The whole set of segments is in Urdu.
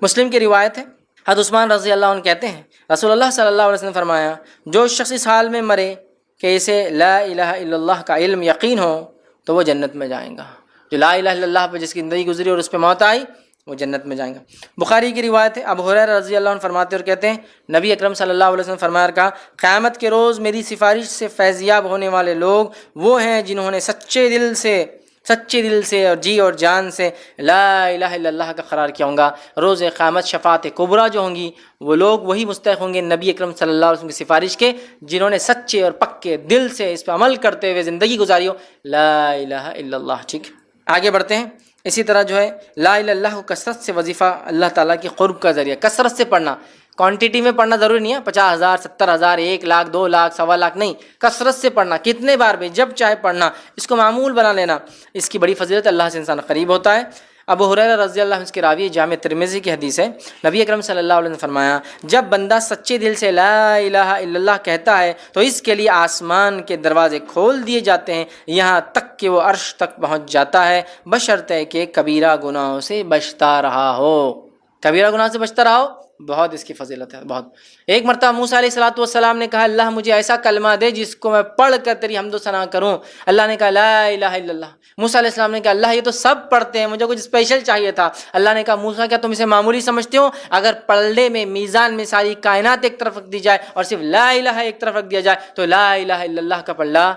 مسلم کی روایت ہے، حضرت عثمان رضی اللہ عنہ کہتے ہیں رسول اللہ صلی اللہ علیہ وسلم نے فرمایا جو شخص اس حال میں مرے کہ اسے لا الہ الا اللہ کا علم یقین ہو تو وہ جنت میں جائیں گا۔ جو لا الہ الا اللہ پہ جس کی زندگی گزری اور اس پہ موت آئی وہ جنت میں جائیں گا۔ بخاری کی روایت ہے، ابو ہریرہ رضی اللہ عنہ فرماتے اور کہتے ہیں نبی اکرم صلی اللہ علیہ وسلم فرمایا کہا قیامت کے روز میری سفارش سے فیضیاب ہونے والے لوگ وہ ہیں جنہوں نے سچے دل سے اور جی اور جان سے لا الہ الا اللہ کا قرار کیا ہوں گا۔ روز قیامت شفاعت کبریٰ جو ہوں گی وہ لوگ وہی مستحق ہوں گے نبی اکرم صلی اللہ علیہ وسلم کی سفارش کے جنہوں نے سچے اور پکے دل سے اس پہ عمل کرتے ہوئے زندگی گزاری ہو لا الہ الا اللہ۔ ٹھیک، آگے بڑھتے ہیں۔ اسی طرح جو ہے لا الہ الا اللہ کو کثرت سے وظیفہ اللہ تعالیٰ کی قرب کا ذریعہ، کثرت سے پڑھنا، کوانٹیٹی میں پڑھنا ضروری نہیں ہے 50,000 70,000 1 لاکھ 2 لاکھ 1.25 لاکھ نہیں، کثرت سے پڑھنا، کتنے بار بھی جب چاہے پڑھنا، اس کو معمول بنا لینا، اس کی بڑی فضیلت، اللہ سے انسان قریب ہوتا ہے۔ ابو ہریرہ رضی اللہ عنہ اس کے راوی جامع ترمذی کی حدیث ہے، نبی اکرم صلی اللہ علیہ وسلم نے فرمایا جب بندہ سچے دل سے لا الہ الا اللہ کہتا ہے تو اس کے لیے آسمان کے دروازے کھول دیے جاتے ہیں یہاں تک کہ وہ عرش تک پہنچ جاتا ہے بشرطے کہ کبیرہ گناہوں سے بچتا رہا ہو۔ کبیرہ گناہ سے بچتا رہا ہو، بہت اس کی فضیلت ہے، بہت۔ ایک مرتبہ موسیٰ علیہ الصلوۃ والسلام نے کہا اللہ مجھے ایسا کلمہ دے جس کو میں پڑھ کر تیری حمد و ثنا کروں۔ اللہ نے کہا لا الہ الا اللہ۔ موسیٰ علیہ السلام نے کہا اللہ یہ تو سب پڑھتے ہیں، مجھے کچھ اسپیشل چاہیے تھا۔ اللہ نے کہا موسیٰ کیا تم اسے معمولی سمجھتے ہو؟ اگر پلڑے میں میزان میں ساری کائنات ایک طرف رکھ دی جائے اور صرف لا الہ ایک طرف رکھ دیا جائے تو لا الہ الا اللہ کا پلڑا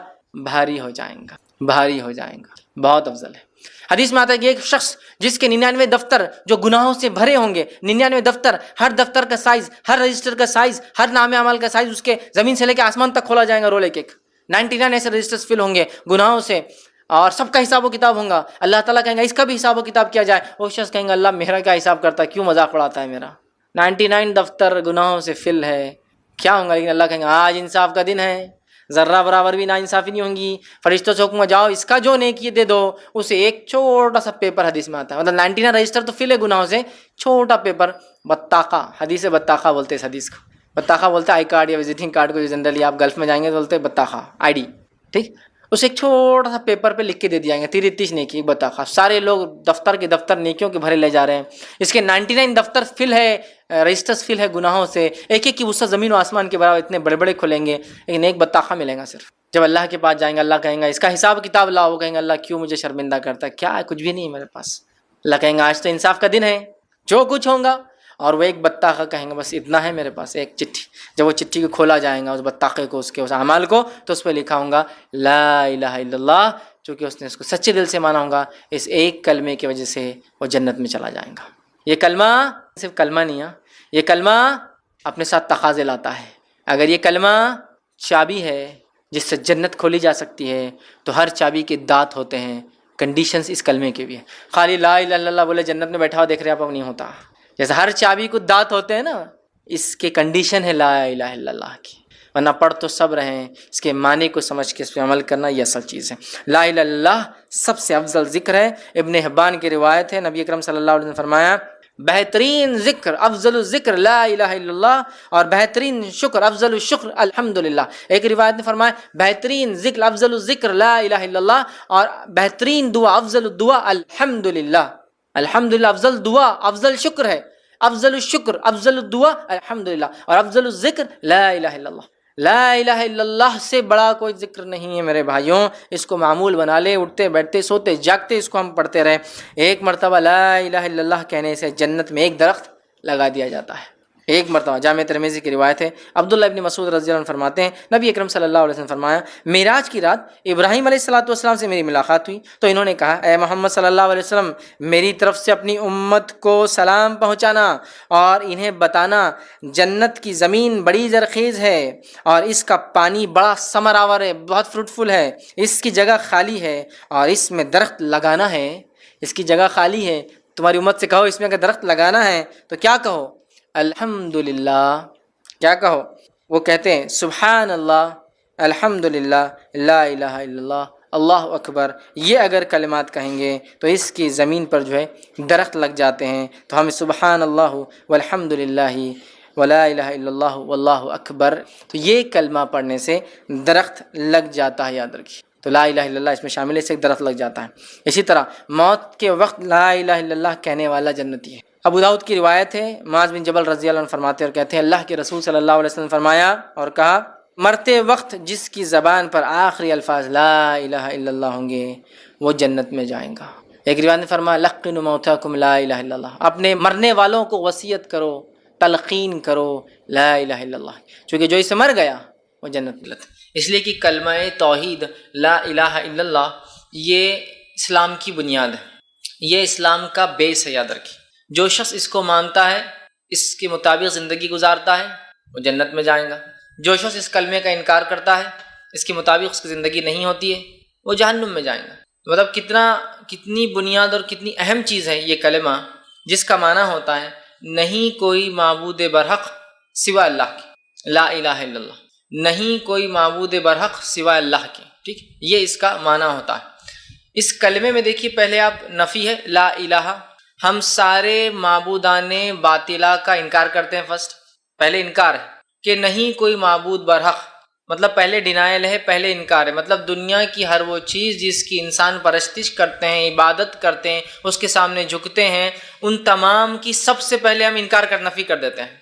بھاری ہو جائے گا، بھاری ہو جائے گا، بہت افضل ہے۔ حدیث میں آتا ہے کہ ایک شخص جس کے 99 دفتر جو گناہوں سے بھرے ہوں گے، 99 دفتر، ہر دفتر کا سائز، ہر رجسٹر کا سائز، ہر نام عمل کا سائز اس کے زمین سے لے کے آسمان تک کھولا جائے گا رول ایک ایک، 99 ایسے رجسٹرز فل ہوں گے گناہوں سے اور سب کا حساب و کتاب ہوں گا۔ اللہ تعالیٰ کہیں گا اس کا بھی حساب و کتاب کیا جائے، وہ شخص کہیں گا اللہ میرا کیا حساب کرتا ہے، کیوں مذاق اڑاتا ہے میرا، 99 دفتر گناہوں سے فل ہے، کیا ہوں گا؟ لیکن اللہ کہیں گا آج انصاف کا دن ہے، ذرہ برابر بھی ناانصافی نہیں ہوں گی، فرشتوں سے حکم جاؤ اس کا جو نیکی دے دو، اسے ایک چھوٹا سا پیپر حدیث میں آتا ہے، مطلب 99 رجسٹر تو فل ہے گناہوں سے، چھوٹا پیپر بطاقہ، حدیث بطاقہ بولتے ہیں، اس حدیث کو بطاقہ بولتے ہیں آئی کارڈ یا وزٹنگ کارڈ کو، جنرلی آپ گلف میں جائیں گے تو بولتے ہیں بطاقہ آئی ڈی، ٹھیک، اسے ایک چھوٹا سا پیپر پہ لکھ کے دے دیا گا 30 نیکی بطاقہ، سارے لوگ دفتر کے دفتر نیکیوں کے بھرے لے جا رہے ہیں، اس کے 99 دفتر فل ہے، رجسٹرز فل ہے گناہوں سے، ایک ایک کی وسعت زمین و آسمان کے برابر اتنے بڑے بڑے کھلیں گے، لیکن ایک بطاقہ ملے گا صرف۔ جب اللہ کے پاس جائیں گے اللہ کہیں گا اس کا حساب کتاب لاؤ، وہ کہیں گا اللہ کیوں مجھے شرمندہ کرتا ہے، کیا ہے کچھ بھی نہیں ہے میرے پاس، اللہ کہیں گا آج تو انصاف کا دن ہے، جو کچھ ہوگا، اور وہ ایک بطاقہ کہیں گا بس اتنا ہے میرے پاس، ایک چٹھی، جب وہ چٹھی کو کھولا جائے گا اس بطاقے کو، اس کے اس اعمال کو، تو اس پہ لکھا ہوگا لا الہ الا اللہ، چونکہ اس نے اس کو سچے دل سے مانا ہوگا، اس ایک کلمے کی وجہ سے وہ جنت میں چلا جائے گا۔ یہ کلمہ صرف کلمہ نہیں ہے، یہ کلمہ اپنے ساتھ تقاضے لاتا ہے، اگر یہ کلمہ چابی ہے جس سے جنت کھولی جا سکتی ہے تو ہر چابی کے دانت ہوتے ہیں، کنڈیشنز اس کلمے کے بھی ہیں، خالی لا الہ الا اللہ بولے جنت میں بیٹھا ہوا دیکھ رہے آپ نہیں ہوتا، جیسے ہر چابی کو دانت ہوتے ہیں نا، اس کے کنڈیشن ہے لا الہ الا اللہ کی، ورنہ پڑھ تو سب رہے ہیں، اس کے معنی کو سمجھ کے اس پہ عمل کرنا یہ اصل چیز ہے۔ لا الہ الا اللہ سب سے افضل ذکر ہے، ابن حبان کی روایت ہے، نبی اکرم صلی اللہ علیہ وسلم نے فرمایا بہترین ذکر افضل الذکر لا الہ الا اللہ، اور بہترین شکر افضل الشکر الحمدللہ۔ ایک روایت نے فرمایا بہترین ذکر افضل الذکر لا الہ الا اللہ، اور بہترین دعا افضل الدعا الحمدللہ۔ الحمدللہ افضل دعا، افضل شکر ہے، افضل الشکر افضل الدعا الحمدللہ، اور افضل الذکر لا الہ الا اللہ۔ لا الہ الا اللہ سے بڑا کوئی ذکر نہیں ہے میرے بھائیوں، اس کو معمول بنا لے، اٹھتے بیٹھتے سوتے جاگتے اس کو ہم پڑھتے رہیں۔ ایک مرتبہ لا الہ الا اللہ کہنے سے جنت میں ایک درخت لگا دیا جاتا ہے، ایک مرتبہ۔ جامع ترمذی کی روایت ہے، عبداللہ ابن مسعود رضی اللہ عنہ فرماتے ہیں نبی اکرم صلی اللہ علیہ وسلم فرمایا معراج کی رات ابراہیم علیہ الصلوۃ والسلام سے میری ملاقات ہوئی تو انہوں نے کہا اے محمد صلی اللہ علیہ وسلم میری طرف سے اپنی امت کو سلام پہنچانا اور انہیں بتانا جنت کی زمین بڑی زرخیز ہے اور اس کا پانی بڑا ثمر آور ہے، بہت فروٹفل ہے، اس کی جگہ خالی ہے اور اس میں درخت لگانا ہے، اس کی جگہ خالی ہے، تمہاری امت سے کہو اس میں اگر درخت لگانا ہے تو کیا کہو؟ الحمدللہ۔ کیا کہو؟ وہ کہتے ہیں سبحان اللہ، الحمدللہ، لا الہ الا اللہ، اللہ اکبر۔ یہ اگر کلمات کہیں گے تو اس کی زمین پر جو ہے درخت لگ جاتے ہیں، تو ہمیں سبحان اللہ والحمدللہ ولا الہ الا اللہ واللہ اکبر، تو یہ کلمہ پڑھنے سے درخت لگ جاتا ہے، یاد رکھیے۔ تو لا الہ الا اللہ اس میں شامل ہے، اس سے ایک درخت لگ جاتا ہے۔ اسی طرح موت کے وقت لا الہ الا اللہ کہنے والا جنتی ہے، ابو داؤد کی روایت ہے، معاذ بن جبل رضی اللہ عنہ فرماتے اور کہتے ہیں اللہ کے رسول صلی اللہ علیہ وسلم نے فرمایا اور کہا، مرتے وقت جس کی زبان پر آخری الفاظ لا الہ الا اللہ ہوں گے وہ جنت میں جائیں گا۔ ایک روایت میں فرمایا لقنوا موتاکم لا الہ الا اللہ، اپنے مرنے والوں کو وصیت کرو، تلقین کرو لا الہ الا اللہ، چونکہ جو اسے مر گیا وہ جنت میں۔ اس لیے کہ کلمہ توحید لا الہ الا اللہ یہ اسلام کی بنیاد ہے، یہ اسلام کا بیس ہے، یاد رکھیے۔ جو شخص اس کو مانتا ہے، اس کے مطابق زندگی گزارتا ہے، وہ جنت میں جائیں گا۔ جو شخص اس کلمے کا انکار کرتا ہے، اس کے مطابق اس کی زندگی نہیں ہوتی ہے، وہ جہنم میں جائیں گا۔ مطلب کتنی بنیاد اور کتنی اہم چیز ہے یہ کلمہ، جس کا معنی ہوتا ہے نہیں کوئی معبود برحق سوائے اللہ کے، لا الہ الا اللہ، نہیں کوئی معبود برحق سوائے اللہ کے، ٹھیک، یہ اس کا معنی ہوتا ہے۔ اس کلمے میں دیکھیے پہلے آپ نفی ہے لا الہ، ہم سارے معبودان باطلہ کا انکار کرتے ہیں، پہلے انکار ہے کہ نہیں کوئی معبود برحق، مطلب پہلے ڈینائل ہے، پہلے انکار ہے، مطلب دنیا کی ہر وہ چیز جس کی انسان پرستش کرتے ہیں، عبادت کرتے ہیں، اس کے سامنے جھکتے ہیں، ان تمام کی سب سے پہلے ہم انکار کر نفی کر دیتے ہیں،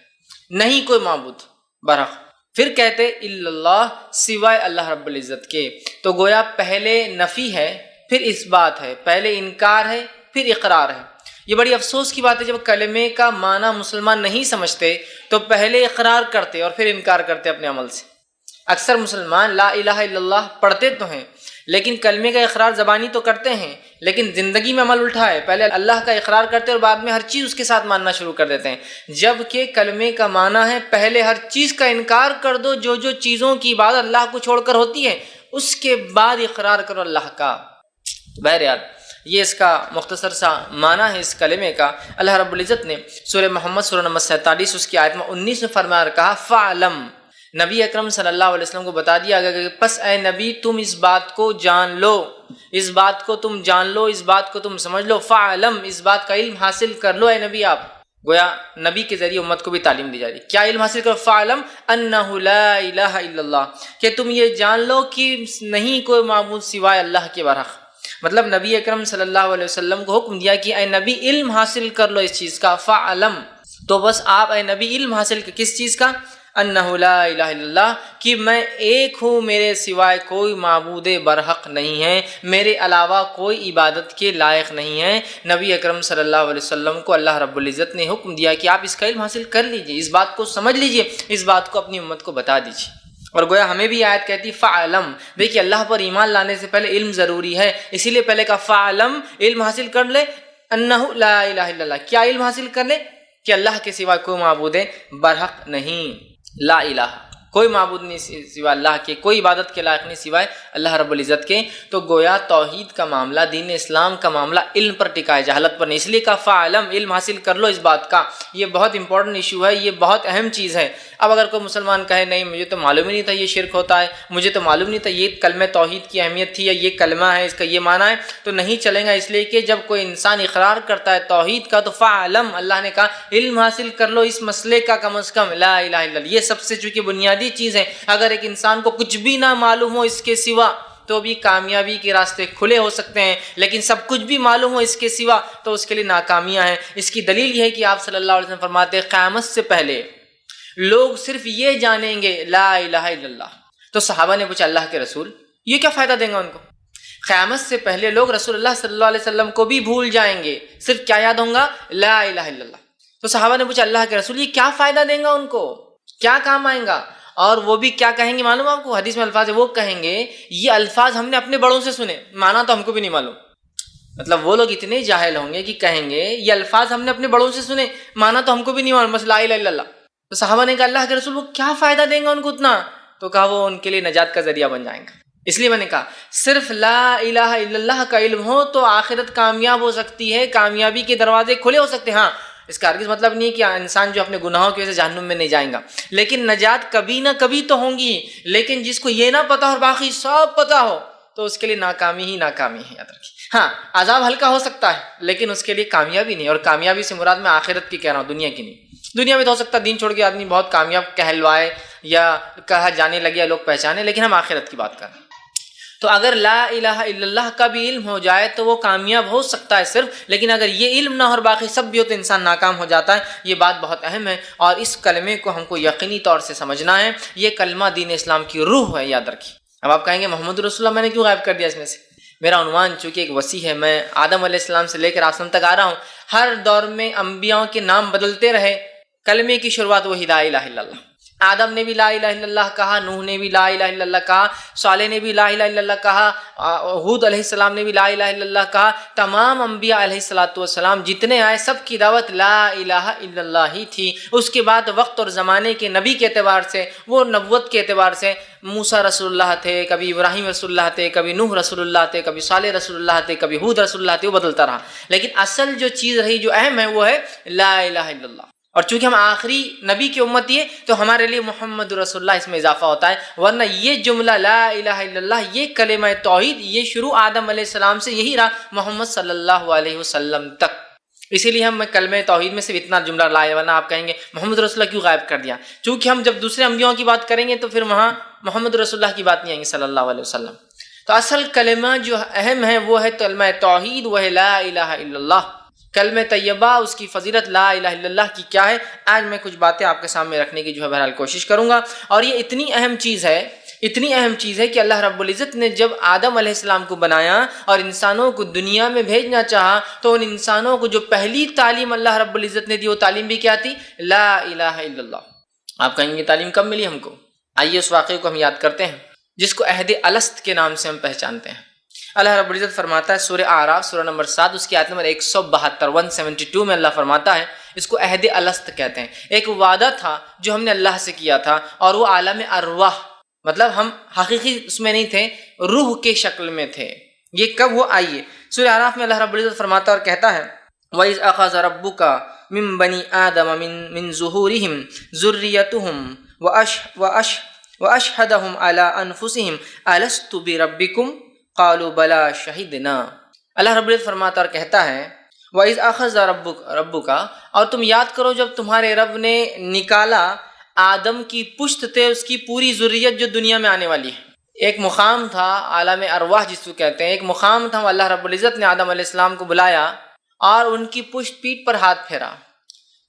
نہیں کوئی معبود برحق۔ پھر کہتے الا اللہ، سوائے اللہ رب العزت کے، تو گویا پہلے نفی ہے پھر اس بات ہے، پہلے انکار ہے پھر اقرار ہے۔ یہ بڑی افسوس کی بات ہے، جب کلمے کا معنی مسلمان نہیں سمجھتے تو پہلے اقرار کرتے اور پھر انکار کرتے اپنے عمل سے۔ اکثر مسلمان لا الہ الا اللہ پڑھتے تو ہیں، لیکن کلمے کا اقرار زبانی تو کرتے ہیں، لیکن زندگی میں عمل الٹا ہے، پہلے اللہ کا اقرار کرتے اور بعد میں ہر چیز اس کے ساتھ ماننا شروع کر دیتے ہیں، جبکہ کلمے کا معنی ہے پہلے ہر چیز کا انکار کر دو، جو چیزوں کی عبادت اللہ کو چھوڑ کر ہوتی ہے، اس کے بعد اقرار کرو اللہ کا۔ بہرحال یہ اس کا مختصر سا معنی ہے اس کلمے کا۔ اللہ رب العزت نے سورہ محمد سورہ نمبر 47 اس کی آیت میں 19 میں فرمایا اور کہا فَعْلَمْ، نبی اکرم صلی اللہ علیہ وسلم کو بتا دیا گیا کہ پس اے نبی تم اس بات کو جان لو، اس بات کو تم جان لو، اس بات کو تم سمجھ لو، فَعْلَمْ، اس بات کا علم حاصل کر لو اے نبی آپ۔ گویا نبی کے ذریعے امت کو بھی تعلیم دی جا رہی ہے، کیا علم حاصل کرو؟ فَعْلَمْ أَنَّهُ لَا إِلَهَ إِلَّا اللَّهُ، کہ تم یہ جان لو کہ نہیں کوئی معبود سوائے اللہ کے برحق۔ مطلب نبی اکرم صلی اللہ علیہ وسلم کو حکم دیا کہ اے نبی علم حاصل کر لو اس چیز کا، فَعْلَمْ، تو بس آپ اے نبی علم حاصل کر کس چیز کا؟ انہ لا الہ الا اللہ، کہ میں ایک ہوں، میرے سوائے کوئی معبود برحق نہیں ہے، میرے علاوہ کوئی عبادت کے لائق نہیں ہے۔ نبی اکرم صلی اللہ علیہ وسلم کو اللہ رب العزت نے حکم دیا کہ آپ اس کا علم حاصل کر لیجئے، اس بات کو سمجھ لیجئے، اس بات کو اپنی امت کو بتا دیجئے۔ اور گویا ہمیں بھی آیت کہتی فَعْلَمْ، دیکھیے اللہ پر ایمان لانے سے پہلے علم ضروری ہے، اسی لیے پہلے کہا فَعْلَمْ، علم حاصل کر لے، انہ لا الہ الا اللہ، کیا علم حاصل کر لے؟ کہ اللہ کے سوا کوئی معبود برحق نہیں، لا الہ، کوئی معبود نہیں سوائے اللہ کے، کوئی عبادت کے لائق نہیں سوائے اللہ رب العزت کے۔ تو گویا توحید کا معاملہ، دین اسلام کا معاملہ علم پر ٹکا ہے، جہالت پر نہیں، اس لیے کہا فَعْلَمْ، علم حاصل کر لو اس بات کا۔ یہ بہت امپورٹنٹ ایشو ہے، یہ بہت اہم چیز ہے۔ اب اگر کوئی مسلمان کہے نہیں مجھے تو معلوم ہی نہیں تھا یہ شرک ہوتا ہے، مجھے تو معلوم نہیں تھا یہ کلمہ توحید کی اہمیت تھی، یا یہ کلمہ ہے اس کا یہ معنی ہے، تو نہیں چلیں گا، اس لیے کہ جب کوئی انسان اقرار کرتا ہے توحید کا تو فَعْلَمْ، اللہ نے کہا علم حاصل کر لو اس مسئلے کا، کم از کم لا الہ الا اللہ، یہ سب سے چونکہ بنیادی چیز ہے۔ اگر ایک انسان کو کچھ بھی نہ معلوم ہو اس کے سوا تو بھی کامیابی کے راستے کھلے ہو سکتے ہیں، لیکن سب کچھ بھی معلوم ہو اس کے سوا تو اس کے لیے ناکامیاں ہیں۔ اس کی دلیل یہ ہے کہ آپ صلی اللہ علیہ وسلم فرماتے ہیں قیامت سے پہلے لوگ صرف یہ جانیں گے لا الہ الا اللہ۔ تو صحابہ نے پوچھا اللہ کے رسول یہ کیا فائدہ دیں گا ان کو؟ قیامت سے پہلے لوگ رسول اللہ صلی اللہ علیہ وسلم کو بھی بھول جائیں گے، صرف کیا یاد ہوں گا؟ لا الہ الا اللہ۔ تو صحابہ نے پوچھا اللہ کے رسول یہ کیا فائدہ دیں گا ان کو، کیا کام آئیں گا؟ اور وہ بھی کیا کہیں گے معلوم آپ کو؟ حدیث میں الفاظ ہے، وہ کہیں گے یہ الفاظ ہم نے اپنے بڑوں سے سنے، معنی تو ہم کو بھی نہیں معلوم۔ مطلب وہ لوگ اتنے جاہل ہوں گے کہ کہیں گے یہ الفاظ ہم نے اپنے بڑوں سے سنے، معنی تو ہم کو بھی نہیں معلوم، بس لا الہ الا اللہ۔ تو صحابہ نے کہا اللہ کے رسول وہ کیا فائدہ دیں گا ان کو اتنا؟ تو کہا وہ ان کے لیے نجات کا ذریعہ بن جائیں گا۔ اس لیے میں نے کہا صرف لا الہ الا اللہ کا علم ہو تو آخرت کامیاب ہو سکتی ہے، کامیابی کے دروازے کھلے ہو سکتے ہیں۔ ہاں اس کا ہرگز مطلب نہیں کہ انسان جو اپنے گناہوں کی وجہ سے جہنم میں نہیں جائیں گا، لیکن نجات کبھی نہ کبھی تو ہوں گی۔ لیکن جس کو یہ نہ پتا ہو اور باقی سب پتا ہو تو اس کے لیے ناکامی ہی ناکامی ہے، یاد رکھیے۔ ہاں عذاب ہلکا ہو سکتا ہے لیکن اس کے لیے کامیابی نہیں، اور کامیابی سے مراد میں آخرت کی کہہ رہا ہوں، دنیا کی نہیں۔ دنیا میں تو ہو سکتا ہے دین چھوڑ کے آدمی بہت کامیاب کہلوائے یا کہا جانے لگے یا لوگ پہچانے، لیکن ہم آخرت کی بات کر رہے ہیں۔ تو اگر لا الہ الا اللہ کا بھی علم ہو جائے تو وہ کامیاب ہو سکتا ہے صرف، لیکن اگر یہ علم نہ ہو اور باقی سب بھی ہو تو انسان ناکام ہو جاتا ہے۔ یہ بات بہت اہم ہے اور اس کلمے کو ہم کو یقینی طور سے سمجھنا ہے۔ یہ کلمہ دین اسلام کی روح ہے، یاد رکھیے۔ اب آپ کہیں گے محمد رسول اللہ میں نے کیوں غائب کر دیا اس میں سے؟ میرا عنوان چونکہ ایک وسیع ہے، میں آدم علیہ السلام سے لے کر آسمان تک آ رہا ہوں، ہر دور میں انبیاء کے نام بدلتے رہے، کلمے کی شروعات وہی لا الہ الا اللہ۔ آدم نے بھی لا الہ الا اللہ کہا، نوح نے بھی لا الہ الا اللہ کہا، صالح نے بھی لا الہ الا اللہ کہا، ہود علیہ السلام نے بھی لا الہ الا اللہ کہا۔ تمام انبیاء علیہ السلام جتنے آئے سب کی دعوت لا الہ الا اللہ ہی تھی۔ اس کے بعد وقت اور زمانے کے نبی کے اعتبار سے، وہ نبوت کے اعتبار سے موسیٰ رسول اللہ تھے، کبھی ابراہیم رسول اللہ تھے، کبھی نوح رسول اللہ تھے، کبھی صالح رسول اللہ تھے، کبھی ہود رسول اللہ تھے، وہ بدلتا رہا، لیکن اصل جو چیز رہی جو اہم ہے وہ ہے لا الہ الا اللہ۔ اور چونکہ ہم آخری نبی کی امتی ہے تو ہمارے لیے محمد رسول اللہ اس میں اضافہ ہوتا ہے، ورنہ یہ جملہ لا الہ الا اللہ، یہ کلمہ توحید، یہ شروع آدم علیہ السلام سے یہی رہا محمد صلی اللہ علیہ وسلم تک۔ اسی لیے ہم کلمہ توحید میں صرف اتنا جملہ لائے، ورنہ آپ کہیں گے محمد رسول اللہ کیوں غائب کر دیا؟ چونکہ ہم جب دوسرے انبیاء کی بات کریں گے تو پھر وہاں محمد رسول اللہ کی بات نہیں آئیں گی صلی اللہ علیہ وسلم۔ تو اصل کلمہ جو اہم ہے وہ ہے کلمہ توحید، وہ ہے لا الہ الا اللہ۔ کلمہ طیبہ، اس کی فضیلت لا الہ الا اللہ کی کیا ہے، آج میں کچھ باتیں آپ کے سامنے رکھنے کی جو ہے بہرحال کوشش کروں گا۔ اور یہ اتنی اہم چیز ہے کہ اللہ رب العزت نے جب آدم علیہ السلام کو بنایا اور انسانوں کو دنیا میں بھیجنا چاہا تو ان انسانوں کو جو پہلی تعلیم اللہ رب العزت نے دی وہ تعلیم بھی کیا تھی؟ لا الہ الا اللہ۔ آپ کہیں گے تعلیم کب ملی ہم کو؟ آئیے اس واقعے کو ہم یاد کرتے ہیں جس کو عہد الست کے نام سے ہم پہچانتے ہیں۔ اللہ رب العزت فرماتا ہے سورہ اعراف سورہ نمبر 7 اس کی آیت نمبر 172 میں اللہ فرماتا ہے، اس کو عہد الست کہتے ہیں۔ ایک وعدہ تھا جو ہم نے اللہ سے کیا تھا اور وہ عالم ارواح، مطلب ہم حقیقی اس میں نہیں تھے، روح کے شکل میں تھے۔ یہ کب ہوا؟ آئیے سورہ اعراف میں اللہ رب العزت فرماتا اور کہتا ہے وَإِذْ أَخَذَ رَبُّكَ مِن بَنِي آدَمَ مِن ظُهُورِهِمْ ذُرِّيَّتَهُمْ وَأَشْهَدَهُمْ عَلَىٰ أَنفُسِهِمْ أَلَسْتُ بِرَبِّكُمْ قَالُوا بَلَىٰ شَهِدْنَا۔ اللہ رب العزت فرماتا اور کہتا ہے وَإِذْ أَخَذَ رَبُّكَ، اور تم یاد کرو جب تمہارے رب نے نکالا آدم کی پشت تھے اس کی پوری ذریت جو دنیا میں آنے والی ہے۔ ایک مقام تھا عالم ارواح جس کو کہتے ہیں، ایک مقام تھا، اللہ رب العزت نے آدم علیہ السلام کو بلایا اور ان کی پشت پیٹھ پر ہاتھ پھیرا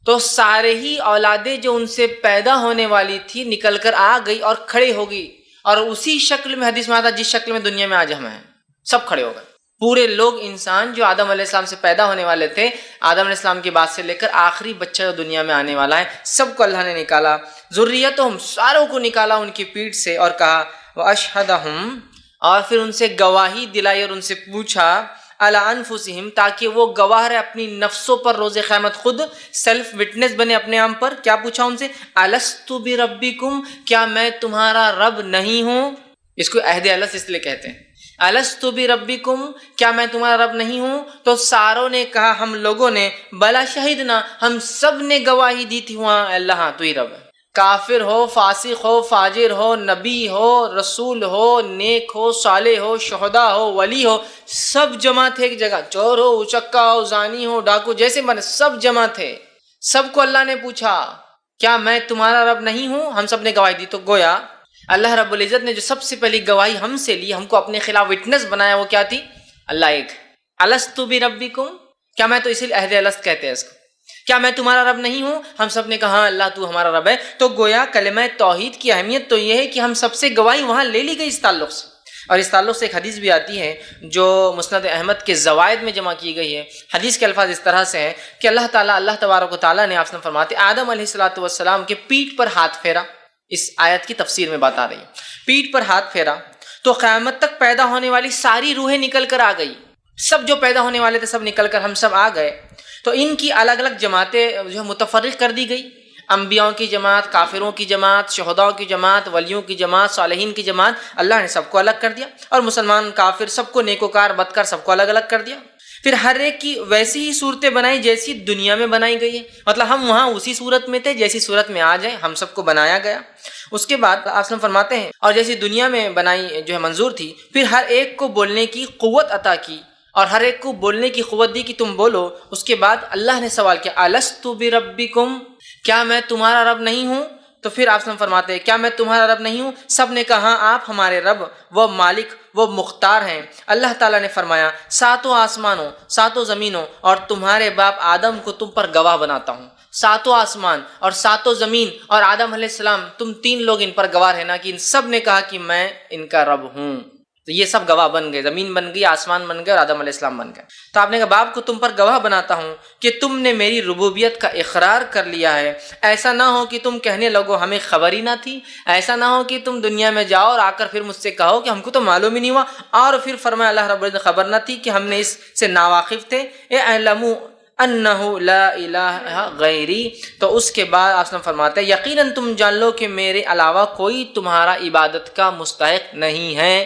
تو سارے ہی اولادیں جو ان سے پیدا ہونے والی تھی نکل کر آ گئی اور کھڑے ہو گئی، اور اسی شکل میں حدیث میں آتا جس شکل میں دنیا میں آج ہم ہیں، سب کھڑے ہو گئے۔ پورے لوگ انسان جو آدم علیہ السلام سے پیدا ہونے والے تھے، آدم علیہ السلام کے بعد سے لے کر آخری بچہ جو دنیا میں آنے والا ہے، سب کو اللہ نے نکالا، ذریتہم، ساروں کو نکالا ان کی پیٹھ سے، اور کہا وَأَشْهَدَهُمْ، اور پھر ان سے گواہی دلائی اور ان سے پوچھا عَلَىٰ أَنفُسِهِمْ، تاکہ وہ گواہ رہے اپنی نفسوں پر روز قیامت، خود سیلف وٹنس بنے اپنے آپ پر۔ کیا پوچھا ان سے؟ أَلَسْتُ بِرَبِّكُمْ، کیا میں تمہارا رب نہیں ہوں؟ اس کو عہد الست اس لیے کہتے ہیں، الست بربکم، کیا میں تمہارا رب نہیں ہوں؟ تو ساروں نے کہا، ہم لوگوں نے، بلا شہدنا، ہم سب نے گواہی دی تھی وہاں اللہ ہاں تو ہی رب ہے۔ کافر ہو، فاسق ہو، فاجر ہو، نبی ہو، رسول ہو، نیک ہو، صالح ہو، شہداء ہو، ولی ہو، سب جمع تھے ایک جگہ، چور ہو، اچکا ہو، زانی ہو، ڈاکو، جیسے من سب جمع تھے۔ سب کو اللہ نے پوچھا کیا میں تمہارا رب نہیں ہوں؟ ہم سب نے گواہی دی۔ تو گویا اللہ رب العزت نے جو سب سے پہلی گواہی ہم سے لی، ہم کو اپنے خلاف وٹنس بنایا، وہ کیا تھی؟ اللہ ایک، الست بربکم، کیا میں، تو اسی لیے عہد الست کہتے ہیں اس کو، کیا میں تمہارا رب نہیں ہوں؟ ہم سب نے کہا ہاں اللہ تو ہمارا رب ہے۔ تو گویا کلمہ توحید کی اہمیت تو یہ ہے کہ ہم سب سے گواہی وہاں لے لی گئی اس تعلق سے۔ اور اس تعلق سے ایک حدیث بھی آتی ہے جو مسند احمد کے زوائد میں جمع کی گئی ہے۔ حدیث کے الفاظ اس طرح سے ہیں کہ اللہ تبارک و تعالیٰ نے، آپ نے فرماتے آدم علیہ السلام کے پیٹھ پر ہاتھ پھیرا، اس آیت کی تفسیر میں بات آ رہی ہے، پیٹھ پر ہاتھ پھیرا تو قیامت تک پیدا ہونے والی ساری روحیں نکل کر آ گئی، سب جو پیدا ہونے والے تھے سب نکل کر ہم سب آ گئے۔ تو ان کی الگ الگ جماعتیں جو ہے متفرق کر دی گئی، انبیاء کی جماعت، کافروں کی جماعت، شہداء کی جماعت، ولیوں کی جماعت، صالحین کی جماعت، اللہ نے سب کو الگ کر دیا، اور مسلمان کافر سب کو، نیکوکار بدکار سب کو الگ الگ کر دیا۔ پھر ہر ایک کی ویسی ہی صورتیں بنائی جیسی دنیا میں بنائی گئی ہے، مطلب ہم وہاں اسی صورت میں تھے جیسی صورت میں آ جائیں ہم سب کو بنایا گیا۔ اس کے بعد آپ فرماتے ہیں اور جیسی دنیا میں بنائی جو ہے منظور تھی، پھر ہر ایک کو بولنے کی قوت عطا کی اور ہر ایک کو بولنے کی قوت دی کہ تم بولو۔ اس کے بعد اللہ نے سوال کیا الست بربکم، کیا میں تمہارا رب نہیں ہوں؟ تو پھر آپ فرماتے ہیں کیا میں تمہارا رب نہیں ہوں؟ سب نے کہا آپ ہمارے رب، وہ مالک، وہ مختار ہیں۔ اللہ تعالیٰ نے فرمایا ساتوں آسمانوں، ساتوں زمینوں اور تمہارے باپ آدم کو تم پر گواہ بناتا ہوں۔ ساتوں آسمان اور ساتوں زمین اور آدم علیہ السلام، تم تین لوگ ان پر گواہ رہنا کہ ان سب نے کہا کہ میں ان کا رب ہوں۔ تو یہ سب گواہ بن گئے، زمین بن گئی، آسمان بن گئے اور آدم علیہ السلام بن گئے۔ تو آپ نے کہا باپ کو تم پر گواہ بناتا ہوں کہ تم نے میری ربوبیت کا اقرار کر لیا ہے۔ ایسا نہ ہو کہ تم کہنے لگو ہمیں خبر ہی نہ تھی، ایسا نہ ہو کہ تم دنیا میں جاؤ اور آ کر پھر مجھ سے کہو کہ ہم کو تو معلوم ہی نہیں ہوا، اور پھر فرمایا اللہ رب العزت خبر نہ تھی کہ ہم نے اس سے ناواقف تھے۔ اعلموا انہ لا الہ غیری، تو اس کے بعد آپ فرماتے ہیں یقیناً تم جان لو کہ میرے علاوہ کوئی تمہارا عبادت کا مستحق نہیں ہے۔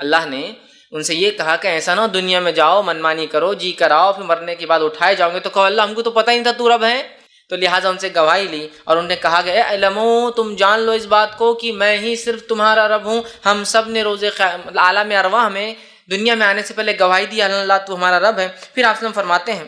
اللہ نے ان سے یہ کہا کہ ایسا نہ ہو دنیا میں جاؤ منمانی کرو، جی کراؤ، پھر مرنے کے بعد اٹھائے جاؤ گے تو کہو اللہ ہم کو تو پتہ ہی نہیں تھا تو رب ہے۔ تو لہٰذا ان سے گواہی لی اور انہیں کہا کہ علمو تم جان لو اس بات کو کہ میں ہی صرف تمہارا رب ہوں۔ ہم سب نے روز عالم ارواح میں دنیا میں آنے سے پہلے گواہی دی اللہ تو ہمارا رب ہے۔ پھر آپ فرماتے ہیں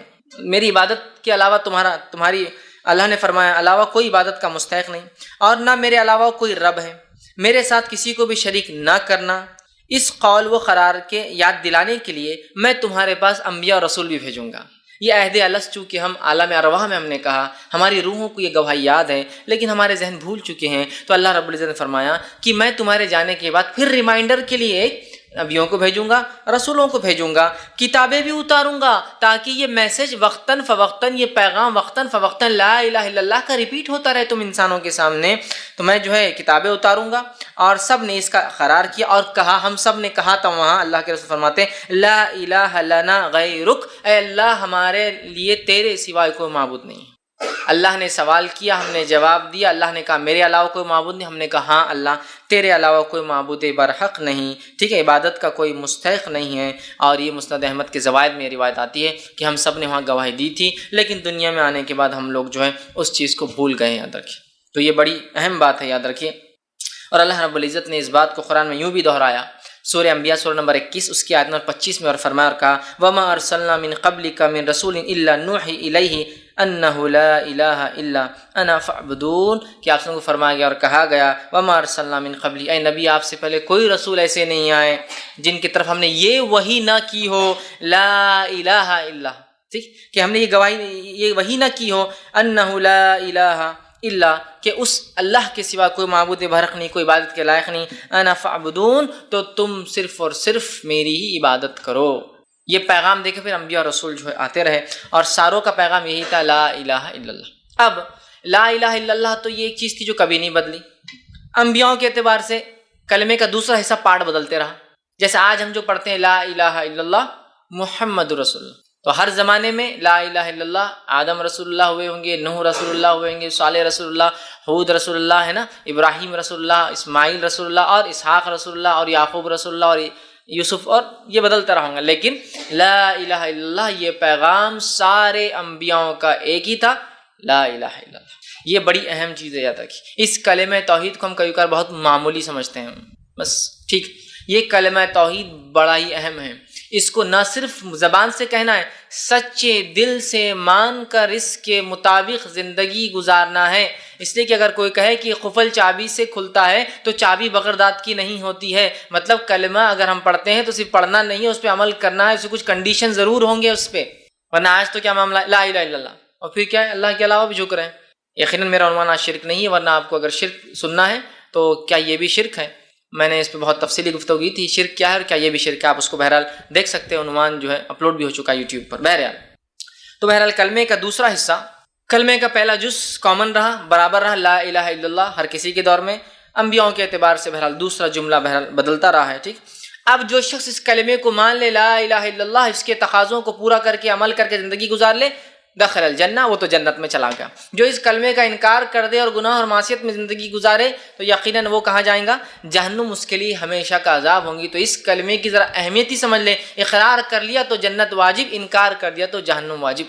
میری عبادت کے علاوہ تمہاری اللہ نے فرمایا علاوہ کوئی عبادت کا مستحق نہیں، اور نہ میرے علاوہ کوئی رب ہے، میرے ساتھ کسی کو بھی شریک نہ کرنا۔ اس قول و قرار کے یاد دلانے کے لیے میں تمہارے پاس انبیاء اور رسول بھی بھیجوں گا۔ یہ عہد الست چونکہ ہم عالم ارواح میں ہم نے کہا، ہماری روحوں کو یہ گواہی یاد ہے لیکن ہمارے ذہن بھول چکے ہیں، تو اللہ رب العزت نے فرمایا کہ میں تمہارے جانے کے بعد پھر ریمائنڈر کے لیے ایک نبیوں کو بھیجوں گا، رسولوں کو بھیجوں گا، کتابیں بھی اتاروں گا تاکہ یہ میسج وقتاً فوقتاً، یہ پیغام وقتاً فوقتاً لا الہ الا اللہ کا ریپیٹ ہوتا رہے تم انسانوں کے سامنے۔ تو میں جو ہے کتابیں اتاروں گا، اور سب نے اس کا قرار کیا اور کہا، ہم سب نے کہا تھا وہاں اللہ کے رسول فرماتے ہیں لا الہ لنا غیرک، اے اللہ ہمارے لیے تیرے سوائے کوئی معبود نہیں ہے۔ اللہ نے سوال کیا، ہم نے جواب دیا، اللہ نے کہا میرے علاوہ کوئی معبود نہیں، ہم نے کہا ہاں اللہ تیرے علاوہ کوئی معبود برحق نہیں، ٹھیک ہے، عبادت کا کوئی مستحق نہیں ہے۔ اور یہ مسند احمد کے زوائد میں یہ روایت آتی ہے کہ ہم سب نے وہاں گواہی دی تھی، لیکن دنیا میں آنے کے بعد ہم لوگ جو ہے اس چیز کو بھول گئے، یاد رکھیے۔ تو یہ بڑی اہم بات ہے، یاد رکھیے۔ اور اللہ رب العزت نے اس بات کو قرآن میں یوں بھی دہرایا، سورہ انبیاء سورہ نمبر 21 اس کی آیت نمبر 25 میں، اور فرمایا اور کہا وَمَا أَرْسَلْنَا مِن قَبْلِكَ مِن رَسُولٍ إِلَّا نُوحِي إِلَيْهِ أَنَّهُ لَا إِلَهَ إِلَّا أَنَا فَاعْبُدُونِ، کہ آپ سب کو فرمایا گیا اور کہا گیا وَمَا أَرْسَلْنَا مِن قَبْلِ، اے نبی آپ سے پہلے کوئی رسول ایسے نہیں آئے جن کی طرف ہم نے یہ وحی نہ کی ہو لا الہ الا، ٹھیک، کہ ہم نے یہ وحی نہ کی ہو انہ لا الہ الا، کہ اس اللہ کے سوا کوئی معبود برحق نہیں، کوئی عبادت کے لائق نہیں، انا فاعبدون، تو تم صرف اور صرف میری ہی عبادت کرو۔ یہ پیغام دے کے پھر انبیاء اور رسول جو ہے آتے رہے، اور ساروں کا پیغام یہی تھا لا الہ الا اللہ۔ اب لا الہ الا اللہ تو یہ ایک چیز تھی جو کبھی نہیں بدلی، انبیاءوں کے اعتبار سے کلمے کا دوسرا حصہ پارٹ بدلتے رہا، جیسے آج ہم جو پڑھتے ہیں لا الہ الا اللہ محمد رسول اللہ، تو ہر زمانے میں لا الہ الا اللہ آدم رسول اللہ ہوئے ہوں گے، نوح رسول اللہ ہوئے ہوں گے، صالح رسول اللہ، ہود رسول اللہ ہے نا، ابراہیم رسول اللہ، اسماعیل رسول اللہ، اور اسحاق رسول اللہ، اور یعقوب رسول اللہ، اور یوسف، اور یہ بدلتا رہوں گا، لیکن لا الہ الا اللہ یہ پیغام سارے انبیاءوں کا ایک ہی تھا، لا الہ الا اللہ۔ یہ بڑی اہم چیز ہے، یاد رکھیے۔ اس کلمہ توحید کو ہم کبھی کبھار بہت معمولی سمجھتے ہیں، بس ٹھیک، یہ کلمہ توحید بڑا ہی اہم ہے، اس کو نہ صرف زبان سے کہنا ہے، سچے دل سے مان کر اس کے مطابق زندگی گزارنا ہے۔ اس لیے کہ اگر کوئی کہے کہ قفل چابی سے کھلتا ہے تو چابی بغیر دانت کی نہیں ہوتی ہے، مطلب کلمہ اگر ہم پڑھتے ہیں تو صرف پڑھنا نہیں ہے، اس پہ عمل کرنا ہے، اس سے کچھ کنڈیشن ضرور ہوں گے اس پہ، ورنہ آج تو کیا معاملہ لا الہ الا اللہ، اور پھر کیا ہے اللہ کے علاوہ بھی جھک رہے ہیں۔ یقیناً میرا عنوان آج شرک نہیں ہے، ورنہ آپ کو اگر شرک سننا ہے تو کیا یہ بھی شرک ہے، میں نے اس پہ بہت تفصیلی گفتگو کی تھی، شرک کیا ہے اور کیا یہ بھی شرک ہے، آپ اس کو بہرحال دیکھ سکتے ہیں، عنوان جو ہے اپلوڈ بھی ہو چکا ہے یوٹیوب پر۔ بہرحال کلمے کا دوسرا حصہ، کلمے کا پہلا جز کامن رہا، برابر رہا، لا الہ الا اللہ ہر کسی کے دور میں، انبیاؤں کے اعتبار سے بہرحال دوسرا جملہ بہرحال بدلتا رہا ہے، ٹھیک۔ اب جو شخص اس کلمے کو مان لے، لا الہ الا اللہ، اس کے تقاضوں کو پورا کر کے عمل کر کے زندگی گزار لے، دخل الجنہ، وہ تو جنت میں چلا گیا۔ جو اس کلمے کا انکار کر دے اور گناہ اور معصیت میں زندگی گزارے تو یقیناً وہ کہاں جائیں گا، جہنم، اس کے لیے ہمیشہ کا عذاب ہوں گی۔ تو اس کلمے کی ذرا اہمیت ہی سمجھ لیں، اقرار کر لیا تو جنت واجب، انکار کر دیا تو جہنم واجب،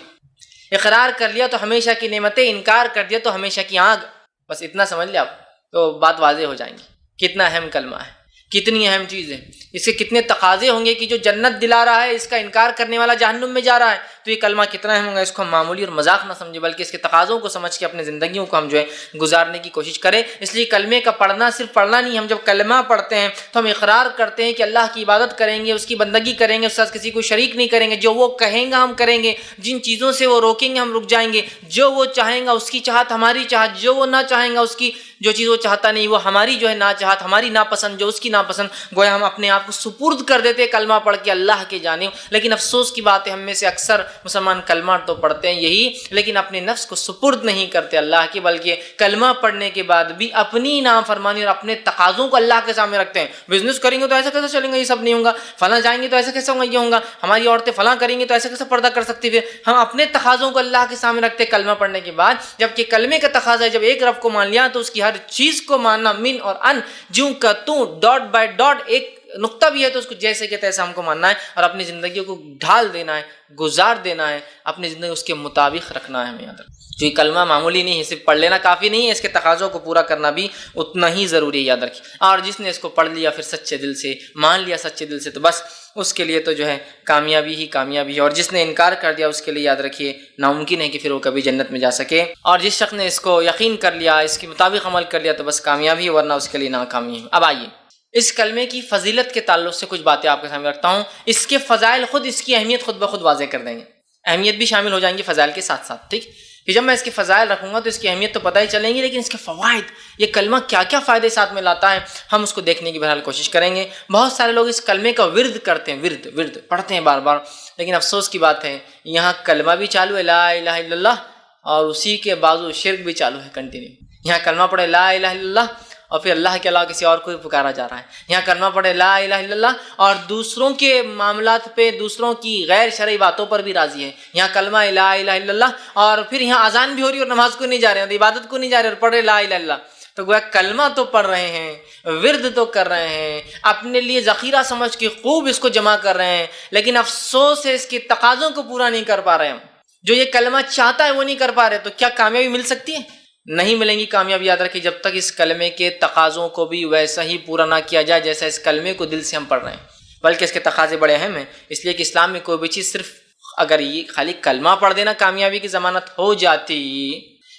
اقرار کر لیا تو ہمیشہ کی نعمتیں، انکار کر دیا تو ہمیشہ کی آگ، بس اتنا سمجھ لیں آپ تو بات واضح ہو جائیں گی، کتنا اہم کلمہ ہے، کتنی اہم چیز ہے، اس کے کتنے تقاضے ہوں گے کہ جو جنت دلا رہا ہے اس کا انکار کرنے والا جہنم میں جا رہا ہے، تو یہ کلمہ کتنا اہم ہوگا، اس کو ہم معمولی اور مذاق نہ سمجھیں بلکہ اس کے تقاضوں کو سمجھ کے اپنے زندگیوں کو ہم جو ہے گزارنے کی کوشش کریں۔ اس لیے کلمے کا پڑھنا صرف پڑھنا نہیں، ہم جب کلمہ پڑھتے ہیں تو ہم اقرار کرتے ہیں کہ اللہ کی عبادت کریں گے، اس کی بندگی کریں گے، اس کے ساتھ کسی کو شریک نہیں کریں گے، جو وہ کہیں گا ہم کریں گے، جن چیزوں سے وہ روکیں گے ہم رک جائیں گے، جو وہ چاہیں گا اس کی چاہت ہماری چاہت، جو وہ نہ چاہیں گا اس کی جو چیز وہ چاہتا نہیں وہ ہماری جو ہے نا چاہت، ہماری ناپسند جو اس کی ناپسند، گویا ہم اپنے آپ کو سپرد کر دیتے کلمہ پڑھ کے اللہ کے جانب۔ لیکن افسوس کی بات ہے ہم میں سے اکثر مسلمان کلمہ تو پڑھتے ہیں یہی، لیکن اپنے نفس کو سپرد نہیں کرتے اللہ کی، بلکہ کلمہ پڑھنے کے بعد بھی اپنی نافرمانی اور اپنے تقاضوں کو اللہ کے سامنے رکھتے ہیں۔ بزنس کریں گے تو ایسا کیسے چلیں گا، یہ سب نہیں ہوگا، فلاں جائیں گے تو ایسا کیسے ہوگا، یہ ہوگا، ہماری عورتیں فلاں کریں گی تو ایسا کیسے پردہ کر سکتی، پھر ہم اپنے تقاضوں کو اللہ کے سامنے رکھتے کلمہ پڑھنے کے بعد، جبکہ کلمے کا تقاضا ہے جب ایک رب کو مان لیا تو اس کی ہر چیز کو ماننا، من اور ان، جوں کا توں، ڈاٹ بائی ڈاٹ، ایک نقطہ بھی ہے تو اس کو جیسے کہ تیسے ہم کو ماننا ہے اور اپنی زندگیوں کو ڈھال دینا ہے، گزار دینا ہے، اپنی زندگی اس کے مطابق رکھنا ہے ہمیں یاد رکھنا۔ جو یہ کلمہ معمولی نہیں ہے، صرف پڑھ لینا کافی نہیں ہے، اس کے تقاضوں کو پورا کرنا بھی اتنا ہی ضروری ہے، یاد رکھیے۔ اور جس نے اس کو پڑھ لیا پھر سچے دل سے، مان لیا سچے دل سے، تو بس اس کے لیے تو جو ہے کامیابی ہی کامیابی ہے، اور جس نے انکار کر دیا اس کے لیے یاد رکھیے ناممکن ہے کہ پھر وہ کبھی جنت میں جا سکے۔ اور جس شخص نے اس کو یقین کر لیا، اس کے مطابق عمل کر لیا، تو بس کامیابی ہے، ورنہ اس کے لیے ناکامی ہے۔ اب آئیے اس کلمے کی فضیلت کے تعلق سے کچھ باتیں آپ کے سامنے رکھتا ہوں، اس کے فضائل خود اس کی اہمیت خود بخود واضح کر دیں گے، اہمیت بھی شامل ہو جائیں گی فضائل کے ساتھ ساتھ، ٹھیک؟ کہ جب میں اس کے فضائل رکھوں گا تو اس کی اہمیت تو پتہ ہی چلیں گی، لیکن اس کے فوائد، یہ کلمہ کیا کیا فائدے ساتھ میں لاتا ہے، ہم اس کو دیکھنے کی بہرحال کوشش کریں گے۔ بہت سارے لوگ اس کلمے کا ورد کرتے ہیں، ورد پڑھتے ہیں بار بار، لیکن افسوس کی بات ہے یہاں کلمہ بھی چالو ہے لا الہ الا اللہ، اور اسی کے بازو شرک بھی چالو ہے کنٹینیو۔ یہاں کلمہ پڑھے لا الہ الا اللہ اور پھر اللہ کے علاوہ کسی اور کو پکارا جا رہا ہے، یہاں کلمہ پڑھے لا الہ الا اللہ اور دوسروں کے معاملات پہ، دوسروں کی غیر شرعی باتوں پر بھی راضی ہے، یہاں کلمہ لا الہ الا اللہ اور پھر یہاں اذان بھی ہو رہی ہے اور نماز کو نہیں جا رہے ہیں، عبادت کو نہیں جا رہے اور پڑھ رہے لا الہ الا اللہ۔ تو گویا کلمہ تو پڑھ رہے ہیں، ورد تو کر رہے ہیں، اپنے لیے ذخیرہ سمجھ کے خوب اس کو جمع کر رہے ہیں، لیکن افسوس ہے اس کے تقاضوں کو پورا نہیں کر پا رہے ہیں۔ جو یہ کلمہ چاہتا ہے وہ نہیں کر پا رہے، تو کیا کامیابی مل سکتی ہے؟ نہیں ملیں گی کامیابی، یاد رکھیں جب تک اس کلمے کے تقاضوں کو بھی ویسا ہی پورا نہ کیا جائے جیسا اس کلمے کو دل سے ہم پڑھ رہے ہیں، بلکہ اس کے تقاضے بڑے اہم ہیں، اس لیے کہ اسلام میں کوئی بھی چیز صرف اگر یہ خالی کلمہ پڑھ دینا کامیابی کی ضمانت ہو جاتی،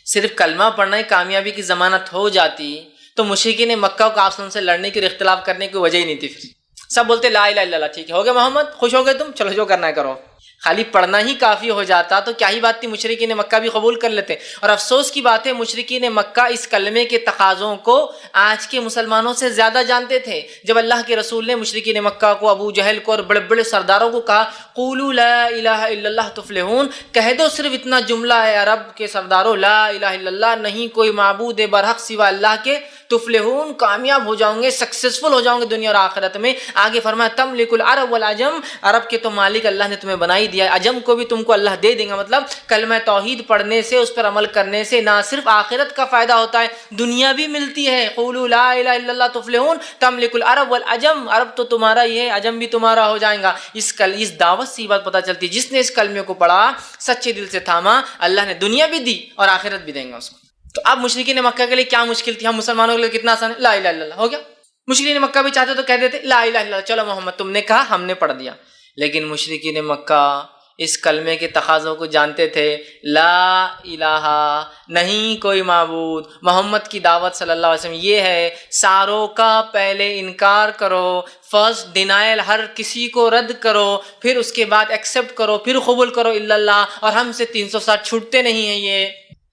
صرف کلمہ پڑھنا ہی کامیابی کی ضمانت ہو جاتی تو مشرکین مکہ کو آپ سے لڑنے کی اور اختلاف کرنے کی وجہ ہی نہیں تھی۔ پھر سب بولتے لا الہ الا اللہ، ٹھیک ہے ہو گیا محمد، خوش ہو گئے تم، چلو جو کرنا ہے کرو۔ خالی پڑھنا ہی کافی ہو جاتا تو کیا ہی بات تھی، مشرکین مکہ بھی قبول کر لیتے۔ اور افسوس کی بات ہے مشرکین مکہ اس کلمے کے تقاضوں کو آج کے مسلمانوں سے زیادہ جانتے تھے۔ جب اللہ کے رسول نے مشرکین مکہ کو، ابو جہل کو اور بڑے بڑے سرداروں کو کہا قولوا لا الہ الا اللہ تفلحون، کہہ دو صرف اتنا جملہ ہے عرب کے سرداروں، لا الہ الا اللہ، نہیں کوئی معبود برحق سوا اللہ کے، تفلحون، کامیاب ہو جاؤں گے، سکسیسفل ہو جاؤں گے دنیا اور آخرت میں۔ آگے فرمایا تملک العرب والعجم، عرب کے تو مالک اللہ نے تمہیں بنائی دیا ہے، عجم کو بھی تم کو اللہ دے دیں گا۔ مطلب کلمہ توحید پڑھنے سے، اس پر عمل کرنے سے نہ صرف آخرت کا فائدہ ہوتا ہے، دنیا بھی ملتی ہے۔ قولوا لا الہ الا اللہ تفلحون تملک العرب والعجم، عرب تو تمہارا ہی ہے، عجم بھی تمہارا ہو جائے گا۔ اس دعوت سے یہ بات پتہ چلتی ہے جس نے اس کلمے کو پڑھا، سچے دل سے تھاما، اللہ نے دنیا بھی دی اور آخرت بھی دیں گا اس کو۔ تو اب مشرکین مکہ کے لیے کیا مشکل تھی، ہم مسلمانوں کے لیے کتنا آسان ہے، لا الہ الا اللہ ہو گیا۔ مشرکین مکہ بھی چاہتے تو کہہ دیتے لا الہ الا اللہ، چلو محمد تم نے کہا ہم نے پڑھ دیا، لیکن مشرکین مکہ اس کلمے کے تقاضوں کو جانتے تھے، لا الہ، نہیں کوئی معبود، محمد کی دعوت صلی اللہ علیہ وسلم یہ ہے ساروں کا پہلے انکار کرو، فرسٹ ڈینائل، ہر کسی کو رد کرو، پھر اس کے بعد ایکسیپٹ کرو، پھر قبول کرو الا اللہ، اور ہم سے 360 چھوٹتے نہیں ہیں یہ۔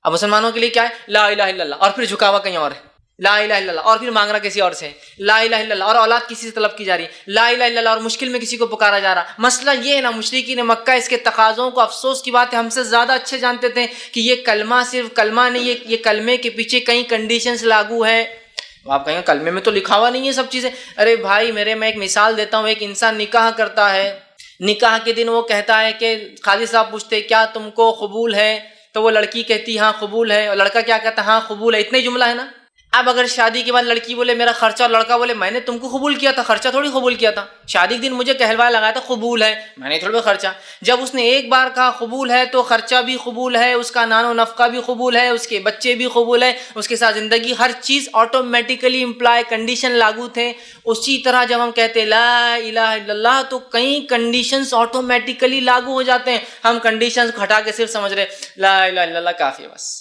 اب مسلمانوں کے لیے کیا ہے، لا الہ الا اللہ اور پھر جھکاوا کہیں اور ہے، لا الہ الا اللہ اور پھر مانگنا کسی اور سے، لا الہ الا اللہ اور اولاد کسی سے طلب کی جا رہی، لا الہ الا اللہ اور مشکل میں کسی کو پکارا جا رہا۔ مسئلہ یہ ہے نا، مشرکین مکہ اس کے تقاضوں کو، افسوس کی بات ہے ہم سے زیادہ اچھے جانتے تھے کہ یہ کلمہ صرف کلمہ نہیں، یہ کلمے کے پیچھے کئی کنڈیشنز لاگو ہے۔ آپ کہیں گے کلمے میں تو لکھا ہوا نہیں ہے سب چیزیں، ارے بھائی میرے، میں ایک مثال دیتا ہوں، ایک انسان نکاح کرتا ہے، نکاح کے دن وہ کہتا ہے کہ قاضی صاحب پوچھتے کیا تم کو قبول ہے، تو وہ لڑکی کہتی ہاں قبول ہے، اور لڑکا کیا کہتا ہے ہاں قبول ہے، اتنے جملہ ہے نا۔ اب اگر شادی کے بعد لڑکی بولے میرا خرچہ اور لڑکا بولے میں نے تم کو قبول کیا تھا، خرچہ تھوڑی قبول کیا تھا، شادی کے دن مجھے کہلوایا لگایا تھا قبول ہے، میں نے تھوڑا خرچہ. جب اس نے ایک بار کہا قبول ہے تو خرچہ بھی قبول ہے، اس کا نان و نفقہ بھی قبول ہے، اس کے بچے بھی قبول ہے، اس کے ساتھ زندگی، ہر چیز آٹومیٹیکلی امپلائی کنڈیشن لاگو تھے. اسی طرح جب ہم کہتے لا الہ الا اللہ تو کئی کنڈیشنز آٹومیٹیکلی لاگو ہو جاتے ہیں. ہم کنڈیشنز کو ہٹا کے صرف سمجھ رہے لا الہ الا اللہ کافی ہے بس.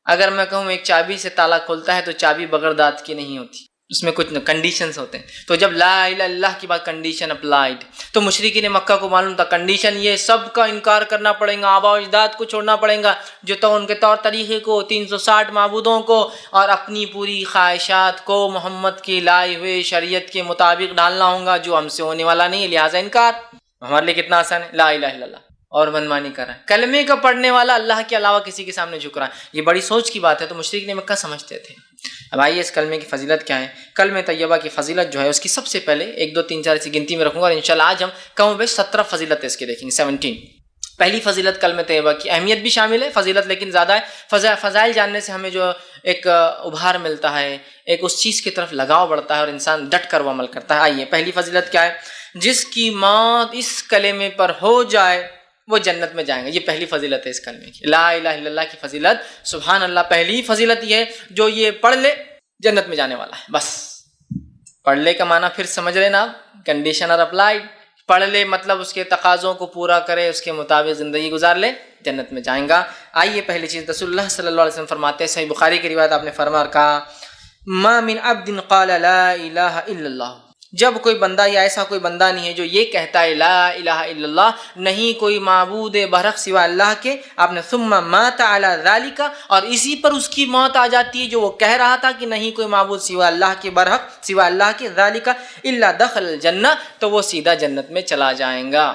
اگر میں کہوں ایک چابی سے تالا کھلتا ہے تو چابی بغیر دانت کی نہیں ہوتی، اس میں کچھ کنڈیشنز ہوتے ہیں. تو جب لا الہ الا اللہ کی بات کنڈیشن اپلائیڈ، تو مشرکین مکہ کو معلوم تھا کنڈیشن یہ سب کا انکار کرنا پڑے گا، آباء و اجداد کو چھوڑنا پڑے گا، جو تو ان کے طور طریقے کو، 360 معبودوں کو اور اپنی پوری خواہشات کو محمد کی لائے ہوئے شریعت کے مطابق ڈالنا ہوگا، جو ہم سے ہونے والا نہیں ہے، لہٰذا انکار. ہمارے لیے کتنا آسان ہے، لا الہ الا اللہ، اور منمانی کر رہا ہے. کلمے کا پڑھنے والا اللہ کے علاوہ کسی کے سامنے جھک رہا ہے، یہ بڑی سوچ کی بات ہے. تو مشرکین مکہ سمجھتے تھے. اب آئیے اس کلمے کی فضیلت کیا ہے. کلمہ طیبہ کی فضیلت جو ہے اس کی سب سے پہلے 1 2 3 4 ایسی گنتی میں رکھوں گا، اور انشاءاللہ آج ہم کم و بیش 17 فضیلت اس کے دیکھیں گے، 17. پہلی فضیلت کلمہ طیبہ کی اہمیت بھی شامل ہے، فضیلت لیکن زیادہ ہے. فضائل جاننے سے ہمیں جو ایک ابھار ملتا ہے، ایک اس چیز کی طرف لگاؤ بڑھتا ہے اور انسان ڈٹ کر وہ عمل کرتا ہے. آئیے پہلی فضیلت کیا ہے، جس کی موت اس کلمے پر ہو جائے وہ جنت میں جائیں گے. یہ پہلی فضیلت ہے اس کلمے کی، لا الہ الا اللہ کی فضیلت. سبحان اللہ، پہلی فضیلت یہ ہے جو یہ پڑھ لے جنت میں جانے والا ہے. بس پڑھ لے کا معنی پھر سمجھ رہے نا آپ، کنڈیشن اور اپلائیڈ. پڑھ لے مطلب اس کے تقاضوں کو پورا کرے، اس کے مطابق زندگی گزار لے، جنت میں جائیں گا. آئیے پہلی چیز، رسول اللہ صلی اللہ علیہ وسلم فرماتے ہیں، صحیح بخاری کی روایت آپ نے فرما اور کہا ما من عبد قال لا الہ الا اللہ، جب کوئی بندہ یا ایسا کوئی بندہ نہیں ہے جو یہ کہتا ہے لا الہ الا اللہ، نہیں کوئی معبود برحق سوا اللہ کے، آپ نے ثم مات علی ذالک، اور اسی پر اس کی موت آ جاتی ہے جو وہ کہہ رہا تھا کہ نہیں کوئی معبود سوا اللہ کے برحق سوا اللہ کے، ذالک الا دخل الجنہ، تو وہ سیدھا جنت میں چلا جائیں گا.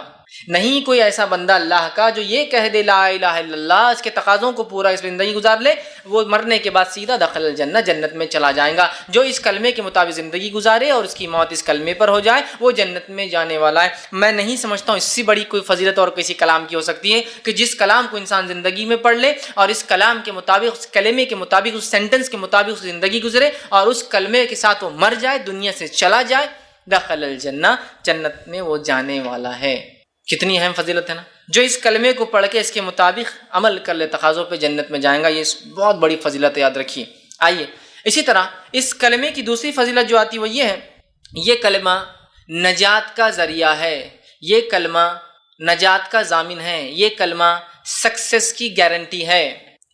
نہیں کوئی ایسا بندہ اللہ کا جو یہ کہہ دے لا الہ الا اللہ، اس کے تقاضوں کو پورا اس زندگی گزار لے، وہ مرنے کے بعد سیدھا دخل الجنہ، جنت میں چلا جائے گا. جو اس کلمے کے مطابق زندگی گزارے اور اس کی موت اس کلمے پر ہو جائے وہ جنت میں جانے والا ہے. میں نہیں سمجھتا ہوں اس سے بڑی کوئی فضیلت اور کسی کلام کی ہو سکتی ہے کہ جس کلام کو انسان زندگی میں پڑھ لے اور اس کلام کے مطابق، اس کلمے کے مطابق، اس سینٹنس کے مطابق اس زندگی گزرے اور اس کلمے کے ساتھ وہ مر جائے، دنیا سے چلا جائے، دخل الجنہ، جنت میں وہ جانے والا ہے. کتنی اہم فضیلت ہے نا. جو اس کلمے کو پڑھ کے اس کے مطابق عمل کر لے تقاضوں پہ جنت میں جائیں گا. یہ بہت بڑی فضیلت ہے، یاد رکھیے. آئیے اسی طرح اس کلمے کی دوسری فضیلت جو آتی ہے وہ یہ ہے، یہ کلمہ نجات کا ذریعہ ہے، یہ کلمہ نجات کا ضامن ہے، یہ کلمہ سکسیس کی گارنٹی ہے.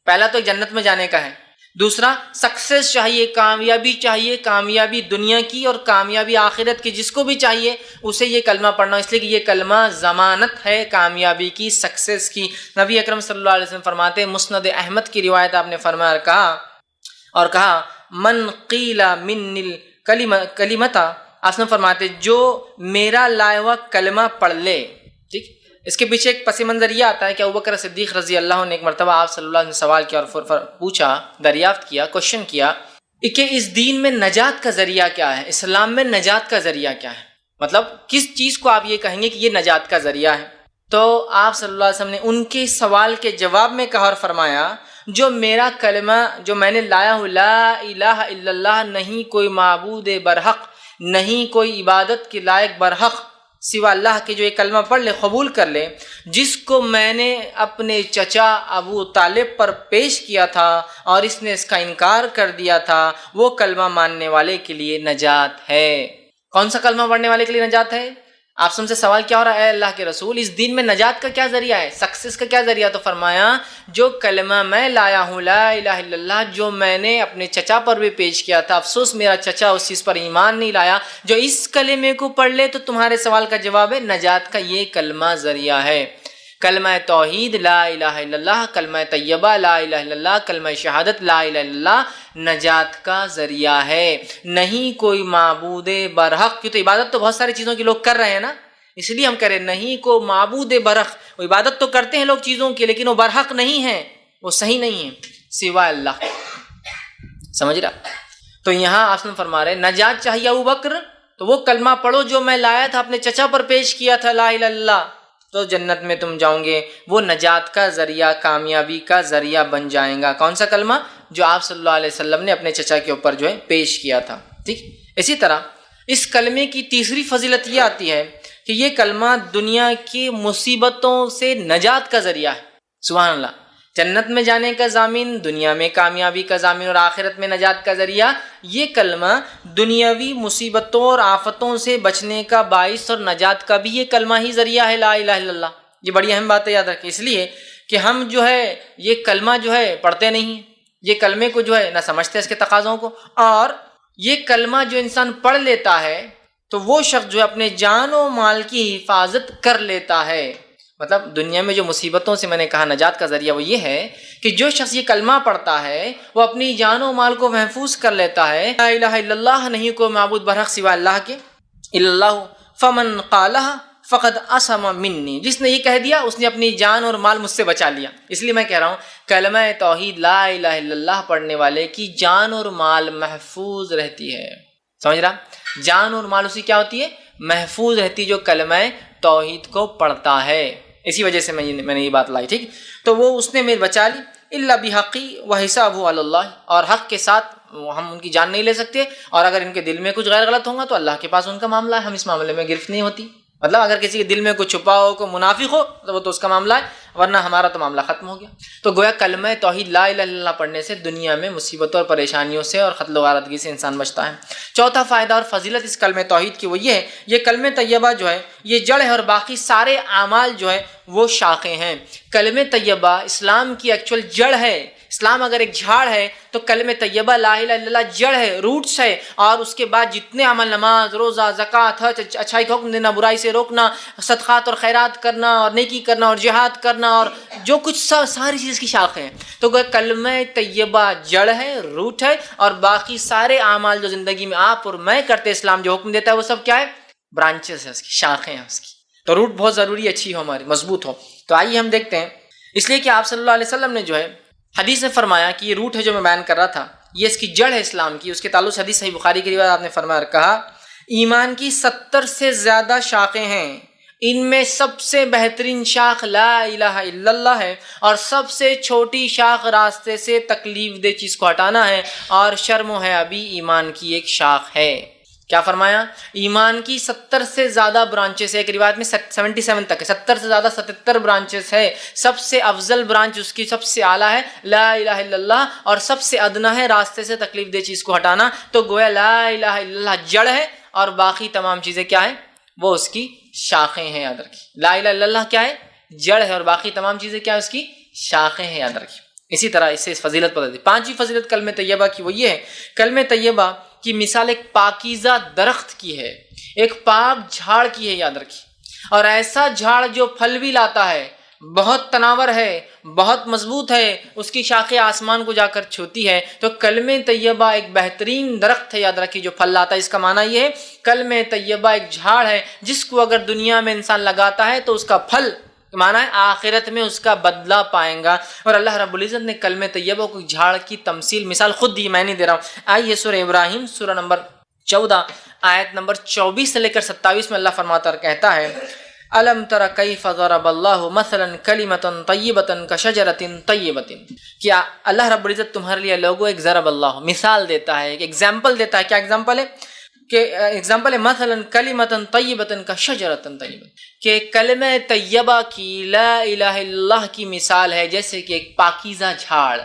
پہلا تو جنت میں جانے کا ہے، دوسرا سکسیس چاہیے، کامیابی چاہیے، کامیابی دنیا کی اور کامیابی آخرت کی، جس کو بھی چاہیے اسے یہ کلمہ پڑھنا، اس لیے کہ یہ کلمہ ضمانت ہے کامیابی کی، سکسیس کی. نبی اکرم صلی اللہ علیہ وسلم فرماتے ہیں، مسند احمد کی روایت آپ نے فرمایا اور کہا من قیل من الکلمۃ، آپ نے فرماتے جو میرا لایا ہوا کلمہ پڑھ لے. ٹھیک، اس کے پیچھے ایک پس منظر یہ آتا ہے کہ ابوبکر صدیق رضی اللہ عنہ نے ایک مرتبہ آپ صلی اللہ علیہ وسلم نے سوال کیا اور پوچھا، دریافت کیا، کوشچن کیا کہ اس دین میں نجات کا ذریعہ کیا ہے، اسلام میں نجات کا ذریعہ کیا ہے، مطلب کس چیز کو آپ یہ کہیں گے کہ یہ نجات کا ذریعہ ہے. تو آپ صلی اللہ علیہ وسلم نے ان کے سوال کے جواب میں کہا اور فرمایا جو میرا کلمہ جو میں نے لایا ہوں لا الہ الا اللہ، نہیں کوئی معبود برحق، نہیں کوئی عبادت کے لائق برحق سوا اللہ کے، جو یہ کلمہ پڑھ لے، قبول کر لے، جس کو میں نے اپنے چچا ابو طالب پر پیش کیا تھا اور اس نے اس کا انکار کر دیا تھا، وہ کلمہ ماننے والے کے لیے نجات ہے. کون سا کلمہ پڑھنے والے کے لیے نجات ہے؟ آپ سے سوال کیا ہو رہا ہے، اے اللہ کے رسول اس دین میں نجات کا کیا ذریعہ ہے، سکسیس کا کیا ذریعہ؟ تو فرمایا جو کلمہ میں لایا ہوں لا الہ الا اللہ، جو میں نے اپنے چچا پر بھی پیش کیا تھا، افسوس میرا چچا اس چیز پر ایمان نہیں لایا، جو اس کلمے کو پڑھ لے تو تمہارے سوال کا جواب ہے نجات کا یہ کلمہ ذریعہ ہے. کلمہ توحید لا الہ الا اللہ، کلمہ طیبہ لا الہ الا اللہ، کلمہ شہادت لا الہ الا اللہ نجات کا ذریعہ ہے. نہیں کوئی معبود برحق، کی تو عبادت تو بہت ساری چیزوں کی لوگ کر رہے ہیں نا، اس لیے ہم کہہ رہے ہیں نہیں کو معبود برحق، وہ عبادت تو کرتے ہیں لوگ چیزوں کی لیکن وہ برحق نہیں ہیں، وہ صحیح نہیں ہیں سوا اللہ. سمجھ رہا؟ تو یہاں آپ نے فرما رہے نجات چاہیے ابو بکر تو وہ کلمہ پڑھو جو میں لایا تھا اپنے چچا پر پیش کیا تھا لا الہ الا اللہ، تو جنت میں تم جاؤ گے، وہ نجات کا ذریعہ، کامیابی کا ذریعہ بن جائیں گا۔ کون سا کلمہ؟ جو آپ صلی اللہ علیہ وسلم نے اپنے چچا کے اوپر جو ہے پیش کیا تھا، ٹھیک۔ اسی طرح اس کلمے کی تیسری فضیلت یہ آتی ہے کہ یہ کلمہ دنیا کی مصیبتوں سے نجات کا ذریعہ ہے۔ سبحان اللہ، جنت میں جانے کا ضامن، دنیا میں کامیابی کا ضامن اور آخرت میں نجات کا ذریعہ۔ یہ کلمہ دنیاوی مصیبتوں اور آفتوں سے بچنے کا باعث اور نجات کا بھی یہ کلمہ ہی ذریعہ ہے، لا الہ الا اللہ۔ یہ بڑی اہم بات ہے، یاد رکھیں، اس لیے کہ ہم جو ہے یہ کلمہ جو ہے پڑھتے نہیں ہیں، یہ کلمے کو جو ہے نہ سمجھتے اس کے تقاضوں کو، اور یہ کلمہ جو انسان پڑھ لیتا ہے تو وہ شخص جو ہے اپنے جان و مال کی حفاظت کر لیتا ہے۔ مطلب دنیا میں جو مصیبتوں سے میں نے کہا نجات کا ذریعہ وہ یہ ہے کہ جو شخص یہ کلمہ پڑھتا ہے وہ اپنی جان و مال کو محفوظ کر لیتا ہے۔ لا الہ الا اللہ، نہیں کوئی معبود برحق سوا اللہ کے، الا اللہ فمن قالہ فقد عصم منی، جس نے یہ کہہ دیا اس نے اپنی جان اور مال مجھ سے بچا لیا۔ اس لیے میں کہہ رہا ہوں کلمہ توحید لا الہ الا اللہ پڑھنے والے کی جان اور مال محفوظ رہتی ہے۔ سمجھ رہا؟ جان اور مال اسی کیا ہوتی ہے؟ محفوظ رہتی جو کلمہ توحید کو پڑھتا ہے۔ اسی وجہ سے میں نے یہ بات لائی، ٹھیک۔ تو وہ اس نے میرے بچا لی، الا بحقی وحسابہ علی اللہ، اور حق کے ساتھ ہم ان کی جان نہیں لے سکتے، اور اگر ان کے دل میں کچھ غیر غلط ہوگا تو اللہ کے پاس ان کا معاملہ ہے، ہم اس معاملے میں گرفت نہیں ہوتی۔ مطلب اگر کسی کے دل میں کوئی چھپا ہو، کوئی منافق ہو تو وہ تو اس کا معاملہ ہے، ورنہ ہمارا تو معاملہ ختم ہو گیا۔ تو گویا کلمہ توحید لا الہ الا اللہ پڑھنے سے دنیا میں مصیبتوں اور پریشانیوں سے اور قتل و غارتگی سے انسان بچتا ہے۔ چوتھا فائدہ اور فضیلت اس کلمہ توحید کی وہ یہ ہے، یہ کلمہ طیبہ جو ہے یہ جڑ ہے اور باقی سارے اعمال جو ہے وہ شاخیں ہیں۔ کلمہ طیبہ اسلام کی ایکچوئل جڑ ہے۔ اسلام اگر ایک جھاڑ ہے تو کلمہ طیبہ لا الہ الا اللہ جڑ ہے، روٹس ہے، اور اس کے بعد جتنے عمل، نماز، روزہ، زکوٰۃ، حج، اچھائی کا حکم دینا، برائی سے روکنا، صدقات اور خیرات کرنا اور نیکی کرنا اور جہاد کرنا اور جو کچھ ساری چیز کی شاخیں ہیں۔ تو کلمہ طیبہ جڑ ہے، روٹ ہے، اور باقی سارے اعمال جو زندگی میں آپ اور میں کرتے اسلام جو حکم دیتا ہے وہ سب کیا ہے؟ برانچز ہیں اس کی، شاخیں ہیں اس کی۔ تو روٹ بہت ضروری اچھی ہو، ہماری مضبوط ہو۔ تو آئیے ہم دیکھتے ہیں، اس لیے کہ آپ صلی اللہ علیہ وسلم نے جو ہے حدیث میں فرمایا کہ یہ روٹ ہے جو میں بیان کر رہا تھا، یہ اس کی جڑ ہے اسلام کی۔ اس کے تعلق سے حدیث صحیح بخاری کی روایت آپ نے فرمایا اور کہا ایمان کی 70 سے زیادہ شاخیں ہیں، ان میں سب سے بہترین شاخ لا الہ الا اللہ ہے، اور سب سے چھوٹی شاخ راستے سے تکلیف دہ چیز کو ہٹانا ہے، اور شرم و حیا بھی ایمان کی ایک شاخ ہے۔ کیا فرمایا؟ ایمان کی 70 سے زیادہ برانچز ہے، ایک روایت میں 77 تک ہے، 70 سے زیادہ 77 برانچز ہے۔ سب سے افضل برانچ اس کی سب سے اعلیٰ ہے لا الہ الا اللہ، اور سب سے ادنا ہے راستے سے تکلیف دہ چیز کو ہٹانا۔ تو گویا لا الہ الا اللہ جڑ ہے اور باقی تمام چیزیں کیا ہیں؟ وہ اس کی شاخیں ہیں، یاد رکھیے۔ لا الہ الا اللہ کیا ہے؟ جڑ ہے، اور باقی تمام چیزیں کیا ہے؟ اس کی شاخیں ہیں، یاد رکھیے۔ اسی طرح اس سے فضیلت پتہ دی۔ پانچویں فضیلت کلمہ طیبہ کی وہ یہ ہے، کلمہ طیبہ کی مثال ایک پاکیزہ درخت کی ہے، ایک پاک جھاڑ کی ہے، یاد رکھیے۔ اور ایسا جھاڑ جو پھل بھی لاتا ہے، بہت تناور ہے، بہت مضبوط ہے، اس کی شاخیں آسمان کو جا کر چھوتی ہے۔ تو کلمہ طیبہ ایک بہترین درخت ہے، یاد رکھیے، جو پھل لاتا ہے۔ اس کا معنی یہ ہے کلمہ طیبہ ایک جھاڑ ہے جس کو اگر دنیا میں انسان لگاتا ہے تو اس کا پھل معنی ہے آخرت میں اس کا بدلہ پائیں گا۔ اور اللہ رب العزت نے کلمہ طیبہ کو جھاڑ کی تمثیل، مثال خود دی، میں نہیں دے رہا ہوں۔ آئیے سورہ ابراہیم سورہ نمبر 14 آیت نمبر 24 سے لے کر 27 میں اللہ فرماتا اور کہتا ہے الم تر کیف ضرب اللہ مثلا کلمۃ طیبۃ کشجرۃ طیبۃ۔ کیا اللہ رب العزت تمہارے لیے لوگوں ایک ضرب اللہ مثال دیتا ہے، ایک ایگزامپل دیتا ہے۔ کیا ایگزامپل ہے؟ کہ ایگزامپل ہے مثلا کلمۃ طیبۃ کشجرۃ طیبۃ، کہ کلمہ طیبہ کی لا الہ الا اللہ کی مثال ہے جیسے کہ ایک پاکیزہ جھاڑ۔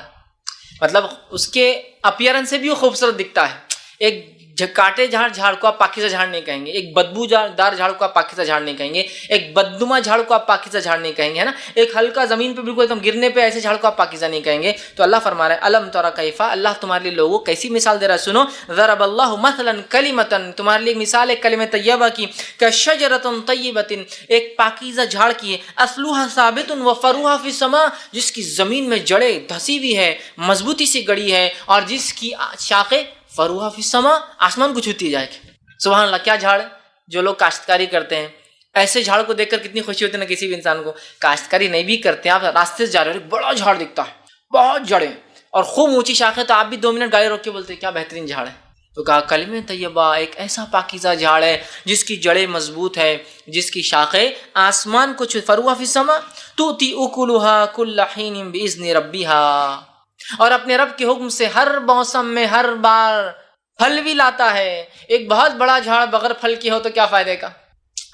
مطلب اس کے اپیرنس سے بھی وہ خوبصورت دکھتا ہے۔ ایک کاٹے جھاڑ کو آپ پاکیزہ جھاڑ نہیں کہیں گے، ایک بدبو دار جھاڑ کو آپ پاکیزہ جھاڑ نہیں کہیں گے، ایک بدنما جھاڑ کو آپ پاکیزہ جھاڑ نہیں کہیں گے، ہے نا، ایک ہلکا زمین پہ بالکل ایک دم گرنے پہ ایسے جھاڑ کو آپ پاکیزہ نہیں کہیں گے۔ تو اللہ فرما رہا ہے الم تر کیف، اللہ تمہارے لیے لوگوں کیسی مثال دے رہا ہے، سنو، ضرب اللہ مثلا کلمۃ، تمہارے لیے مثال ہے کلمہ طیبہ کی، کشجرۃ طیبۃ، ایک پاکیزہ جھاڑ کی ہے، اصلها ثابت وفروها فی السماء، جس کی زمین میں جڑیں دھسی ہوئی ہے، مضبوطی سے گڑی ہے، اور جس کی شاخیں فروہا فی السماء، آسمان کو چھوتی جائے گی۔ سبحان اللہ، کیا جھاڑ ہے! جو لوگ کاشتکاری کرتے ہیں ایسے جھاڑ کو دیکھ کر کتنی خوشی ہوتی ہے نا کسی بھی انسان کو۔ کاشتکاری نہیں بھی کرتے ہیں، آپ راستے سے جا رہے ہو، ایک بڑا جھاڑ دکھتا ہے، بہت جڑیں اور خوب اونچی شاخیں، تو آپ بھی 2 منٹ گاڑی روک کے بولتے ہیں کیا بہترین جھاڑ ہے، تو کہا کلمہ طیبہ ایک ایسا پاکیزہ جھاڑ ہے جس کی جڑیں مضبوط ہے، جس کی شاخیں آسمان کو فروہ فی السماء تؤتی اکلھا کل حین باذن ربھا، اور اپنے رب کے حکم سے ہر موسم میں ہر بار پھل بھی لاتا ہے۔ ایک بہت بڑا جھاڑ بغیر پھل کی ہو تو کیا فائدے کا؟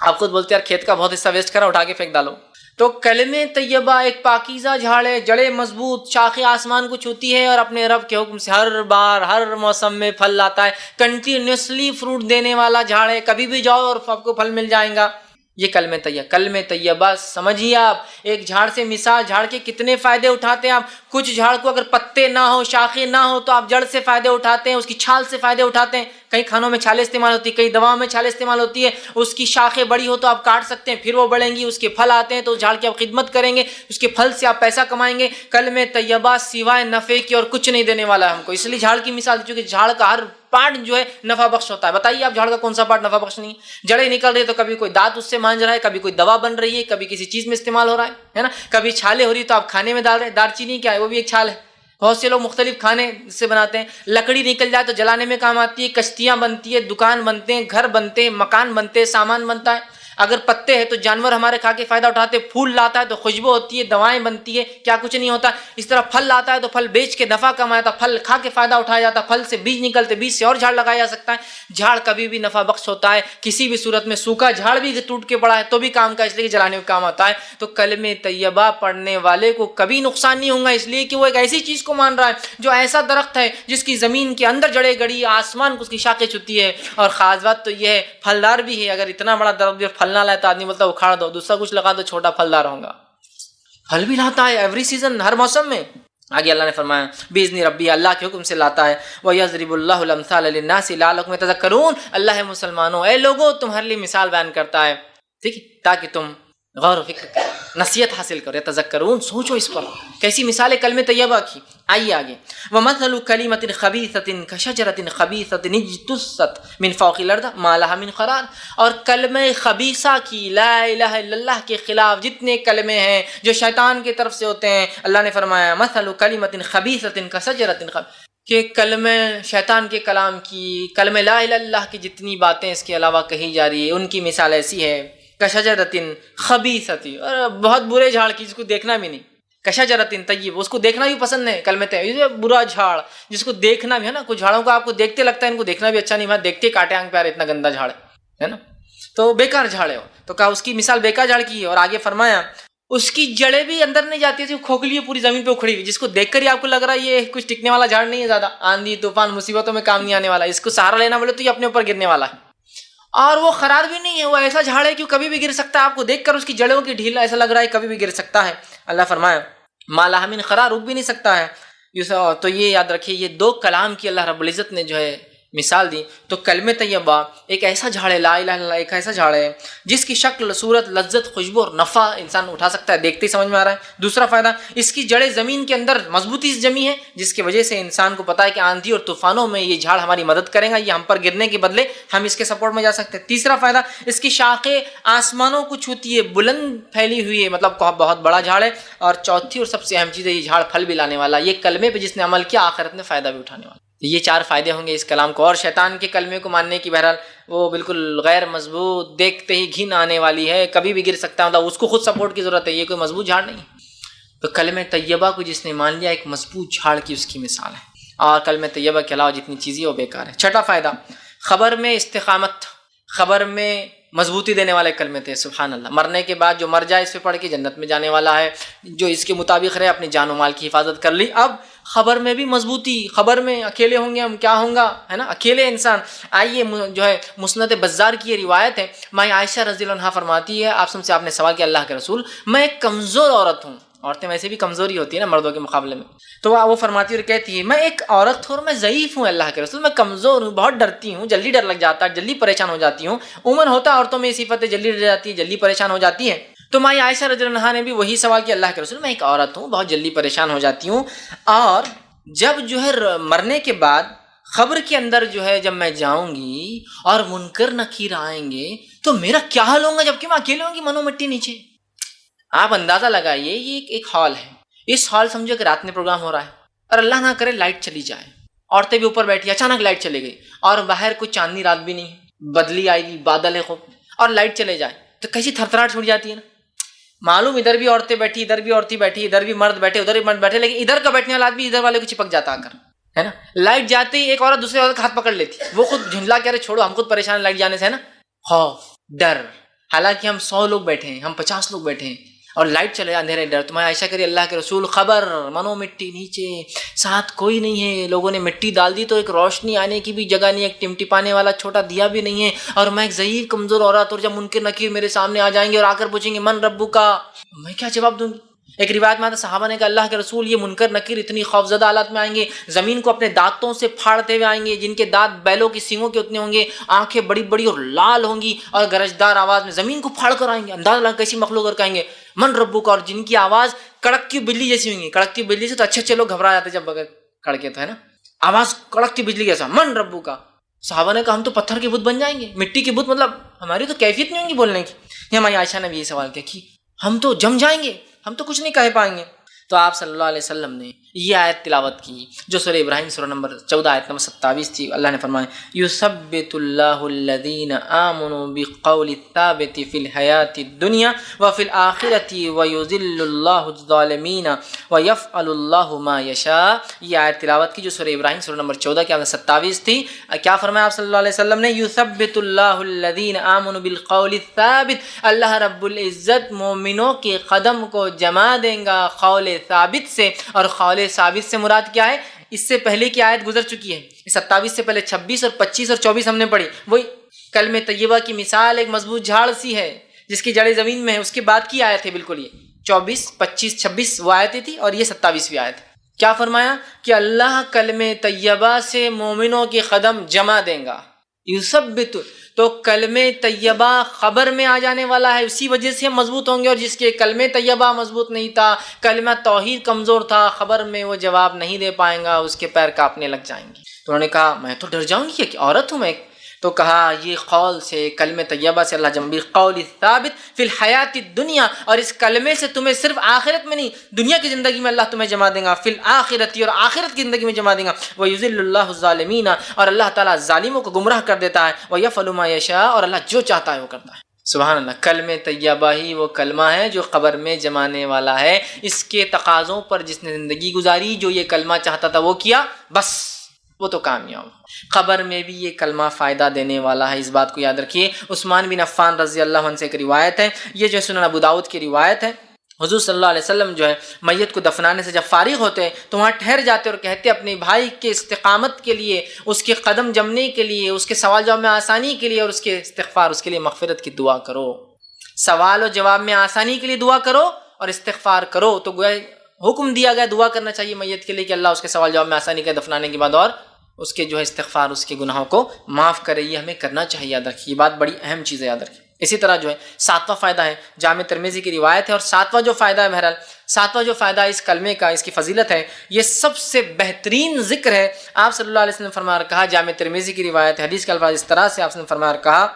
آپ خود بولتے ہیں کھیت کا بہت حصہ ویسٹ کرا، اٹھا کے پھینک ڈالو۔ تو کلمہ طیبہ ایک پاکیزہ جھاڑ ہے، جڑیں مضبوط، شاخیں آسمان کو چھوتی ہے، اور اپنے رب کے حکم سے ہر بار ہر موسم میں پھل لاتا ہے، کنٹینیوسلی فروٹ دینے والا جھاڑ ہے، کبھی بھی جاؤ اور آپ کو پھل مل جائیں گا۔ یہ کلمہ طیبہ سمجھیے آپ، ایک جھاڑ سے مثال، جھاڑ کے کتنے فائدے اٹھاتے ہیں آپ۔ کچھ جھاڑ کو اگر پتے نہ ہو، شاخیں نہ ہو، تو آپ جڑ سے فائدے اٹھاتے ہیں، اس کی چھال سے فائدے اٹھاتے ہیں۔ کئی کھانوں میں چھالیں استعمال ہوتی ہے، کئی دواؤں میں چھالیں استعمال ہوتی ہے۔ اس کی شاخیں بڑی ہو تو آپ کاٹ سکتے ہیں، پھر وہ بڑھیں گی، اس کے پھل آتے ہیں تو اس جھاڑ کی آپ خدمت کریں گے، اس کے پھل سے آپ پیسہ کمائیں گے۔ کلمہ طیبہ سوائے نفع کے اور کچھ نہیں دینے والا ہے ہم کو، اس لیے جھاڑ کی مثال دی، چونکہ جھاڑ کا ہر پارٹ جو ہے نفع بخش ہوتا ہے۔ بتائیے آپ جھاڑ کا کون سا پارٹ نفع بخش نہیں ہے؟ جڑیں نکل رہی ہے تو کبھی کوئی دانت اس سے مانج رہا ہے، کبھی کوئی دوا بن رہی ہے، کبھی کسی چیز میں استعمال ہو رہا ہے نا، کبھی چھالیں ہو رہی ہے تو آپ کھانے میں ڈال رہے ہیں۔ دار چینی کیا ہے؟ وہ بھی ایک چھال ہے، بہت سے لوگ مختلف کھانے سے بناتے ہیں۔ لکڑی نکل جائے تو جلانے میں کام آتی ہے، کشتیاں بنتی ہے، دکان بنتے ہیں، گھر بنتے ہیں، مکان بنتے ہیں، سامان بنتا ہے۔ اگر پتے ہیں تو جانور ہمارے کھا کے فائدہ اٹھاتے ہیں، پھول لاتا ہے تو خوشبو ہوتی ہے، دوائیں بنتی ہے، کیا کچھ نہیں ہوتا۔ اس طرح پھل لاتا ہے تو پھل بیچ کے نفع کمایا جاتا، پھل کھا کے فائدہ اٹھایا جاتا، پھل سے بیج نکلتے، بیج سے اور جھاڑ لگایا جا سکتا ہے۔ جھاڑ کبھی بھی نفع بخش ہوتا ہے، کسی بھی صورت میں سوکھا جھاڑ بھی ٹوٹ کے پڑا ہے تو بھی کام کا، اس لیے کہ جلانے میں کام آتا ہے۔ تو کلمہ طیبہ پڑھنے والے کو کبھی نقصان نہیں ہوگا، اس لیے کہ وہ ایک ایسی چیز کو مان رہا ہے جو ایسا درخت ہے جس کی زمین کے اندر جڑیں گڑی، آسمان کو اس کی شاخیں چھوتی ہے۔ اور خاص بات تو یہ ہے پھلدار بھی ہے، اگر اتنا بڑا درخت بھی پھل نہ لائے تو آدمی بولتا ہے اکھاڑ دو، دوسرا کچھ لگا دو، چھوٹا پھلدار ہوگا۔ پھل بھی لاتا ہے ایوری سیزن، ہر موسم میں۔ آگے اللہ نے فرمایا باذن ربی، اللہ کے حکم سے لاتا ہے۔ وَيَضْرِبُ اللَّهُ الْأَمْثَالَ لِلنَّاسِ لَعَلَّكُمْ يَتَذَكَّرُونَ، اللہ ہے مسلمانوں، اے لوگوں تمہارے لیے مثال بیان کرتا ہے، ٹھیک ہے، تاکہ تم غور و فکر کرو، نصیحت حاصل کرو، یتذکرون، سوچو اس پر۔ کیسی مثال ہے کلمہ طیبہ کی؟ آئیے آگے۔ وَمَثَلُ كَلِمَةٍ خَبِيثَةٍ كَشَجَرَةٍ خَبِيثَةٍ اجْتُثَّتْ مِنْ فَوْقِ الْأَرْضِ مَا لَهَا مِنْ قَرَارٍ، اور کلمہ خبیثہ کی، لا الہ الا اللہ کے خلاف جتنے کلمے ہیں جو شیطان کی طرف سے ہوتے ہیں، اللہ نے فرمایا مَثَلُ كَلِمَةٍ خَبِيثَةٍ كَشَجَرَةٍ، کہ کلمہ شیطان کے کلام کی، کلمہ لا الہ الا اللہ کی جتنی باتیں اس کے علاوہ کہی جا رہی ہے، ان کی مثال ایسی ہے کشجرۃ خبیثۃ، اور بہت برے جھاڑ کی، جس کو دیکھنا بھی نہیں۔ کشجرۃ طیب، اس کو دیکھنا بھی پسند ہے، کلمہ طیب، یہ برا جھاڑ جس کو دیکھنا بھی ہے نا، کچھ جھاڑوں کو آپ کو دیکھتے لگتا ہے ان کو دیکھنا بھی اچھا نہیں، میں دیکھتے کاٹے آنکھ پہ آ رہا اتنا گندا جھاڑ ہے نا، تو بیکار جھاڑ ہے وہ۔ تو کہا اس کی مثال بیکار جھاڑ کی ہے، اور آگے فرمایا اس کی جڑیں بھی اندر نہیں جاتی تھی، کھوکھلی ہے پوری زمین پہ اکھڑی ہوئی، جس کو دیکھ کر ہی آپ کو لگ رہا ہے یہ کچھ ٹکنے والا جھاڑ نہیں ہے، زیادہ آندھی طوفان مصیبتوں میں کام نہیں آنے والا، اس کو سہارا لینا بولے تو یہ اپنے اوپر گرنے والا ہے۔ اور وہ خرار بھی نہیں ہے، وہ ایسا جھاڑ ہے کہ کبھی بھی گر سکتا ہے، آپ کو دیکھ کر اس کی جڑوں کی ڈھیل ایسا لگ رہا ہے کبھی بھی گر سکتا ہے۔ اللہ فرمایا ما لہا من قرار، رک بھی نہیں سکتا ہے۔ تو یہ یاد رکھیے، یہ دو کلام کی اللہ رب العزت نے جو ہے مثال دی۔ تو کلمہ طیبہ ایک ایسا جھاڑ ہے، لا الہ الا اللہ ایک ایسا جھاڑ ہے جس کی شکل، صورت، لذت، خوشبو اور نفع انسان اٹھا سکتا ہے، دیکھتے ہی سمجھ میں آ رہا ہے۔ دوسرا فائدہ، اس کی جڑیں زمین کے اندر مضبوطی سے جمی ہے، جس کی وجہ سے انسان کو پتا ہے کہ آندھی اور طوفانوں میں یہ جھاڑ ہماری مدد کرے گا، یہ ہم پر گرنے کے بدلے ہم اس کے سپورٹ میں جا سکتے ہیں۔ تیسرا فائدہ، اس کی شاخیں آسمانوں کو چھوتی ہے، بلند پھیلی ہوئی ہے، مطلب بہت بڑا جھاڑ ہے۔ اور چوتھی اور سب سے اہم چیز ہے، یہ جھاڑ پھل بھی لانے والا، یہ کلمے پہ جس نے عمل کیا آخرت میں فائدہ بھی اٹھانے والا۔ یہ چار فائدے ہوں گے اس کلام کو۔ اور شیطان کے کلمے کو ماننے کی بہرحال وہ بالکل غیر مضبوط، دیکھتے ہی گھن آنے والی ہے، کبھی بھی گر سکتا ہے، مطلب اس کو خود سپورٹ کی ضرورت ہے، یہ کوئی مضبوط جھاڑ نہیں۔ تو کلمہ طیبہ کو جس نے مان لیا، ایک مضبوط جھاڑ کی اس کی مثال ہے، اور کلمہ طیبہ کے علاوہ جتنی چیزیں وہ بیکار ہے۔ چھٹا فائدہ، خبر میں استقامت، خبر میں مضبوطی دینے والے کلمے تھے، سبحان اللہ۔ مرنے کے بعد جو مر جائے اس پہ پڑھ کے جنت میں جانے والا ہے، جو اس کے مطابق رہے اپنی جان و مال کی حفاظت کر لی۔ اب خبر میں بھی مضبوطی، خبر میں اکیلے ہوں گے ہم، کیا ہوں گا، ہے نا، اکیلے انسان۔ آئیے جو ہے مسند بزار کی یہ روایت ہے، ماں عائشہ رضی اللہ عنہا فرماتی ہے، آپ نے سوال کیا اللہ کے رسول، میں ایک کمزور عورت ہوں، عورتیں ویسے بھی کمزوری ہوتی ہے نا مردوں کے مقابلے میں، تو وہ فرماتی اور کہتی ہے میں ایک عورت ہوں اور میں ضعیف ہوں اللہ کے رسول، میں کمزور ہوں، بہت ڈرتی ہوں، جلدی ڈر لگ جاتا ہے، جلدی پریشان ہو جاتی ہوں۔ عموماً ہوتا ہے عورتوں میں یہ صفت ہے، جلدی ڈر جاتی ہے، جلدی پریشان ہو جاتی ہے۔ تو ماں عائشہ رضی اللہ عنہا نے بھی وہی سوال کیا اللہ کے رسول، میں ایک عورت ہوں، بہت جلدی پریشان ہو جاتی ہوں، اور جب جو ہے مرنے کے بعد قبر کے اندر جو ہے جب میں جاؤں گی اور منکر نکیر آئیں گے تو میرا کیا حال ہوگا، جبکہ میں اکیلے ہوں گی منو مٹی نیچے۔ آپ اندازہ لگائیے، یہ ایک ہال ہے، اس ہال سمجھو کہ رات میں پروگرام ہو رہا ہے، اور اللہ نہ کرے لائٹ چلی جائے، عورتیں بھی اوپر بیٹھی، اچانک لائٹ چلی گئی، اور باہر کوئی چاندنی رات بھی نہیں ہے، بدلی آئے گی، بادل ہے خوب، اور لائٹ چلے جائے تو کیسی تھرتھراہٹ چھوٹ جاتی ہے نا. معلوم ادھر بھی عورتیں بیٹھی، ادھر بھی عورتیں بیٹھی، ادھر بھی مرد بیٹھے، ادھر بھی مرد بیٹھے، لیکن ادھر کا بیٹھنے والا آدمی ادھر والے کو چپک جاتا آ کر، ہے نا. لائٹ جاتے ہی ایک عورت دوسرے عورت کا ہاتھ پکڑ لیتی، وہ خود جھنجلا کے ارے چھوڑو ہم خود پریشان لائٹ جانے سے، ہے نا. خوف، ڈر، حالانکہ ہم 100 لوگ بیٹھے ہیں، ہم 50 لوگ بیٹھے ہیں اور لائٹ چلے اندھیرے، ڈر. تمہیں عائشہ کری اللہ کے رسول خبر منو مٹی نیچے، ساتھ کوئی نہیں ہے، لوگوں نے مٹی ڈال دی تو ایک روشنی آنے کی بھی جگہ نہیں ہے، ایک ٹمٹپانے والا چھوٹا دیا بھی نہیں ہے، اور میں ایک ضعیف کمزور عورت، اور جب منکر نکیر میرے سامنے آ جائیں گے اور آ کر پوچھیں گے من ربو کا، میں کیا جواب دوں گی. ایک روایت میں آتا صحابہ نے کہا اللہ کے رسول یہ منکر نکیر اتنی خوفزدہ حالت میں آئیں گے، زمین کو اپنے دانتوں سے پھاڑتے ہوئے آئیں گے، جن کے دانت بیلوں کی سینگوں کے اتنے ہوں گے، آنکھیں بڑی بڑی اور لال ہوں گی، اور گرجدار آواز میں زمین کو پھاڑ کر آئیں گے. انداز لگا کیسی مخلوق، اور کہیں گے من ربو کا، اور جن کی آواز کڑکتی بجلی جیسی ہوں گی. کڑکتی بجلی سے تو اچھے لوگ گھبرا جاتے جب بغیر کڑکے تو، ہے نا. آواز کڑکتی بجلی جیسا، من ربو کا. صحابہ نے کہا ہم تو پتھر کے بت بن جائیں گے، مٹی کے بت، مطلب ہماری تو کیفیت نہیں ہوگی بولنے کی. یہ ہماری عائشہ نے بھی یہ سوال کیا کہ ہم تو جم جائیں گے، ہم تو کچھ نہیں کہہ پائیں گے. تو آپ صلی اللہ علیہ وسلم نے یہ آیت تلاوت کی جو سورہ ابراہیم سورہ نمبر 14 آیت نمبر 27 تھی. اللہ نے فرمایا یثبت اللہ الذین آمنوا بالقول الثابت فی الحیاۃ الدنیا وفی الآخرۃ ویذل اللہ الظالمین ویفعل اللہ ما یشاء. یہ آیت تلاوت کی جو سورہ ابراہیم سورہ نمبر 14 کی آیت 27 تھی. کیا فرمایا آپ صلی اللہ علیہ وسلم نے یثبت اللہ الذین آمنوا بالقول الثابت، اللہ رب العزت مومنوں کے قدم کو جما دیں گا قول ثابت سے. اور قول ثابت سے مراد کیا ہے؟ اس سے پہلے کی آیت گزر چکی ہے، 27 سے پہلے 26 اور 25 اور 24 ہم نے پڑھی. وہی کلمہ طیبہ کی مثال ایک مضبوط جھاڑ سی ہے جس کی جڑیں زمین میں ہے، اس کے بعد کی آیت ہے بالکل. یہ 24 25 26 وہ آیتیں تھی اور یہ 27ویں آیت. کیا فرمایا کہ اللہ کلمہ طیبہ سے مومنوں کے قدم جما دیں گا. یثبت، تو کلمہ طیبہ خبر میں آ جانے والا ہے، اسی وجہ سے ہم مضبوط ہوں گے. اور جس کے کلمہ طیبہ مضبوط نہیں تھا، کلمہ توحید کمزور تھا، خبر میں وہ جواب نہیں دے پائیں گا، اس کے پیر کانپنے لگ جائیں گے. تو انہوں نے کہا میں تو ڈر جاؤں گی کہ عورت ہوں میں. تو کہا یہ قول سے، کلمہ طیبہ سے اللہ جنبی قول ثابت فی الحیات الدنیا، اور اس کلمے سے تمہیں صرف آخرت میں نہیں دنیا کی زندگی میں اللہ تمہیں جما دیں گا، فی الآخرت، اور آخرت کی زندگی میں جما دیں گا. ویذل اللہ الظالمین، اور اللہ تعالیٰ ظالموں کو گمراہ کر دیتا ہے. ویفعل ما یشاء، اور اللہ جو چاہتا ہے وہ کرتا ہے. سبحان اللہ. کلمہ طیبہ ہی وہ کلمہ ہے جو قبر میں جمانے والا ہے. اس کے تقاضوں پر جس نے زندگی گزاری، جو یہ کلمہ چاہتا تھا وہ کیا، بس وہ تو کامیاب. قبر میں بھی یہ کلمہ فائدہ دینے والا ہے، اس بات کو یاد رکھیے. عثمان بن عفان رضی اللہ عنہ سے ایک روایت ہے، یہ جو سنن ابو داؤد کی روایت ہے. حضور صلی اللہ علیہ وسلم جو ہے میت کو دفنانے سے جب فارغ ہوتے ہیں تو وہاں ٹھہر جاتے اور کہتے اپنے بھائی کے استقامت کے لیے، اس کے قدم جمنے کے لیے، اس کے سوال جواب میں آسانی کے لیے، اور اس کے استغفار، اس کے لیے مغفرت کی دعا کرو. سوال و جواب میں آسانی کے لیے دعا کرو اور استغفار کرو. تو گویا حکم دیا گیا دعا کرنا چاہیے میت کے لیے کہ اللہ اس کے سوال جواب میں آسانی کے دفنانے کے بعد، اور اس کے جو ہے استغفار، اس کے گناہوں کو معاف کرے. یہ ہمیں کرنا چاہیے، یاد رکھیے، یہ بات بڑی اہم چیز ہے، یاد رکھیے. اسی طرح جو ہے 7واں فائدہ ہے، جامع ترمذی کی روایت ہے، اور 7واں جو فائدہ ہے، بہرحال 7واں جو فائدہ ہے اس کلمے کا، اس کی فضیلت ہے، یہ سب سے بہترین ذکر ہے. آپ صلی اللہ علیہ وسلم نے فرمایا اور کہا، جامع ترمذی کی روایت ہے، حدیث کے الفاظ اس طرح سے آپ نے فرمایا اور کہا،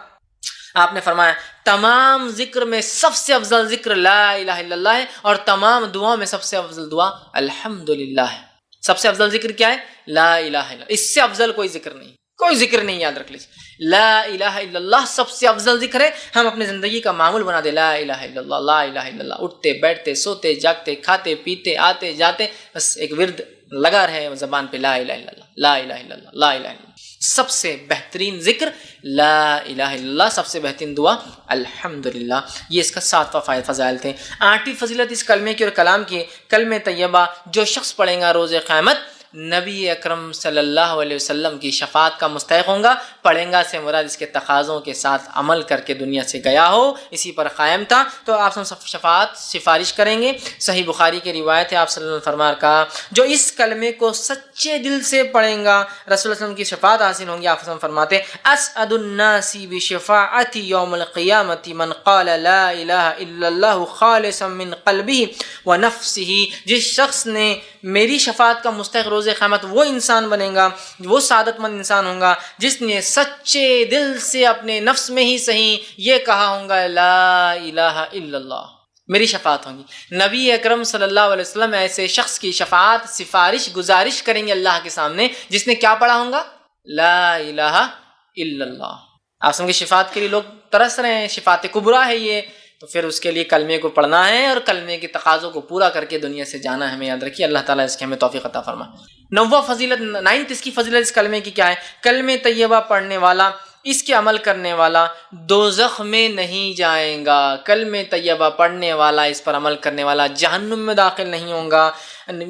آپ نے فرمایا تمام ذکر میں سب سے افضل ذکر لا الہ الا اللہ ہے، اور تمام دعاؤں میں سب سے افضل دعا الحمدللہ ہے. سب سے افضل ذکر کیا ہے؟ لا الہ الا اللہ. اس سے افضل کوئی ذکر نہیں، کوئی ذکر نہیں، یاد رکھ لیجیے. لا الہ الا اللہ سب سے افضل ذکر ہے. ہم اپنی زندگی کا معمول بنا دیں، لا الہ الا اللہ، لا الہ الا اللہ، اٹھتے بیٹھتے سوتے جاگتے کھاتے پیتے آتے جاتے، بس ایک ورد لگا رہے زبان پہ، لا الہ الا اللہ، لا الہ الا اللہ، لا الہ الا اللہ. سب سے بہترین ذکر لا الہ الا اللہ، سب سے بہترین دعا الحمدللہ. یہ اس کا 7واں فضائل تھے. 8ویں فضیلت اس کلمے کی اور کلام کی، کلمہ طیبہ جو شخص پڑھے گا روز قیامت نبی اکرم صلی اللہ علیہ وسلم کی شفاعت کا مستحق ہوں گا. پڑھیں گا سے مراد اس کے تقاضوں کے ساتھ عمل کر کے دنیا سے گیا ہو، اسی پر قائم تھا، تو آپ شفاعت سفارش کریں گے. صحیح بخاری کی روایت ہے، آپ صلی اللہ علیہ وسلم فرمایا کہا، جو اس کلمے کو سچے دل سے پڑھیں گا رسول اللہ صلی اللہ علیہ وسلم کی شفاعت حاصل ہوں گی. آپ فرماتے اسعد الناس بشفاعتی یوم القیامت من قال لا الہ الا اللہ خالصا من قلبہ ونفسہ. جس شخص نے میری شفاعت کا مستحق روز قیامت وہ انسان بنے گا، وہ سعادت مند انسان ہوگا جس نے سچے دل سے اپنے نفس میں ہی صحیح یہ کہا ہوگا لا الہ الا اللہ، میری شفاعت ہوگی. نبی اکرم صلی اللہ علیہ وسلم ایسے شخص کی شفاعت سفارش گزارش کریں گے اللہ کے سامنے جس نے کیا پڑھا ہوگا، لا الہ الا اللہ. آسم کی شفاعت کے لیے لوگ ترس رہے ہیں، شفاعت کبریٰ ہے یہ، تو پھر اس کے لیے کلمے کو پڑھنا ہے اور کلمے کے تقاضوں کو پورا کر کے دنیا سے جانا ہے. ہمیں یاد رکھیے، اللہ تعالیٰ اس کی ہمیں توفیق عطا فرمائے. نوواں فضیلت، 9 اس کی فضیلت اس کلمے کی کیا ہے؟ کلمہ طیبہ پڑھنے والا، اس کے عمل کرنے والا دوزخ میں نہیں جائیں گا. کلمہ طیبہ پڑھنے والا، اس پر عمل کرنے والا جہنم میں داخل نہیں ہوں گا.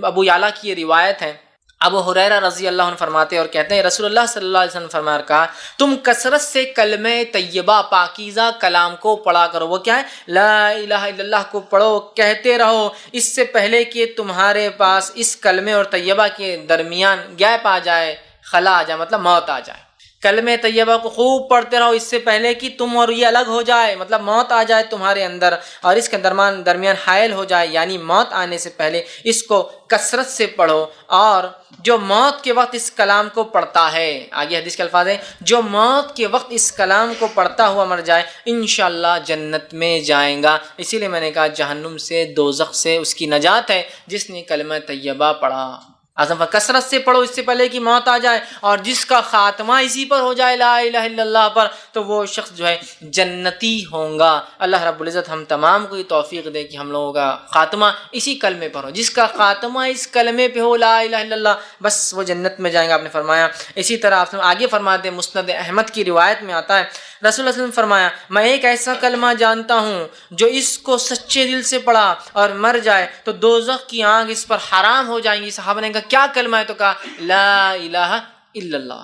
ابو یعلیٰ کی یہ روایت ہے. ابو ہریرہ رضی اللہ عنہ فرماتے ہیں اور کہتے ہیں رسول اللہ صلی اللہ علیہ وسلم فرمایا کہا تم کثرت سے کلمہ طیبہ پاکیزہ کلام کو پڑھا کرو. وہ کیا ہے؟ لا الہ الا اللہ کو پڑھو، کہتے رہو، اس سے پہلے کہ تمہارے پاس اس کلمے اور طیبہ کے درمیان گیپ آ جائے، خلا آ جائے، مطلب موت آ جائے. کلمہ طیبہ کو خوب پڑھتے رہو اس سے پہلے کہ تم اور یہ الگ ہو جائے، مطلب موت آ جائے تمہارے اندر اور اس کے درمیان حائل ہو جائے، یعنی موت آنے سے پہلے اس کو کثرت سے پڑھو. اور جو موت کے وقت اس کلام کو پڑھتا ہے، آگے حدیث کے الفاظ ہیں، جو موت کے وقت اس کلام کو پڑھتا ہوا مر جائے انشاءاللہ جنت میں جائیں گا. اسی لیے میں نے کہا جہنم سے، دوزخ سے اس کی نجات ہے جس نے کلمہ طیبہ پڑھا. اعظم کثرت سے پڑھو اس سے پہلے کہ موت آ جائے، اور جس کا خاتمہ اسی پر ہو جائے لا الہ الا اللہ پر، تو وہ شخص جو ہے جنتی ہوں گا. اللہ رب العزت ہم تمام کو یہ توفیق دے کہ ہم لوگوں کا خاتمہ اسی کلمے پر ہو. جس کا خاتمہ اس کلمے پہ ہو لا الہ الا اللہ، بس وہ جنت میں جائیں گا، آپ نے فرمایا. اسی طرح آپ آگے فرماتے ہیں، مسند احمد کی روایت میں آتا ہے رسول اللہ صلی اللہ علیہ وسلم فرمایا میں ایک ایسا کلمہ جانتا ہوں جو اس کو سچے دل سے پڑھا اور مر جائے تو دوزخ کی آنکھ اس پر حرام ہو جائیں گی. صحابہ نے کہا کیا کلمہ ہے؟ تو کہا لا الہ الا اللہ.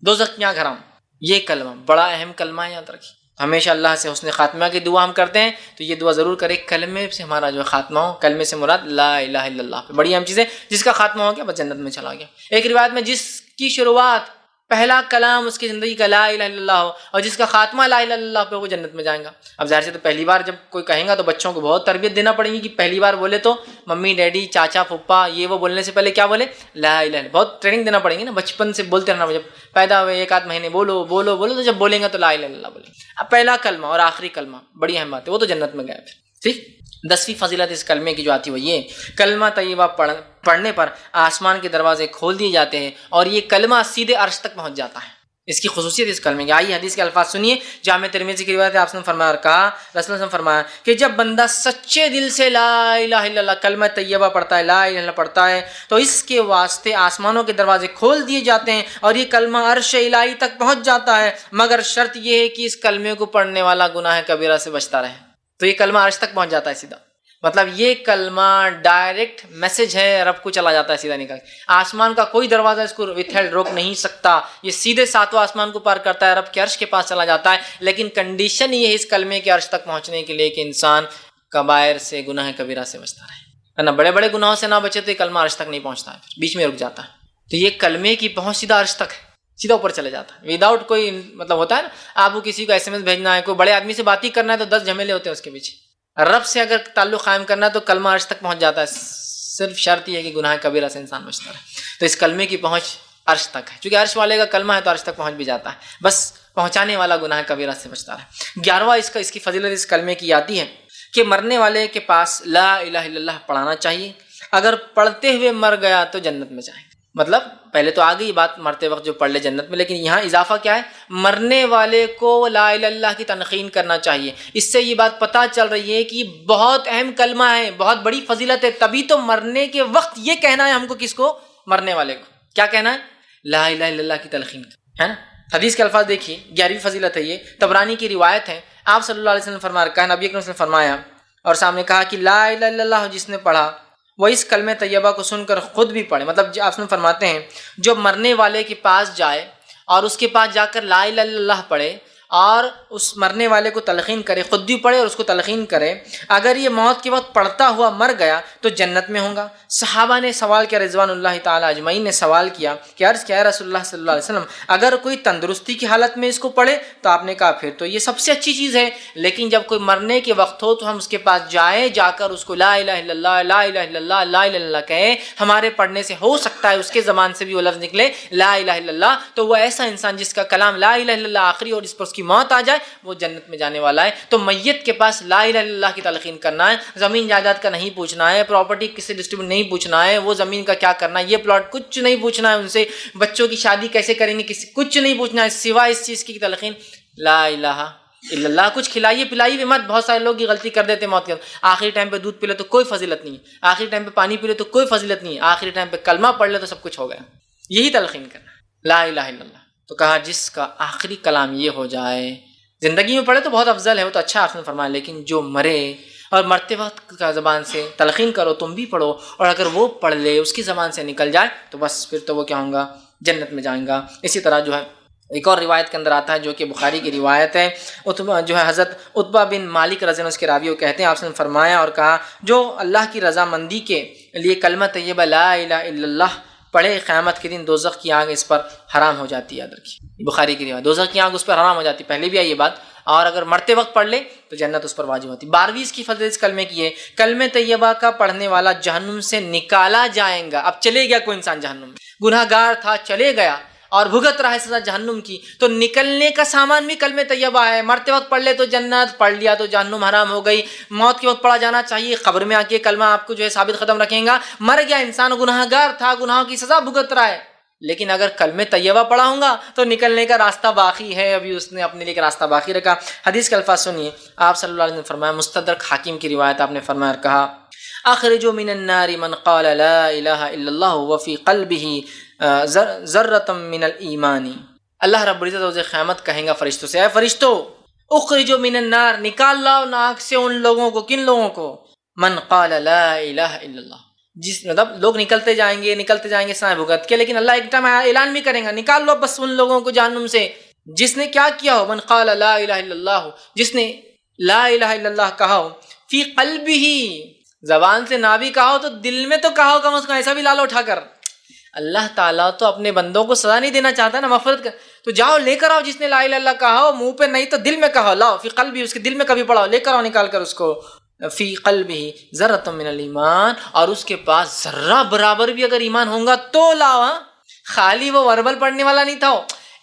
دوزخ کی آنکھ حرام، یہ کلمہ بڑا اہم کلمہ ہے، یاد رکھیے. ہمیشہ اللہ سے حسن خاتمہ کی دعا ہم کرتے ہیں تو یہ دعا ضرور کریں کلمے سے ہمارا جو خاتمہ ہو. کلمے سے مراد لا الہ الا اللہ پہ بڑی اہم چیز ہے. جس کا خاتمہ ہو گیا بس جنت میں چلا گیا. ایک روایت میں جس کی شروعات پہلا کلام اس کی زندگی کا لا الہ الا اللہ ہو اور جس کا خاتمہ لا الہ الا اللہ پہ وہ جنت میں جائیں گا. اب ظاہر سے تو پہلی بار جب کوئی کہیں گا تو بچوں کو بہت تربیت دینا پڑے گی کہ پہلی بار بولے تو ممی ڈیڈی چاچا پھپھا یہ وہ بولنے سے پہلے کیا بولے؟ لا الہ الا. بہت ٹریننگ دینا پڑے گی نا، بچپن سے بولتے رہنا. جب پیدا ہوئے 1 آدھ مہینے بولو بولو بولو تو جب بولیں گا تو لا الہ الا اللہ بولیں. اب پہلا کلمہ اور آخری کلمہ بڑی اہم بات ہے، وہ تو جنت میں گئے پھر. ٹھیک. 10ویں فضیلت اس کلمے کی جو آتی ہے وہ یہ کلمہ طیبہ پڑھنے پر آسمان کے دروازے کھول دیے جاتے ہیں اور یہ کلمہ سیدھے عرش تک پہنچ جاتا ہے. اس کی خصوصیت اس کلمے کی. آئیے حدیث کے الفاظ سنیے. جامع ترمذی کی روایت ہے، آپ نے فرمایا اور کہا رسول اللہ صلی اللہ علیہ وسلم فرمایا کہ جب بندہ سچے دل سے لا الہ الا اللہ کلمہ طیبہ پڑھتا ہے، لا الہ الا اللہ پڑھتا ہے تو اس کے واسطے آسمانوں کے دروازے کھول دیے جاتے ہیں اور یہ کلمہ عرش الہی تک پہنچ جاتا ہے، مگر شرط یہ ہے کہ اس کلمے کو پڑھنے والا گناہ کبیرہ سے بچتا رہے. تو یہ کلمہ عرش تک پہنچ جاتا ہے سیدھا. مطلب یہ کلمہ ڈائریکٹ میسج ہے، رب کو چلا جاتا ہے سیدھا نکل. آسمان کا کوئی دروازہ اس کو وتھ ہیلڈ روک نہیں سکتا. یہ سیدھے 7واں آسمان کو پار کرتا ہے، رب کے عرش کے پاس چلا جاتا ہے. لیکن کنڈیشن یہ ہے اس کلمے کے عرش تک پہنچنے کے لیے کہ انسان کبائر سے، گناہ کبیرہ سے بچتا رہے. نہ بڑے بڑے گناہوں سے نہ بچے تو یہ کلمہ عرش تک نہیں پہنچتا ہے، پھر بیچ میں رک جاتا ہے. تو یہ کلمے کی پہنچ سیدھا عرش تک ہے، سیدھا اوپر چلے جاتا ہے وداؤٹ کوئی مطلب ہوتا ہے نا، آپ کو کسی کو SMS بھیجنا ہے، کوئی بڑے آدمی سے بات ہی کرنا ہے تو 10 جھمیلے ہوتے ہیں اس کے پیچھے. رب سے اگر تعلق قائم کرنا ہے تو کلمہ عرش تک پہنچ جاتا ہے. صرف شرط یہ ہے کہ گناہ کبیرہ سے انسان بچتا رہے. تو اس کلمے کی پہنچ عرش تک ہے، چونکہ عرش والے کا کلمہ ہے تو عرش تک پہنچ بھی جاتا ہے، بس پہنچانے والا گناہ کبیرہ سے بچتا رہے. 11واں اس کی فضیلت اس کلمے کی آتی ہے کہ مرنے والے کے پاس لا الہ الا اللہ پڑھانا چاہیے. اگر پڑھتے ہوئے مر گیا تو جنت میں جائیں گے. مطلب پہلے تو آ گئی بات مرتے وقت جو پڑھ لے جنت میں، لیکن یہاں اضافہ کیا ہے؟ مرنے والے کو لا الہ الا اللہ کی تلقین کرنا چاہیے. اس سے یہ بات پتہ چل رہی ہے کہ یہ بہت اہم کلمہ ہے، بہت بڑی فضیلت ہے. تبھی تو مرنے کے وقت یہ کہنا ہے ہم کو، کس کو؟ مرنے والے کو کیا کہنا ہے؟ لا الہ الا اللہ کی تلقین ہے نا. حدیث کے الفاظ دیکھیے، 11ویں فضیلت ہے یہ، طبرانی کی روایت ہے. آپ صلی اللہ علیہ وسلم فرمایا، کہا نبی اکرم صلی اللہ علیہ وسلم فرمایا اور سامنے کہا کہ لا الہ الا اللہ جس نے پڑھا وہ اس کلمہ طیبہ کو سن کر خود بھی پڑھے. مطلب آپ فرماتے ہیں جو مرنے والے کے پاس جائے اور اس کے پاس جا کر لا الہ الا اللہ پڑھے اور اس مرنے والے کو تلقین کرے، خود بھی پڑھے اور اس کو تلقین کرے، اگر یہ موت کے وقت پڑھتا ہوا مر گیا تو جنت میں ہوں گا. صحابہ نے سوال کیا، رضوان اللہ تعالیٰ اجمعین نے سوال کیا کہ عرض کیا ہے رسول اللہ صلی اللہ علیہ وسلم، اگر کوئی تندرستی کی حالت میں اس کو پڑھے؟ تو آپ نے کہا پھر تو یہ سب سے اچھی چیز ہے، لیکن جب کوئی مرنے کے وقت ہو تو ہم اس کے پاس جائیں، جا کر اس کو لا الہ الا اللہ لا الہ الا اللہ لا الہ الا اللہ کہیں. ہمارے پڑھنے سے ہو سکتا ہے اس کے زبان سے بھی وہ لفظ نکلے لا الہ الا اللہ، تو وہ ایسا انسان جس کا کلام لا الہ الا اللہ آخری اور اس پر اس کی موت آ جائے وہ جنت میں جانے والا ہے۔ تو میت کے پاس لا الہ الا اللہ کی تلقین کرنا ہے، زمین جائیداد کا نہیں پوچھنا ہے، پراپرٹی کس سے ڈسٹریبیوٹ نہیں پوچھنا ہے، وہ زمین کا کیا کرنا ہے، یہ پلاٹ کچھ نہیں پوچھنا ہے ان سے، بچوں کی شادی کیسے کریں گے کچھ نہیں پوچھنا ہے، سوائے اس چیز کی تلقین لا الہ الا اللہ۔ کچھ کھلائیے پلائیے بھی مت، بہت سارے لوگ یہ غلطی کر دیتے موت کے آخری ٹائم پہ دودھ پی لے تو کوئی فضیلت نہیں ہے، آخری ٹائم پہ پانی پی لے تو کوئی فضیلت نہیں ہے، آخری ٹائم پہ کلمہ پڑھ لے تو سب کچھ ہو گیا۔ یہی تلقین کرنا لا الہ الا اللہ۔ تو کہا جس کا آخری کلام یہ ہو جائے، زندگی میں پڑھے تو بہت افضل ہے، وہ تو اچھا آپ نے فرمایا، لیکن جو مرے اور مرتے وقت کا زبان سے تلقین کرو، تم بھی پڑھو، اور اگر وہ پڑھ لے اس کی زبان سے نکل جائے تو بس پھر تو وہ کیا ہوگا، جنت میں جائیں گا۔ اسی طرح جو ہے ایک اور روایت کے اندر آتا ہے جو کہ بخاری کی روایت ہے، جو ہے حضرت عتبہ بن مالک رضی اللہ عنہ اس کے راوی وہ کہتے ہیں آپ نے فرمایا اور کہا جو اللہ کی رضامندی کے لیے کلمہ طیبہ لا الہ الا اللہ پڑھے، قیامت کے دن دوزخ کی آگ اس پر حرام ہو جاتی ہے۔ یاد رکھیے بخاری کی روایت، دوزخ کی آگ اس پر حرام ہو جاتی، پہلے بھی آئی یہ بات، اور اگر مرتے وقت پڑھ لے تو جنت اس پر واجب ہوتی۔ 12ویں اس کی فضیلت اس کلمے کی ہے، کلمہ طیبہ کا پڑھنے والا جہنم سے نکالا جائے گا۔ اب چلے گیا کوئی انسان جہنم میں، گناہ گار تھا چلے گیا اور بھگت رہا ہے سزا جہنم کی، تو نکلنے کا سامان بھی کلمہ طیبہ ہے۔ مرتے وقت پڑھ لے تو جنت، پڑھ لیا تو جہنم حرام ہو گئی۔ موت کے وقت پڑھا جانا چاہیے، قبر میں آ کے کلمہ آپ کو جو ہے ثابت قدم رکھیں گا۔ مر گیا انسان، گناہ گار تھا، گناہوں کی سزا بھگت رہا ہے، لیکن اگر کلمہ طیبہ پڑھا ہوں گا تو نکلنے کا راستہ باقی ہے، ابھی اس نے اپنے لیے راستہ باقی رکھا۔ حدیث کے الفاظ سنیے، آپ صلی اللہ علیہ وسلم نے فرمایا، مستدرک حاکم کی روایت، آپ نے فرمایا اور کہا اخرجوا من النار من قال لا الہ الا اللہ وفی قلبہ ذرۃ من الایمان۔ اللہ رب العزت روز قیامت کہیں گا فرشتوں سے، اے فرشتوں اخرجوا من النار، نکال لاؤ ناک سے ان لوگوں کو، کن لوگوں کو، من قال لا الہ الا اللہ، جس مطلب لوگ نکلتے جائیں گے سائے بھگت کے، لیکن اللہ ایک ٹائم اعلان بھی کریں گا، نکال لو بس ان لوگوں کو جہنم سے جس نے کیا کیا ہو، من قال لا الہ الا اللہ، جس نے لا الہ الا اللہ کہا ہو، فی قلبہ، زبان سے نہ بھی کہا ہو تو دل میں تو کہا ہو، کم از کم ایسا بھی لا لو اٹھا کر۔ اللہ تعالیٰ تو اپنے بندوں کو سزا نہیں دینا چاہتا نا، مغفرت کر، تو جاؤ لے کر آؤ، جس نے لا الہ الا اللہ کہا ہو منہ پہ نہیں تو دل میں کہا، لاؤ فی قلبہ، اس کے دل میں کبھی پڑھاؤ، لے کر آؤ نکال کر اس کو، فی قلبہ ذرۃ من الایمان، اور اس کے پاس ذرہ برابر بھی اگر ایمان ہوگا تو لاؤ، ہاں خالی وہ وربل پڑھنے والا نہیں تھا،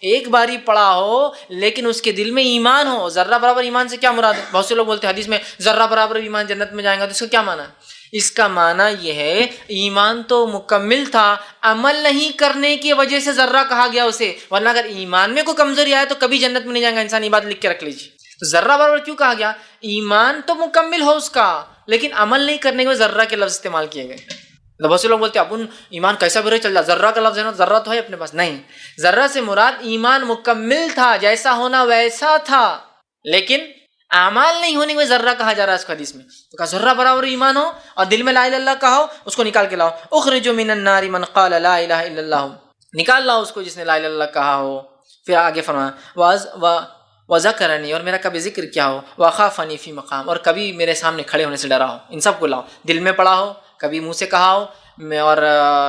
ایک باری پڑھا ہو لیکن اس کے دل میں ایمان ہو۔ ذرہ برابر ایمان سے کیا مراد ہے؟ بہت سے لوگ بولتے ہیں حدیث میں ذرہ برابر ایمان جنت میں جائیں گا، تو اس کا کیا معنی ہے؟ اس کا معنی یہ ہے ایمان تو مکمل تھا، عمل نہیں کرنے کی وجہ سے ذرہ کہا گیا اسے، ورنہ اگر ایمان میں کوئی کمزوری آئے تو کبھی جنت میں نہیں جائیں گا انسان، یہ بات لکھ کے رکھ لیجیے۔ تو ذرہ برابر کیوں کہا گیا؟ ایمان تو مکمل ہو اس کا، لیکن عمل نہیں کرنے کے ذرہ کے لفظ استعمال کیے گئے۔ بہت سے لوگ بولتے ہیں اپن ایمان کیسا بھی رہے چل جا، ذرہ کا لفظ ہے نا، ذرہ تو ہے اپنے پاس، نہیں، ذرہ سے مراد ایمان مکمل تھا، جیسا ہونا ویسا تھا، لیکن اعمال نہیں ہونے میں ذرہ کہا جا رہا ہے اس کو حدیث میں۔ تو کہا ذرہ برابر ایمان ہو اور دل میں لا الہ الا اللہ کہا ہو، اس کو نکال کے لاؤ، اخرجوا من النار من قال لا الہ الا اللہ، نکال لاؤ اس کو جس نے لا الہ الا اللہ کہا ہو۔ پھر آگے فرمایا وذکرنی، اور میرا کبھی ذکر کیا ہو، وخافنی فی مقام، اور کبھی میرے سامنے کھڑے ہونے سے ڈرا ہو، ان سب کو لاؤ، دل میں پڑھا ہو، کبھی منہ سے کہا ہو، اور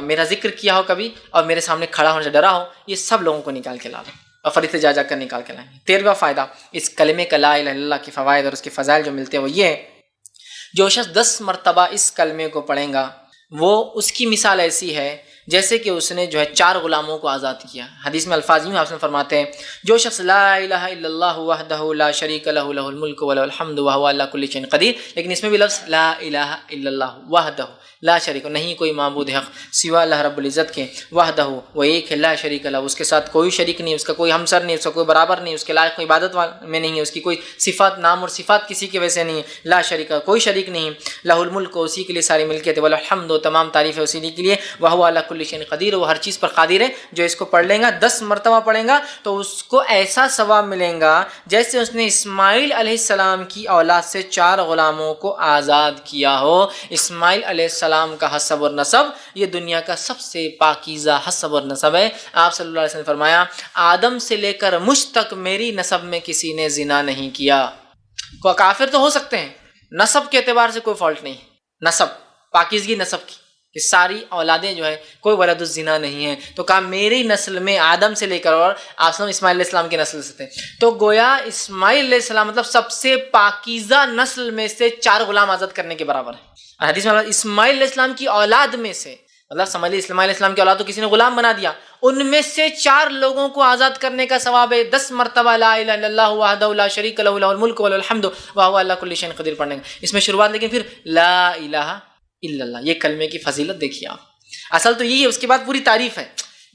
میرا ذکر کیا ہو کبھی، اور میرے سامنے کھڑا ہونے سے ڈرا ہو، یہ سب لوگوں کو نکال کے لا لو، اور فرشتے جا کر نکال کے لائیں گے۔ 13واں فائدہ اس کلمے کا لا الہ الا اللہ کے فوائد اور اس کے فضائل جو ملتے ہیں وہ یہ ہے، جو شخص 10 مرتبہ اس کلمے کو پڑھیں گا وہ اس کی مثال ایسی ہے جیسے کہ اس نے جو ہے 4 غلاموں کو آزاد کیا۔ حدیث میں الفاظ یوں آپ سے فرماتے ہیں، جو شخص لا الہ الا اللہ وحدہ لا شریک لہ لہ الملک ولہ الحمد وہو علی کل شیء قدیر، لیکن اس میں بھی لفظ لا الہ الا اللہ وحدہ لا شریک، نہیں کوئی معبود حق سوا اللہ رب العزت کے، وحدہ وہ ایک ہے، لا شریک لہ اس کے ساتھ کوئی شریک نہیں، اس کا کوئی ہمسر نہیں، اس کا کوئی برابر نہیں، اس کے لائق کوئی عبادت میں نہیں ہے، اس کی کوئی صفات نام اور صفات کسی کی وجہ سے نہیں ہے، لا شریک کوئی شریک نہیں، لہ الملک اسی کے لیے ساری ملکیت ہے، والحمد و تمام تعریف ہے اسی کے لیے، وہو علی کل شیء قدیر وہ ہر چیز پر قادر ہے۔ جو اس کو پڑھ لیں گا 10 مرتبہ پڑھیں گا تو اس کو ایسا ثواب ملیں گا جیسے اس نے اسماعیل علیہ السلام کی اولاد سے 4 غلاموں کو آزاد کیا ہو۔ اسماعیل علیہ السلام کا حسب اور نسب یہ دنیا کا سب سے پاکیزہ حسب اور نسب ہے۔ آپ صلی اللہ علیہ وسلم نے فرمایا آدم سے لے کر مجھ تک میری نسب میں کسی نے زنا نہیں کیا۔ کوئی کافر تو ہو سکتے ہیں، نسب کے اعتبار سے کوئی فالٹ نہیں، نسب پاکیزگی نسب کی کہ ساری اولادیں جو ہے کوئی ولد الزنا نہیں ہے، تو کہا میری نسل میں آدم سے لے کر، اور آپ اسماعیل علیہ السلام کی نسل سے تھے، تو گویا اسماعیل علیہ السلام مطلب سب سے پاکیزہ نسل میں سے 4 غلام آزاد کرنے کے برابر ہے۔ حدیث میں اسماعیل علیہ السلام کی اولاد میں سے اللہ سمجھ لیے اسماعیل علیہ السلام کی اولاد تو کسی نے غلام بنا دیا، ان میں سے 4 لوگوں کو آزاد کرنے کا ثواب ہے 10 مرتبہ لا الہ الا اللہ وحدہ لا شریک لہ لہ الملک وله الحمد وهو على كل شيء قدیر پڑھنے کا. اس میں شروعات لیکن پھر لا الہ الا اللہ، یہ کلمے کی فضیلت دیکھیے آپ. اصل تو یہی ہے، اس کے بعد پوری تعریف ہے،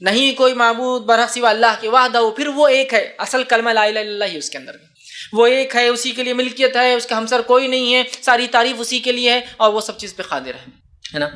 نہیں کوئی معبود برحق سوا اللہ کے وحدہ، پھر وہ ایک ہے. اصل کلمہ لا الہ الا اللہ ہی اس کے اندر وہ ایک ہے، اسی کے لیے ملکیت ہے، اس کا ہمسر کوئی نہیں ہے، ساری تعریف اسی کے لیے ہے اور وہ سب چیز پہ قادر ہے نا.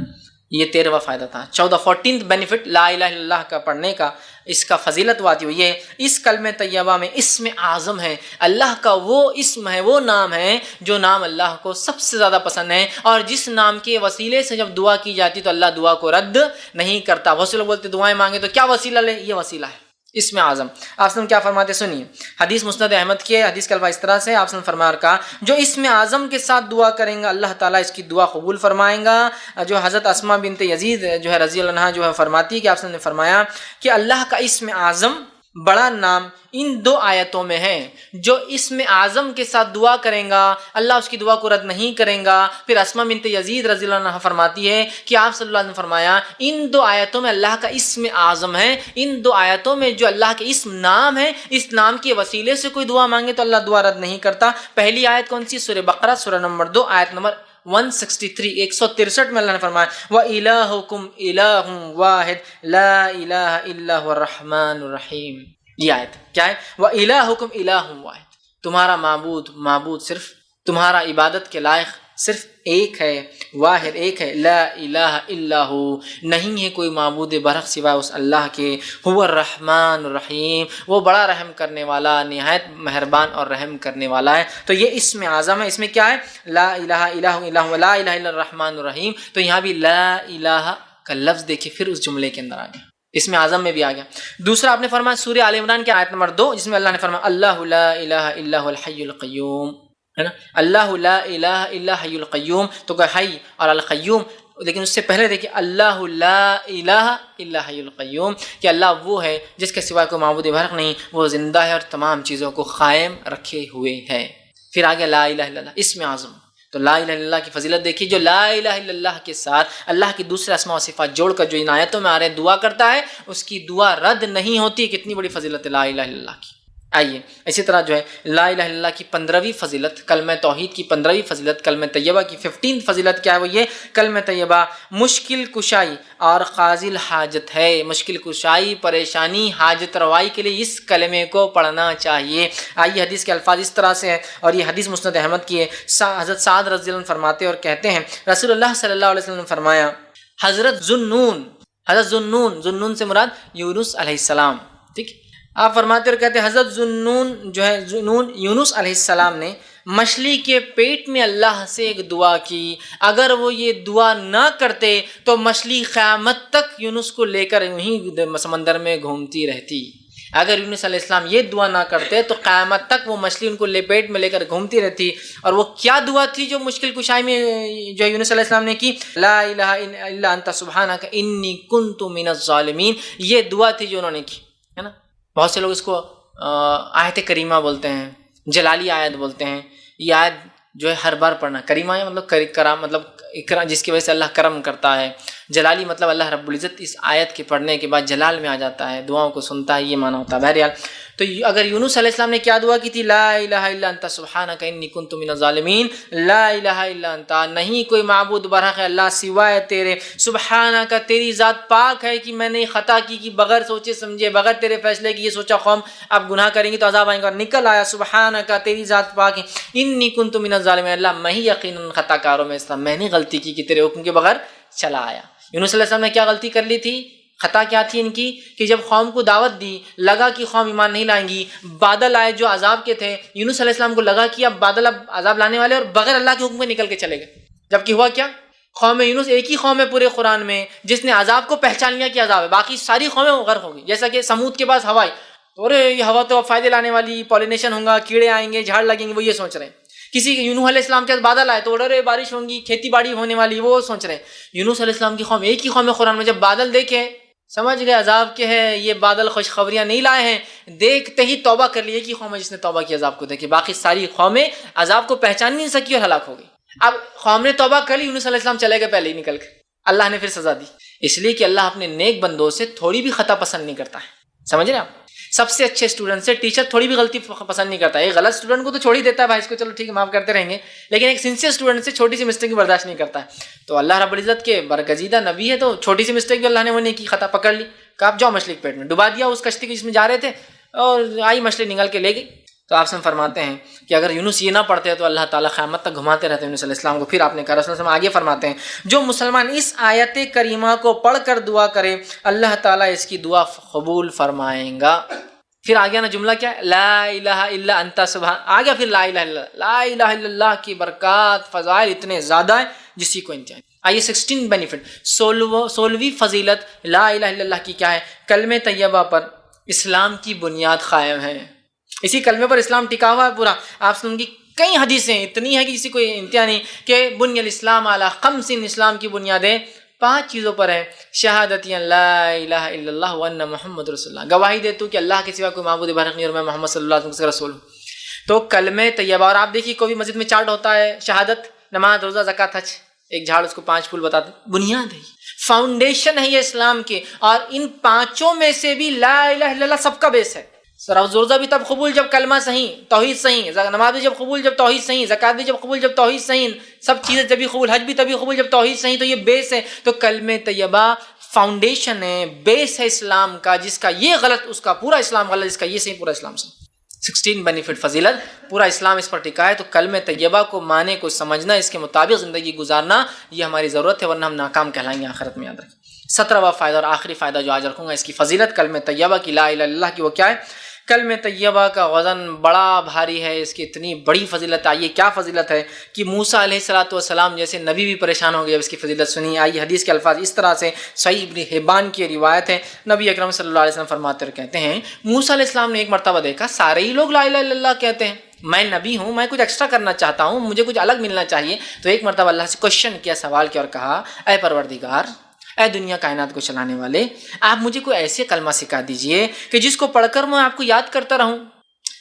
یہ 13واں فائدہ تھا. 14 بینیفٹ لا الہ الا اللہ کا پڑھنے کا، اس کا فضیلت واتی ہوئی ہے. اس کلمہ طیبہ میں اسم اعظم ہے، اللہ کا وہ اسم ہے، وہ نام ہے جو نام اللہ کو سب سے زیادہ پسند ہے، اور جس نام کے وسیلے سے جب دعا کی جاتی تو اللہ دعا کو رد نہیں کرتا. بہت سے لوگ بولتے دعائیں مانگے تو کیا وسیلہ لے، یہ وسیلہ ہے اسم اعظم. آپ کیا فرماتے سنیے، حدیث مسند احمد کی ہے، حدیث کا الفاظ اس طرح سے آپ نے فرمایا کہا جو اسم اعظم کے ساتھ دعا کریں گا اللہ تعالیٰ اس کی دعا قبول فرمائیں گا. جو حضرت اسماء بنت یزید جو ہے رضی اللہ عنہا جو ہے فرماتی ہے کہ آپ نے فرمایا کہ اللہ کا اسم اعظم بڑا نام ان 2 آیتوں میں ہے. جو اسم اعظم کے ساتھ دعا کریں گا اللہ اس کی دعا کو رد نہیں کریں گا. پھر اسماء بنت یزید رضی اللہ عنہا فرماتی ہے کہ آپ صلی اللہ علیہ وسلم نے فرمایا ان 2 آیتوں میں اللہ کا اسم اعظم ہے، ان 2 آیتوں میں جو اللہ کا اسم نام ہے، اس نام کے وسیلے سے کوئی دعا مانگے تو اللہ دعا رد نہیں کرتا. پہلی آیت کون سی؟ سورہ بقرہ سورہ نمبر 2 آیت نمبر 163 163 میں اللہ نے فرمایا وَإِلَٰهُكُمْ إِلَٰهٌ وَاحِدٌ لَا إِلَٰهَ إِلَّا هُوَ الرَّحْمَٰنُ الرَّحِيمُ. یہ آیت کیا ہے؟ وَإِلَٰهُكُمْ إِلَٰهٌ وَاحِدٌ، تمہارا معبود صرف تمہارا عبادت کے لائق صرف ایک ہے، واحد ایک ہے، لا الہ الا ہو، نہیں ہے کوئی معبود برحق سوائے اس اللہ کے. هو الرحمن الرحیم، وہ بڑا رحم کرنے والا، نہایت مہربان اور رحم کرنے والا ہے. تو یہ اسم اعظم ہے. اس میں کیا ہے؟ لا الہ الا ہو، لا الہ الا الرحمن الرحیم. تو یہاں بھی لا الہ کا لفظ دیکھیے پھر اس جملے کے اندر آ گیا، اس میں اعظم میں بھی آ گیا. دوسرا آپ نے فرمایا سورہ آل عمران کی آیت نمبر 2 جس میں اللہ نے فرمایا اللہ لا الہ الا هو الحی القیوم، ہے نا، اللہ لا الہ الا حی القیوم. تو کہ حی اور القیوم، لیکن اس سے پہلے دیکھیں اللہ لا الہ الا حی القیوم کہ اللہ وہ ہے جس کے سوا کوئی معبود برحق نہیں، وہ زندہ ہے اور تمام چیزوں کو قائم رکھے ہوئے ہے. پھر آگے لا الہ الا اللہ اسم اعظم. تو لا الہ الا اللہ کی فضیلت دیکھیے، جو لا الہ الا اللہ کے ساتھ اللہ کی دوسرے اسماء و صفات جوڑ کر جو ان آیتوں میں آ رہے دعا کرتا ہے اس کی دعا رد نہیں ہوتی. کتنی بڑی فضیلت ہے لا الہ الا اللہ کی. آئیے اسی طرح جو ہے لا الہ الا اللہ کی 15ویں فضیلت، کلمہ توحید کی 15ویں فضیلت، کلمہ طیبہ کی 15 فضیلت کیا ہے؟ وہ یہ کلمہ طیبہ مشکل کشائی اور قاضی الحاجت ہے. مشکل کشائی، پریشانی، حاجت روائی کے لیے اس کلمے کو پڑھنا چاہیے. آئیے حدیث کے الفاظ اس طرح سے ہیں اور یہ حدیث مسند احمد کی ہے. حضرت سعد رضی اللہ عنہ فرماتے اور کہتے ہیں رسول اللہ صلی اللہ علیہ وسلم نے فرمایا حضرت ذُنُّون سے مراد یونس علیہ السلام، ٹھیک، آپ فرماتے اور کہتے ہیں حضرت ذُنُّون یونس علیہ السلام نے مچھلی کے پیٹ میں اللہ سے ایک دعا کی. اگر وہ یہ دعا نہ کرتے تو مچھلی قیامت تک یونس کو لے کر وہیں سمندر میں گھومتی رہتی. اگر یونس علیہ السلام یہ دعا نہ کرتے تو قیامت تک وہ مچھلی ان کو پیٹ میں لے کر گھومتی رہتی. اور وہ کیا دعا تھی جو مشکل کشائی میں جو یونس علیہ السلام نے کی؟ لا الہ الا انت سبحانک انی کنت من الظالمین. یہ دعا تھی جو انہوں نے کی، ہے نا. بہت سے لوگ اس کو آیت کریمہ بولتے ہیں، جلالی آیت بولتے ہیں. یہ آیت جو ہے ہر بار پڑھنا، کریمہ ہے مطلب کرام، مطلب جس کی وجہ سے اللہ کرم کرتا ہے. جلالی مطلب اللہ رب العزت اس آیت کے پڑھنے کے بعد جلال میں آ جاتا ہے، دعاؤں کو سنتا ہے، یہ معنی ہوتا ہے. بہرحال تو اگر یونس علیہ السلام نے کیا دعا کی تھی؟ لا الہ الا انت سبحانک انی کنت من الظالمین. لا الہ الا انت، نہیں کوئی معبود برحق ہے اللہ سوائے تیرے. سبحانک، تیری ذات پاک ہے کہ میں نے خطا کی کہ بغیر سوچے سمجھے، بغیر تیرے فیصلے کی یہ سوچا قوم اب گناہ کریں گی تو عذاب آئیں گا، اور نکل آیا سبحانک، تیری ذات پاک ہے. انی کنت من الظالمین، اللہ میں ہی یقیناً خطا کاروں میں تھا، میں نے غلطی کی کہ تیرے حکم کے بغیر چلا آیا. یونس علیہ السلام نے کیا غلطی کر لی تھی؟ خطا کیا تھی ان کی کہ جب قوم کو دعوت دی، لگا کہ قوم ایمان نہیں لائیں گی، بادل آئے جو عذاب کے تھے، یونس علیہ السلام کو لگا کہ اب بادل اب عذاب لانے والے اور بغیر اللہ کے حکم کے نکل کے چلے گئے. جبکہ ہوا کیا؟ قوم یونس ایک ہی قوم ہے پورے قرآن میں جس نے عذاب کو پہچان لیا کہ عذاب ہے، باقی ساری قومیں غرق ہو گئی. جیسا کہ سمود کے پاس ہوا، ارے یہ ہوا تو اب فائدے لانے والی، پالینیشن ہوگا، کیڑے آئیں گے، جھاڑ لگیں گے، وہ یہ سوچ رہے ہیں. کسی نوح علیہ السلام کے بادل آئے تو ارے بارش ہوں گی، کھیتی باڑی ہونے والی، وہ سوچ رہے ہیں. یونس علیہ السلام کی قوم ایک ہی قوم ہے قرآن میں، جب بادل دیکھے سمجھ گئے عذاب کے ہیں، یہ بادل خوشخبریاں نہیں لائے ہیں، دیکھتے ہی توبہ کر لی. ایک ہی قوم ہے جس نے توبہ کی عذاب کو دیکھے، باقی ساری قومیں عذاب کو پہچان نہیں سکی اور ہلاک ہو گئی. اب قوم نے توبہ کر لی، یونس علیہ السلام چلے گئے پہلے ہی نکل کے. اللہ نے پھر سزا دی، اس لیے کہ اللہ اپنے نیک بندوں سے تھوڑی بھی خطا پسند نہیں کرتا ہے. سمجھ رہے آپ؟ سب سے اچھے اسٹوڈنٹ سے ٹیچر تھوڑی بھی غلطی پسند نہیں کرتا ہے. ایک غلط اسٹوڈنٹ کو تو چھوڑ ہی دیتا ہے، بھائی اس کو چلو ٹھیک ہے معاف کرتے رہیں گے، لیکن ایک سنسیئر اسٹوڈنٹ سے چھوٹی سی مسٹیک بھی برداشت نہیں کرتا ہے. تو اللہ رب العزت کے برگزیدہ نبی ہے، تو چھوٹی سی مسٹیک بھی اللہ نے وہ نہیں کی، خطا پکڑ لی کہ آپ جاؤ مچھلی کے پیٹ میں، ڈبا دیا اس کشتی کو جس میں جا رہے تھے، اور آئی مچھلی نگل کے لے گئی. تو آپ سے فرماتے ہیں کہ اگر یونس یہ نہ پڑھتے تو اللہ تعالیٰ قیامت تک گھماتے رہتے یونس علیہ السلام کو. پھر آپ نے کہا رسول اللہ آگے فرماتے ہیں جو مسلمان اس آیت کریمہ کو پڑھ کر دعا کرے اللہ تعالیٰ اس کی دعا قبول فرمائیں گا. پھر آگیا نا جملہ کیا ہے؟ لا الہ الا انت سبحان، آگیا پھر لا الہ الا اللہ. لا الہ الا اللہ کی برکات فضائل اتنے زیادہ ہیں جس کی کوئی انتہا نہیں. آئیے 16 بینیفٹ، 16ویں فضیلت لا الہ الا اللہ کی کیا ہے؟ کلمہ طیبہ پر اسلام کی بنیاد قائم ہے، اسی کلمے پر اسلام ٹکا ہوا ہے پورا. آپ سن کی کئی حدیثیں اتنی ہیں کہ کسی کوئی انتہا نہیں کہ بنی الاسلام علی خمس، اسلام کی بنیادیں 5 چیزوں پر ہیں. شہادتی لا الہ الا اللہ وان محمد رسول اللہ، گواہی دے تو کہ اللہ کے سوا کوئی معبود برحق نہیں اور میں محمد صلی اللہ علیہ وسلم کا رسول ہوں. تو کلمہ طیبہ، اور آپ دیکھیے کوئی بھی مسجد میں چارٹ ہوتا ہے شہادت، نماز، روزہ، زکوٰۃ، حج، ایک جھاڑ اس کو 5 پھول بتاتے، بنیاد ہے، فاؤنڈیشن ہے یہ اسلام کی. اور ان 5 میں سے بھی لا الہ الا اللہ سب کا بیس ہے. روزہ بھی تب قبول جب کلمہ صحیح، توحید صحیح، نماز بھی جب قبول جب توحید صحیح، زکوٰۃ بھی جب قبول جب توحید صحیح، سب چیزیں جبھی قبول، حج بھی تبھی قبول جب توحید صحیح. تو یہ بیس ہے. تو کلمہ طیبہ فاؤنڈیشن ہے، بیس ہے اسلام کا. جس کا یہ غلط اس کا پورا اسلام غلط، جس کا یہ صحیح پورا اسلام صحیح. 16 بینیفٹ فضیلت، پورا اسلام اس پر ٹکا ہے. تو کلمہ طیبہ کو معنی کو سمجھنا، اس کے مطابق زندگی گزارنا، یہ ہماری ضرورت ہے، ورنہ ہم ناکام کہلائیں گے آخرت میں. یاد رکھیں 17واں فائدہ اور آخری فائدہ جو آج رکھوں گا اس کی فضیلت کلمہ طیبہ کی، لا الہ الا اللہ کی، وہ کیا ہے؟ کلمہ طیبہ کا وزن بڑا بھاری ہے، اس کی اتنی بڑی فضیلت. آئیے کیا فضیلت ہے کہ موسیٰ علیہ السلام جیسے نبی بھی پریشان ہو گئے جب اس کی فضیلت سنی. آئیے حدیث کے الفاظ اس طرح سے، صحیح ابن حبان کی روایت ہے، نبی اکرم صلی اللہ علیہ وسلم فرماتے اور کہتے ہیں موسیٰ علیہ السلام نے ایک مرتبہ دیکھا سارے ہی لوگ لا الہ الا اللہ کہتے ہیں، میں نبی ہوں، میں کچھ ایکسٹرا کرنا چاہتا ہوں، مجھے کچھ الگ ملنا چاہیے. تو ایک مرتبہ اللہ سے کوشچن کیا، سوال کیا اور کہا اے پروردگار، اے دنیا کائنات کو چلانے والے، آپ مجھے کوئی ایسے کلمہ سکھا دیجئے کہ جس کو پڑھ کر میں آپ کو یاد کرتا رہوں.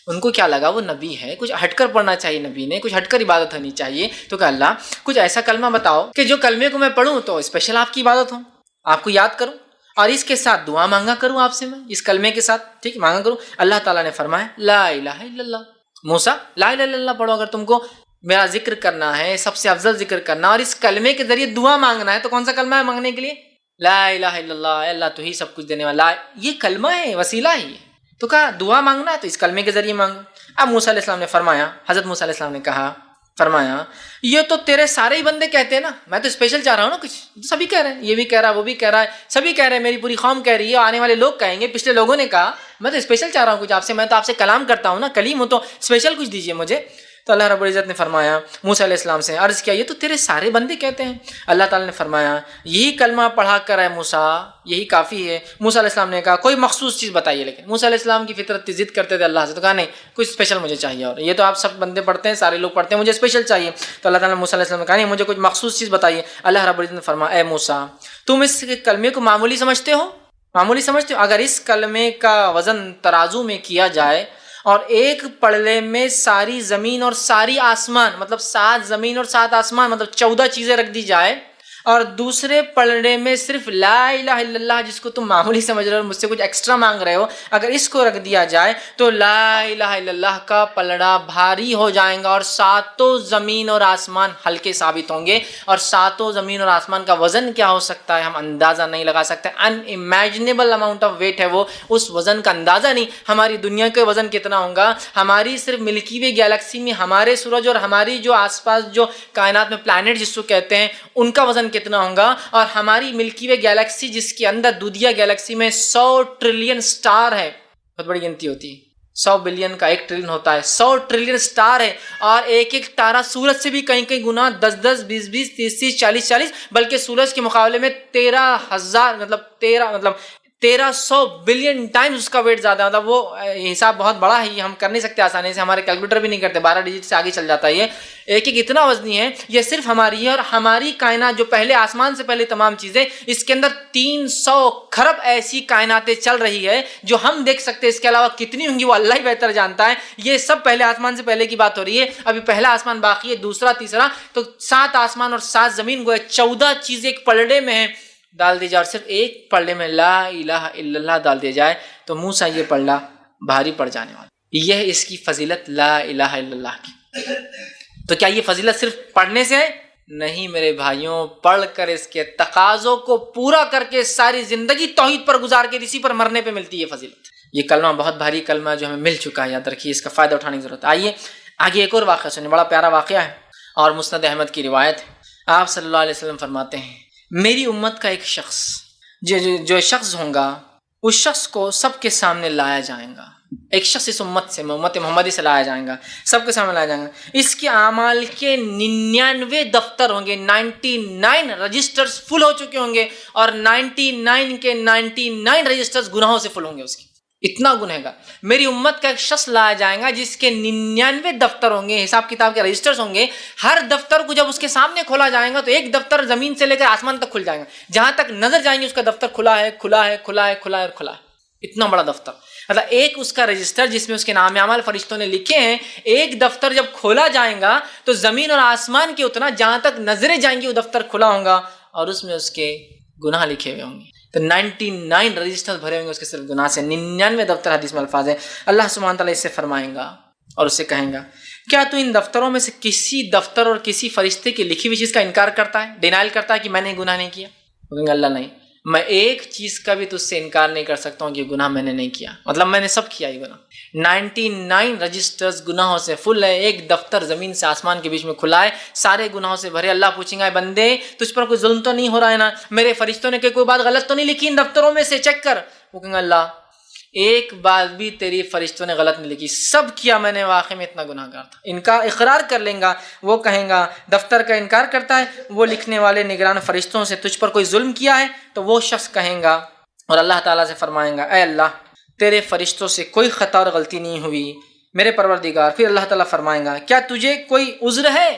ان کو کیا لگا وہ نبی ہے، کچھ ہٹ کر پڑھنا چاہیے، نبی نے کچھ ہٹ کر عبادت ہونی چاہیے. تو کہ اللہ کچھ ایسا کلمہ بتاؤ کہ جو کلمے کو میں پڑھوں تو اسپیشل آپ کی عبادت ہو، آپ کو یاد کروں اور اس کے ساتھ دعا مانگا کروں آپ سے، میں اس کلمے کے ساتھ ٹھیک مانگا کروں. اللہ تعالیٰ نے فرمایا لا الہ الا اللہ. موسیٰ لا الہ الا اللہ پڑھو، اگر تم کو میرا ذکر کرنا ہے، سب سے افضل ذکر کرنا اور اس کلمے کے ذریعے دعا مانگنا ہے، تو کون سا کلمہ ہے مانگنے کے لیے؟ لا الہ الا اللہ. اے اللہ تو ہی سب کچھ دینے والا، یہ کلمہ ہے، وسیلہ ہے یہ. تو کہا دعا مانگنا ہے تو اس کلمے کے ذریعے مانگو. اب موسیٰ علیہ السلام نے فرمایا، حضرت موسیٰ علیہ السلام نے کہا فرمایا یہ تو تیرے سارے ہی بندے کہتے ہیں نا، میں تو اسپیشل چاہ رہا ہوں نا کچھ. سبھی کہہ رہے ہیں، یہ بھی کہہ رہا ہے، وہ بھی کہہ رہا ہے، سبھی کہہ رہے ہیں، میری پوری قوم کہہ رہی ہے، آنے والے لوگ کہیں گے، پچھلے لوگوں نے کہا، میں تو اسپیشل چاہ رہا ہوں کچھ آپ سے، میں تو آپ سے کلام کرتا ہوں نا، کلیم ہوں، تو اسپیشل کچھ دیجیے مجھے. تو اللہ رب العزت نے فرمایا موسیٰ علیہ السلام سے عرض کیا یہ تو تیرے سارے بندے کہتے ہیں. اللہ تعالیٰ نے فرمایا یہی کلمہ پڑھا کر ہے موسیٰ، یہی کافی ہے. موسیٰ علیہ السلام نے کہا کوئی مخصوص چیز بتائیے، لیکن موسیٰ علیہ السلام کی فطرت تھی، ضد کرتے تھے اللہ سے، تو کہا نہیں کچھ اسپیشل مجھے چاہیے، اور یہ تو آپ سب بندے پڑھتے ہیں، سارے لوگ پڑھتے ہیں، مجھے اسپیشل چاہیے. تو اللہ تعالیٰ نے موسیٰ علیہ السلام نے کہا نہیں مجھے کچھ مخصوص چیز بتائیے. اللہ رب العزت نے فرمایا اے موسیٰ تم اس کلمے کو معمولی سمجھتے ہو، معمولی سمجھتے ہو؟ اگر اس کلمے کا وزن ترازو میں کیا جائے اور ایک پڑھنے میں ساری زمین اور ساری آسمان، مطلب 7 زمین اور 7 آسمان، مطلب 14 چیزیں رکھ دی جائے، اور دوسرے پلڑے میں صرف لا الہ الا اللہ جس کو تم معمولی سمجھ رہے ہو، مجھ سے کچھ ایکسٹرا مانگ رہے ہو، اگر اس کو رکھ دیا جائے تو لا الہ الا اللہ کا پلڑا بھاری ہو جائے گا، اور 7 زمین اور آسمان ہلکے ثابت ہوں گے. اور 7 زمین اور آسمان کا وزن کیا ہو سکتا ہے ہم اندازہ نہیں لگا سکتے. ان امیجنیبل اماؤنٹ آف ویٹ ہے وہ، اس وزن کا اندازہ نہیں. ہماری دنیا کا وزن کتنا ہوگا، ہماری صرف ملکی وے گیلیکسی میں ہمارے سورج اور ہماری جو آس پاس جو کائنات میں پلانٹ جس کو کہتے ہیں ان کا وزن کتنا ہوگا، اور ہماری ملکی وے گیلیکسی جس کے اندر دودھیا گیلیکسی میں 100 ٹریلین سٹار ہے، بہت بڑی گنتی ہوتی ہے، 100 بلین کا 1 ٹریلین ہوتا ہے، 100 ٹریلین سٹار ہے، اور ایک ایک تارہ سورج سے بھی کہیں کہیں گنا 10 20 20 30 30 40 40، بلکہ سورج کے مقابلے میں 13,000 مطلب 1300 بلین ٹائمز اس کا ویٹ زیادہ، مطلب وہ حساب بہت بڑا ہے، یہ ہم کر نہیں سکتے آسانی سے، ہمارے کیلکولیٹر بھی نہیں کرتے، 12 ڈیجٹ سے آگے چل جاتا ہے یہ، ایک ایک اتنا وزنی ہے، یہ صرف ہماری ہے، اور ہماری کائنات جو پہلے آسمان سے پہلے تمام چیزیں، اس کے اندر 300 کھرب ایسی کائناتیں چل رہی ہے جو ہم دیکھ سکتے ہیں، اس کے علاوہ کتنی ہوں گی وہ اللہ ہی بہتر جانتا ہے، یہ سب پہلے آسمان سے پہلے کی بات ہو رہی ہے، ابھی پہلا آسمان باقی ہے، دوسرا، تیسرا، تو 7 آسمان اور 7 زمین گویا 14 چیزیں ایک پلڑے میں ہیں، ڈال دی جائے، اور صرف ایک پلڑے میں لا الہ الا اللہ ڈال دیا جائے تو موسیٰ یہ پلڑا بھاری پڑ جانے والا۔ یہ اس کی فضیلت لا الہ الا اللہ کی۔ تو کیا یہ فضیلت صرف پڑھنے سے ہے؟ نہیں میرے بھائیوں، پڑھ کر اس کے تقاضوں کو پورا کر کے ساری زندگی توحید پر گزار کے اسی پر مرنے پہ ملتی ہے فضیلت۔ یہ کلمہ بہت بھاری کلمہ ہے جو ہمیں مل چکا ہے، یاد رکھیے، اس کا فائدہ اٹھانے کی ضرورت ہے۔ آئیے آگے ایک اور واقعہ سنیں، بڑا پیارا واقعہ ہے اور مسند احمد کی روایت ہے۔ آپ صلی اللہ علیہ وسلم فرماتے ہیں میری امت کا ایک شخص جو شخص ہوگا اس شخص کو سب کے سامنے لایا جائے گا، ایک شخص اس امت سے، امت محمدی سے لایا جائے گا، سب کے سامنے لایا جائے گا، اس کے اعمال کے 99 دفتر ہوں گے، 99 رجسٹرز فل ہو چکے ہوں گے، اور 99 کے 99 رجسٹرز گناہوں سے فل ہوں گے، اس کے اتنا گنہگار۔ میری امت کا ایک شخص لایا جائے گا جس کے 99 دفتر ہوں گے، حساب کتاب کے رجسٹرز ہوں گے، ہر دفتر کو جب اس کے سامنے کھولا جائے گا تو ایک دفتر زمین سے لے کر آسمان تک کھل جائے گا، جہاں تک نظر جائیں گے اس کا دفتر کھلا ہے، کھلا ہے، کھلا ہے، کھلا ہے اور کھلا ہے، اتنا بڑا دفتر، مطلب ایک اس کا رجسٹر جس میں اس کے نام اعمال فرشتوں نے لکھے ہیں، ایک دفتر جب کھولا جائے گا تو زمین اور آسمان کے اتنا جہاں تک نظریں جائیں گی وہ دفتر کھلا ہوگا اور اس میں اس کے گناہ لکھے ہوئے ہوں گے، تو 99 رجسٹر بھرے ہوں گے اس کے صرف گناہ سے، 99 دفتر، حدیث میں الفاظ ہے۔ اللہ سبحانہ تعالیٰ اس سے فرمائیں گا اور اس سے کہیں گا کیا تو ان دفتروں میں سے کسی دفتر اور کسی فرشتے کی لکھی ہوئی چیز کا انکار کرتا ہے، ڈینائل کرتا ہے کہ میں نے گناہ نہیں کیا؟ کہیں گے اللہ نہیں، میں ایک چیز کا بھی تجھ سے انکار نہیں کر سکتا ہوں کہ گناہ میں نے نہیں کیا، مطلب میں نے سب کیا یہ گناہ، 99 رجسٹرز گناہوں سے فل ہے، ایک دفتر زمین سے آسمان کے بیچ میں کھلا ہے، سارے گناہوں سے بھرے۔ اللہ پوچھیں گا بندے تجھ پر کوئی ظلم تو نہیں ہو رہا ہے نا، میرے فرشتوں نے کوئی بات غلط تو نہیں لکھی ان دفتروں میں سے، چیک کر۔ وہ کہیں گے اللہ ایک بات بھی تیری فرشتوں نے غلط نہیں لکھی، سب کیا میں نے، واقعی میں اتنا گناہ گار تھا، انکار اقرار کر لیں گا۔ وہ کہیں گا دفتر کا انکار کرتا ہے، وہ لکھنے والے نگران فرشتوں سے تجھ پر کوئی ظلم کیا ہے؟ تو وہ شخص کہیں گا اور اللہ تعالیٰ سے فرمائیں گا اے اللہ تیرے فرشتوں سے کوئی خطا اور غلطی نہیں ہوئی میرے پروردگار۔ پھر اللہ تعالیٰ فرمائیں گا کیا تجھے کوئی عذر ہے،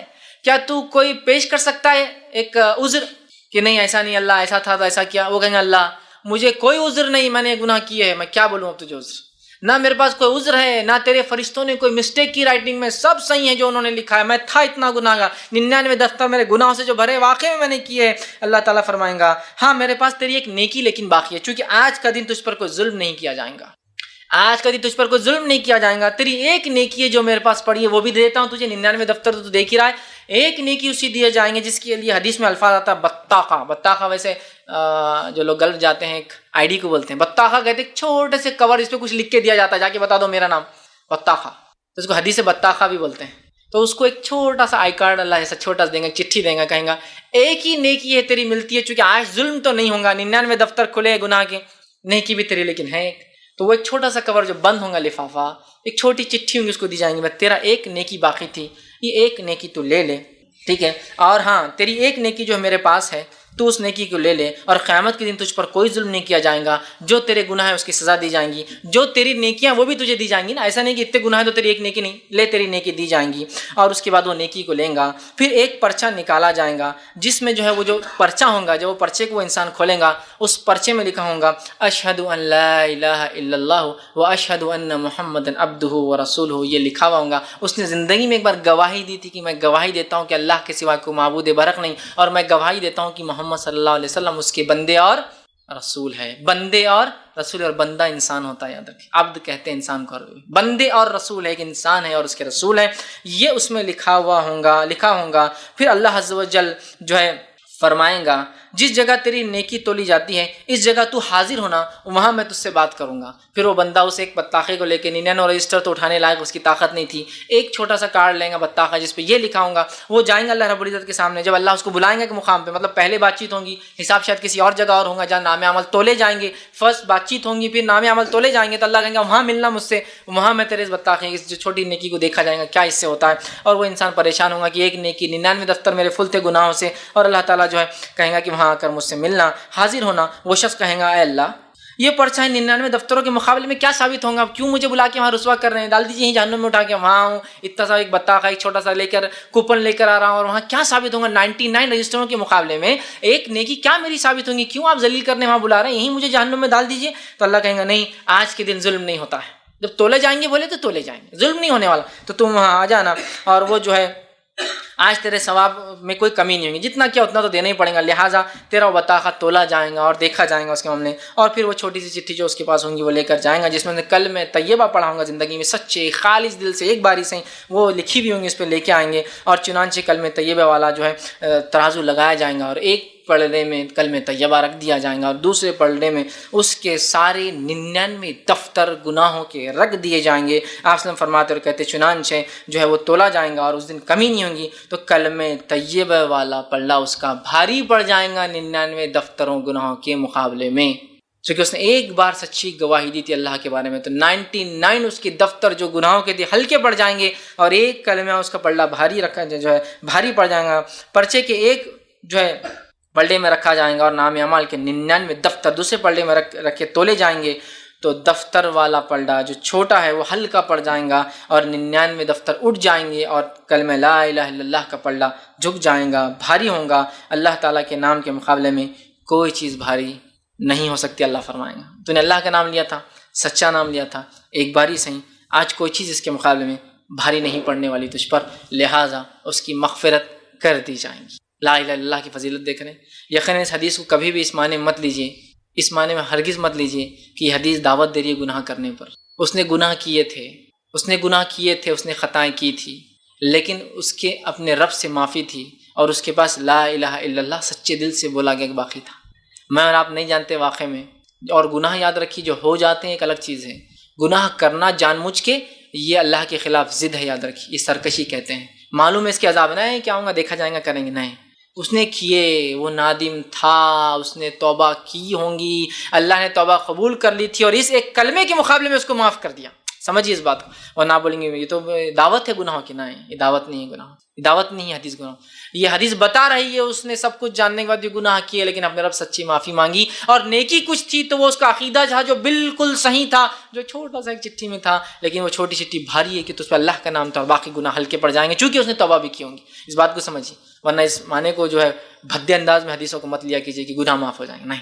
کیا تو کوئی پیش کر سکتا ہے ایک عذر کہ نہیں ایسا نہیں اللہ، ایسا تھا تو ایسا کیا؟ وہ کہیں گے اللہ مجھے کوئی عذر نہیں، میں نے گناہ کیے ہے، میں کیا بولوں اب تجھے عذر، نہ میرے پاس کوئی عذر ہے، نہ تیرے فرشتوں نے کوئی مسٹیک کی رائٹنگ میں، سب صحیح ہے جو انہوں نے لکھا ہے، میں تھا اتنا گناہ گار، 99 دفتر میرے گناہوں سے جو بھرے واقعی میں نے کیے۔ اللہ تعالیٰ فرمائیں گا ہاں میرے پاس تیری ایک نیکی لیکن باقی ہے، چونکہ آج کا دن تجھ پر کوئی ظلم نہیں کیا جائے گا، آج کا دن تجھ پر کوئی ظلم نہیں کیا جائے گا، تیری ایک نیکی ہے جو میرے پاس پڑی ہے وہ بھی دے دیتا ہوں تجھے، 99 دفتر تو دیکھ ہی رہا ہے، ایک نیکی اسی دیے جائیں گے جس کے لیے حدیث میں الفاظ آتا ہے بطاقہ۔ بطاقہ ویسے جو لوگ گلف جاتے ہیں ایک آئی ڈی کو بولتے ہیں بطاقہ، کہتے ہیں چھوٹے سے کور اس پہ کچھ لکھ کے دیا جاتا ہے، جا کے بتا دو میرا نام بطاقہ، تو اس کو حدیث بطاقہ بھی بولتے ہیں۔ تو اس کو ایک چھوٹا سا آئی کارڈ اللہ ایسا چھوٹا سا دیں گا، چٹھی دیں گا، کہیں گا ایک ہی نیکی ہے تیری ملتی ہے، چونکہ آج ظلم تو نہیں ہوگا، 99 دفتر کھلے گناہ کے، نیکی بھی تیری لیکن ہے، تو وہ ایک چھوٹا سا کور جو بند ہوگا لفافہ، ایک چھوٹی چٹھی ہوں گی اس کو دی جائیں گی، بس تیرا ایک نیکی باقی تھی، یہ ایک نیکی تو لے لے، ٹھیک ہے، اور ہاں تیری ایک نیکی جو میرے پاس ہے تو اس نیکی کو لے لے، اور قیامت کے دن تجھ پر کوئی ظلم نہیں کیا جائے گا، جو تیرے گناہ ہے اس کی سزا دی جائیں گی، جو تیری نیکیاں وہ بھی تجھے دی جائیں گی نا، ایسا نہیں کہ اتنے گناہ ہے تو تیری ایک نیکی نہیں، لے تیری نیکی دی جائیں گی، اور اس کے بعد وہ نیکی کو لیں گا، پھر ایک پرچہ نکالا جائے گا جس میں جو ہے وہ جو پرچہ ہوگا، جب وہ پرچے کو وہ انسان کھولیں گا اس پرچے میں لکھا ہوگا اشہد ان لا الہ الا اللہ و اشہد ان محمد عبدہ و رسولہ، یہ لکھا ہوا ہوگا۔ اس نے زندگی میں ایک بار گواہی دی تھی کہ میں گواہی دیتا ہوں کہ اللہ کے سوا کوئی معبود برحق نہیں، اور میں گواہی دیتا ہوں کہ محمد صلی اللہ علیہ وسلم اس کے بندے اور رسول ہے، بندے اور رسول، اور بندہ انسان ہوتا ہے، یاد رکھیں، عبد کہتے ہیں انسان کو، بندے اور رسول ہے، ایک انسان ہے اور اس کے رسول ہے، یہ اس میں لکھا ہوگا۔ پھر اللہ عز و جل جو ہے فرمائیں گا جس جگہ تیری نیکی تولی جاتی ہے اس جگہ تو حاضر ہونا، وہاں میں تجھ سے بات کروں گا۔ پھر وہ بندہ اسے ایک بطاخے کو لے کے 99 رجسٹر تو اٹھانے لائق اس کی طاقت نہیں تھی، ایک چھوٹا سا کارڈ لیں گا بطاخہ جس پہ یہ لکھا ہوگا، وہ جائیں گے اللہ رب العزت کے سامنے، جب اللہ اس کو بلائیں گے کہ مقام پہ، مطلب پہلے بات چیت ہوگی، حساب شاید کسی اور جگہ اور ہوگا جہاں نام عمل تولے جائیں گے، فرسٹ بات چیت ہوں گی پھر نام عمل تولے جائیں گے، تو اللہ کہیں گا وہاں ملنا مجھ سے، وہاں میں تیرے اس بطاخے اس جو چھوٹی نیکی کو دیکھا جائے گا کیا اس سے ہوتا ہے، اور وہ انسان پریشان ہوگا کہ ایک نیکی 99 دفتر میرے فل تھے گناہوں سے، اور اللہ تعالیٰ جو ہے کہیں گا کہ وہاں آ کر مجھ سے ملنا، حاضر ہونا۔ وہ شخص کہیں گا اے اللہ یہ پرچہ 99 دفتروں کے مقابلے میں کیا ثابت ہوں گا؟ کیوں مجھے بلا کے وہاں رسوا کر رہے ہیں؟ ڈال دیجیے جہنم میں اٹھا کے، وہاں ہوں اتنا سا ایک بطاخہ ایک چھوٹا سا لے کر کوپن لے کر آ رہا ہوں، اور وہاں کیا ثابت ہوگا 99 رجسٹروں کے مقابلے میں ایک نیکی کیا میری ثابت ہوں گی؟ کیوں آپ ذلیل کرنے وہاں بلا رہے ہیں؟ یہیں مجھے جہنم میں ڈال دیجیے۔ تو اللہ کہیں گا نہیں، آج کے دن ظلم نہیں ہوتا ہے، جب تولے جائیں گے بولے تو تولے جائیں گے، ظلم نہیں ہونے والا، تو تم وہاں آ جانا، اور وہ جو ہے آج تیرے ثواب میں کوئی کمی نہیں ہوگی، جتنا کیا اتنا تو دینا ہی پڑے گا، لہٰذا تیرا وہ بطاخہ تولا جائے گا اور دیکھا جائے گا اس کے معاملے، اور پھر وہ چھوٹی سی چٹھی جو اس کے پاس ہوں گی وہ لے کر جائیں گا، جس میں کلمہ طیبہ پڑھا ہوں گا زندگی میں، سچے خالص دل سے ایک باری سے وہ لکھی بھی ہوں گی، اس پہ لے کے آئیں گے، اور چنانچہ کلمہ طیبہ والا جو ہے ترازو لگایا جائے گا، اور ایک پلڑے میں کلمہ طیبہ رکھ دیا جائے گا، اور دوسرے پلڑے میں اس کے سارے 99 دفتر گناہوں کے رکھ دیے جائیں گے۔ آپ وسلم فرماتے اور کہتے چنانچہ جو ہے وہ تولا جائیں گا اور اس دن کمی نہیں ہوگی، تو کلمہ طیبہ والا پلڑا اس کا بھاری پڑ جائے گا 99 دفتروں گناہوں کے مقابلے میں، چونکہ اس نے ایک بار سچی گواہی دی تھی اللہ کے بارے میں، تو 99 اس کے دفتر جو گناہوں کے تھے ہلکے پڑ جائیں گے، اور ایک کلمہ اس کا پلڑا بھاری رکھا جو ہے بھاری پڑ جائے گا، پرچے کے ایک جو ہے پلڑے میں رکھا جائے گا، اور نام اعمال کے 99 دفتر دوسرے پلڑے میں رکھ کے تولے جائیں گے، تو دفتر والا پلڑا جو چھوٹا ہے وہ ہلکا پڑ جائے گا، اور 99 دفتر اٹھ جائیں گے، اور کلمہ لا الہ الا اللہ کا پلڑا جھک جائے گا، بھاری ہوگا۔ اللہ تعالیٰ کے نام کے مقابلے میں کوئی چیز بھاری نہیں ہو سکتی۔ اللہ فرمائے گا تو نے اللہ کا نام لیا تھا، سچا نام لیا تھا، ایک باری صحیح، آج کوئی چیز اس کے مقابلے میں بھاری نہیں پڑنے والی تجھ پر، لہٰذا اس کی مغفرت کر دی جائیں گی۔ لا الہ الا اللہ کی فضیلت دیکھ رہے ہیں۔ یقیناً اس حدیث کو کبھی بھی اس معنی میں مت لیجیے، اس معنی میں ہرگز مت لیجیے کہ یہ حدیث دعوت دے رہی ہے گناہ کرنے پر۔ اس نے گناہ کیے تھے، اس نے خطائیں کی تھی، لیکن اس کے اپنے رب سے معافی تھی، اور اس کے پاس لا الہ الا اللہ سچے دل سے بولا گیا کہ باقی تھا۔ میں اور آپ نہیں جانتے واقع میں، اور گناہ یاد رکھیے جو ہو جاتے ہیں ایک الگ چیز ہے، گناہ کرنا جان مجھ کے یہ اللہ کے خلاف ضد ہے، یاد رکھیے، یہ سرکشی کہتے ہیں۔ معلوم ہے اس کے عذاب نہیں کیا ہوں گا، دیکھا جائے گا، کریں گے، نہیں، اس نے کیے، وہ نادم تھا، اس نے توبہ کی ہوں گی، اللہ نے توبہ قبول کر لی تھی، اور اس ایک کلمے کے مقابلے میں اس کو معاف کر دیا۔ سمجھیے اس بات کو، اور نہ بولیں گے یہ تو دعوت ہے گناہوں کی، نہیں، یہ دعوت نہیں ہے گناہ، یہ دعوت نہیں ہے حدیث گناہ، یہ حدیث بتا رہی ہے اس نے سب کچھ جاننے کے بعد بھی گناہ کیے، لیکن اپنے رب سچی معافی مانگی، اور نیکی کچھ تھی تو وہ اس کا عقیدہ تھا جو بالکل صحیح تھا، جو چھوٹا سا ایک چٹھی میں تھا، لیکن وہ چھوٹی چٹھی بھاری ہے کہ تو اس پہ اللہ کا نام تھا، اور باقی گناہ ہلکے پڑ جائیں گے چونکہ اس نے توبہ بھی کی ہوں گی۔ اس بات کو سمجھیے، ورنہ اس معنی کو جو ہے بھدے انداز میں حدیثوں کو مت لیا کیجیے کہ گناہ معاف ہو جائیں گے، نہیں،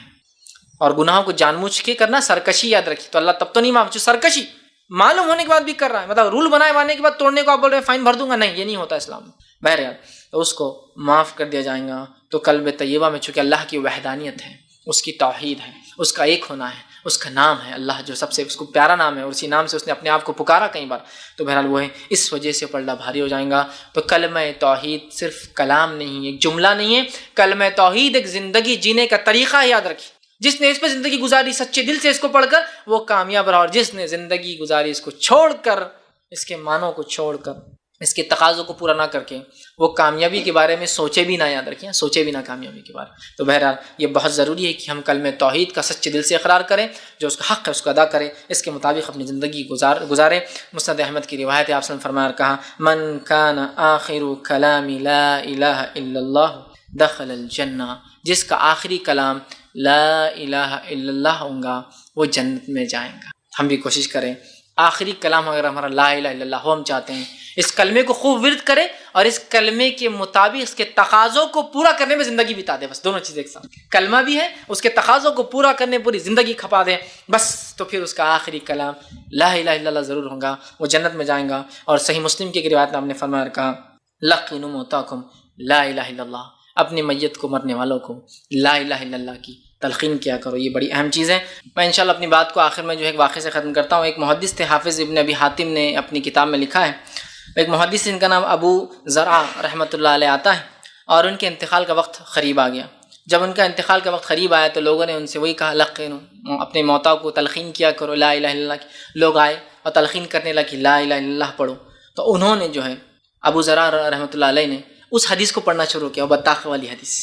اور گناہوں کو جان بوجھ کے کرنا سرکشی، یاد رکھیے، تو اللہ تب تو نہیں معاف، جو سرکشی معلوم ہونے کے بعد بھی کر رہا ہے، مطلب رول بنائے بانے کے بعد توڑنے کو آپ بول رہے ہیں فائن بھر دوں گا، نہیں، یہ نہیں ہوتا اسلام میں۔ بہرحال تو اس کو معاف کر دیا جائے گا۔ تو کلمہ طیبہ میں چونکہ اللہ کی وحدانیت ہے، اس کی توحید ہے، اس کا ایک ہونا ہے، اس کا نام ہے اللہ جو سب سے اس کو پیارا نام ہے، اور اسی نام سے اس نے اپنے آپ کو پکارا کئی بار، تو بہرحال وہ ہے، اس وجہ سے پلڑا بھاری ہو جائے گا۔ تو کلمہ توحید صرف کلام نہیں، ایک جملہ نہیں ہے، کلمہ توحید ایک زندگی جینے کا طریقہ ہے، یاد رکھیے۔ جس نے اس پہ زندگی گزاری سچے دل سے اس کو پڑھ کر وہ کامیاب رہا، اور جس نے زندگی گزاری اس کو چھوڑ کر، اس کے معنوں کو چھوڑ کر، اس کے تقاضوں کو پورا نہ کر کے، وہ کامیابی کے بارے میں سوچے بھی نہ، یاد رکھیں، سوچے بھی نہ کامیابی کے بارے میں۔ تو بہرحال یہ بہت ضروری ہے کہ ہم کلمہ توحید کا سچے دل سے اقرار کریں، جو اس کا حق ہے اس کو ادا کریں، اس کے مطابق اپنی زندگی گزاریں۔ مسند احمد کی روایت ہے، آپ نے فرمایا اور کہا، من کان آخر کلام لا الہ الا اللہ دخل الجنہ، جس کا آخری کلام لا الہ الا اللہ ہوگا وہ جنت میں جائیں گا۔ ہم بھی کوشش کریں آخری کلام اگر ہمارا لا الہ الا اللہ ہو، ہم چاہتے ہیں اس کلمے کو خوب ورد کریں، اور اس کلمے کے مطابق اس کے تقاضوں کو پورا کرنے میں زندگی بتا دیں، بس دونوں چیزیں ایک ساتھ، کلمہ بھی ہے، اس کے تقاضوں کو پورا کرنے پوری زندگی کھپا دیں، بس تو پھر اس کا آخری کلام لا الہ الا اللہ ضرور ہوگا، وہ جنت میں جائیں گا۔ اور صحیح مسلم کی ایک روایت میں آپ نے فرمایا اور کہا، لقنوا موتاکم لا الہ الا اللہ، اپنی میت کو، مرنے والوں کو لا الہ الا اللہ کی تلقین کیا کرو، یہ بڑی اہم چیز ہے۔ میں انشاءاللہ اپنی بات کو آخر میں جو ہے ایک واقعے سے ختم کرتا ہوں۔ ایک محدث تھے، حافظ ابن ابی حاتم نے اپنی کتاب میں لکھا ہے، ایک محدث ان کا نام ابو زرع رحمۃ اللہ علیہ آتا ہے، اور ان کے انتقال کا وقت قریب آ گیا۔ جب ان کا انتقال کا وقت قریب آیا تو لوگوں نے ان سے وہی کہا، لقنوا، اپنے موتا کو تلقین کیا کرو لا الہ الا اللہ کی۔ لوگ آئے اور تلقین کرنے لگے لا الہ الا اللہ پڑھو، تو انہوں نے جو ہے ابو زرع رحمۃ اللہ علیہ نے اس حدیث کو پڑھنا شروع کیا، وہ بطاخ والی حدیث،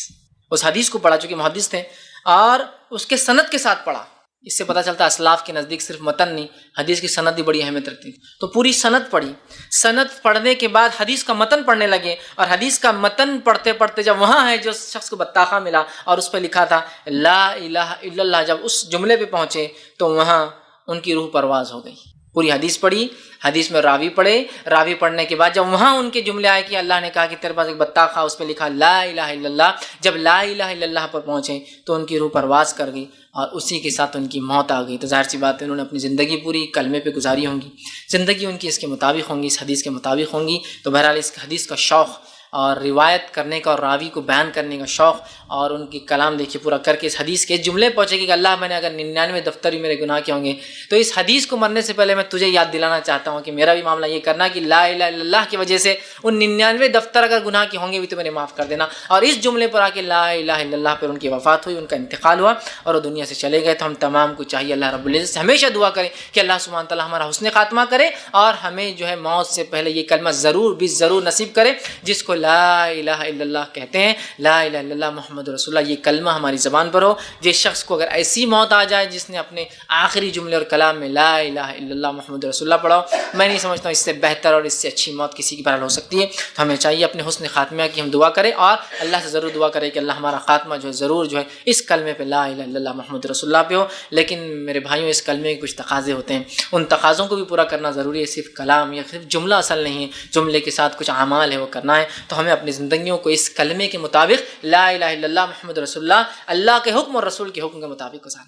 اس حدیث کو پڑھا، چونکہ محدث تھے، اور اس کے سند کے ساتھ پڑھا، اس سے پتہ چلتا ہے اسلاف کے نزدیک صرف متن نہیں، حدیث کی سند بھی بڑی اہمیت رکھتی تھی. تو پوری سند پڑھی. سند پڑھنے کے بعد حدیث کا متن پڑھنے لگے، اور حدیث کا متن پڑھتے پڑھتے جب وہاں ہے جو شخص کو بطاخہ ملا اور اس پہ لکھا تھا لا الہ الا اللہ، جب اس جملے پہ پہنچے تو وہاں ان کی روح پرواز ہو گئی. پوری حدیث پڑھی، حدیث میں راوی پڑھے، راوی پڑھنے کے بعد جب وہاں ان کے جملے آئے کہ اللہ نے کہا کہ تیرے پاس ایک بطاخہ، اس پہ لکھا لا الہ الا اللہ، جب لا الہ الا اللہ پر پہنچے تو ان کی روح پرواز کر گئی اور اسی کے ساتھ ان کی موت آ گئی. تو ظاہر سی بات ہے انہوں نے اپنی زندگی پوری کلمے پہ گزاری ہوں گی، زندگی ان کی اس کے مطابق ہوں گی، اس حدیث کے مطابق ہوں گی. تو بہرحال اس حدیث کا شوق اور روایت کرنے کا اور راوی کو بیان کرنے کا شوق اور ان کی کلام دیکھیے پورا کر کے اس حدیث کے جملے پہنچے گی کہ اللہ میں نے اگر 99 دفتر بھی میرے گناہ کے ہوں گے تو اس حدیث کو مرنے سے پہلے میں تجھے یاد دلانا چاہتا ہوں کہ میرا بھی معاملہ یہ کرنا کہ لا الہ الا اللہ کی وجہ سے ان 99 دفتر اگر گناہ کے ہوں گے بھی تو میرے معاف کر دینا. اور اس جملے پر آ کے لا الہ الا اللہ پر ان کی وفات ہوئی، ان کا انتقال ہوا اور وہ دنیا سے چلے گئے. تو ہم تمام کو چاہیے اللہ رب العزت سے ہمیشہ دعا کریں کہ اللہ سبحانہ تعالیٰ ہمارا حسن خاتمہ کرے اور ہمیں جو ہے موت سے پہلے یہ کلمہ ضرور بھی ضرور نصیب کرے جس کو لا الہ الا اللہ کہتے ہیں. لا الہ الا اللہ محمد رسول اللہ، یہ کلمہ ہماری زبان پر ہو. جس شخص کو اگر ایسی موت آ جائے جس نے اپنے آخری جملے اور کلام میں لا الہ الا اللہ محمد رسول اللہ پڑھا، میں نہیں سمجھتا ہوں اس سے بہتر اور اس سے اچھی موت کسی کی بہرحال ہو سکتی ہے. تو ہمیں چاہیے اپنے حسن خاتمہ کی ہم دعا کریں اور اللہ سے ضرور دعا کریں کہ اللہ ہمارا خاتمہ جو ہے ضرور جو ہے اس کلمے پہ لا الہ الا اللہ محمد رسول اللہ پہ ہو. لیکن میرے بھائیوں اس کلمے کے کچھ تقاضے ہوتے ہیں، ان تقاضوں کو بھی پورا کرنا ضروری ہے. صرف کلام یا صرف جملہ اصل نہیں ہے، جملے کے ساتھ کچھ اعمال ہے وہ کرنا ہے. تو ہمیں اپنی زندگیوں کو اس کلمے کے مطابق لا الہ الا اللہ محمد رسول اللہ، اللہ کے حکم اور رسول کے حکم کے مطابق گزارنا ہے.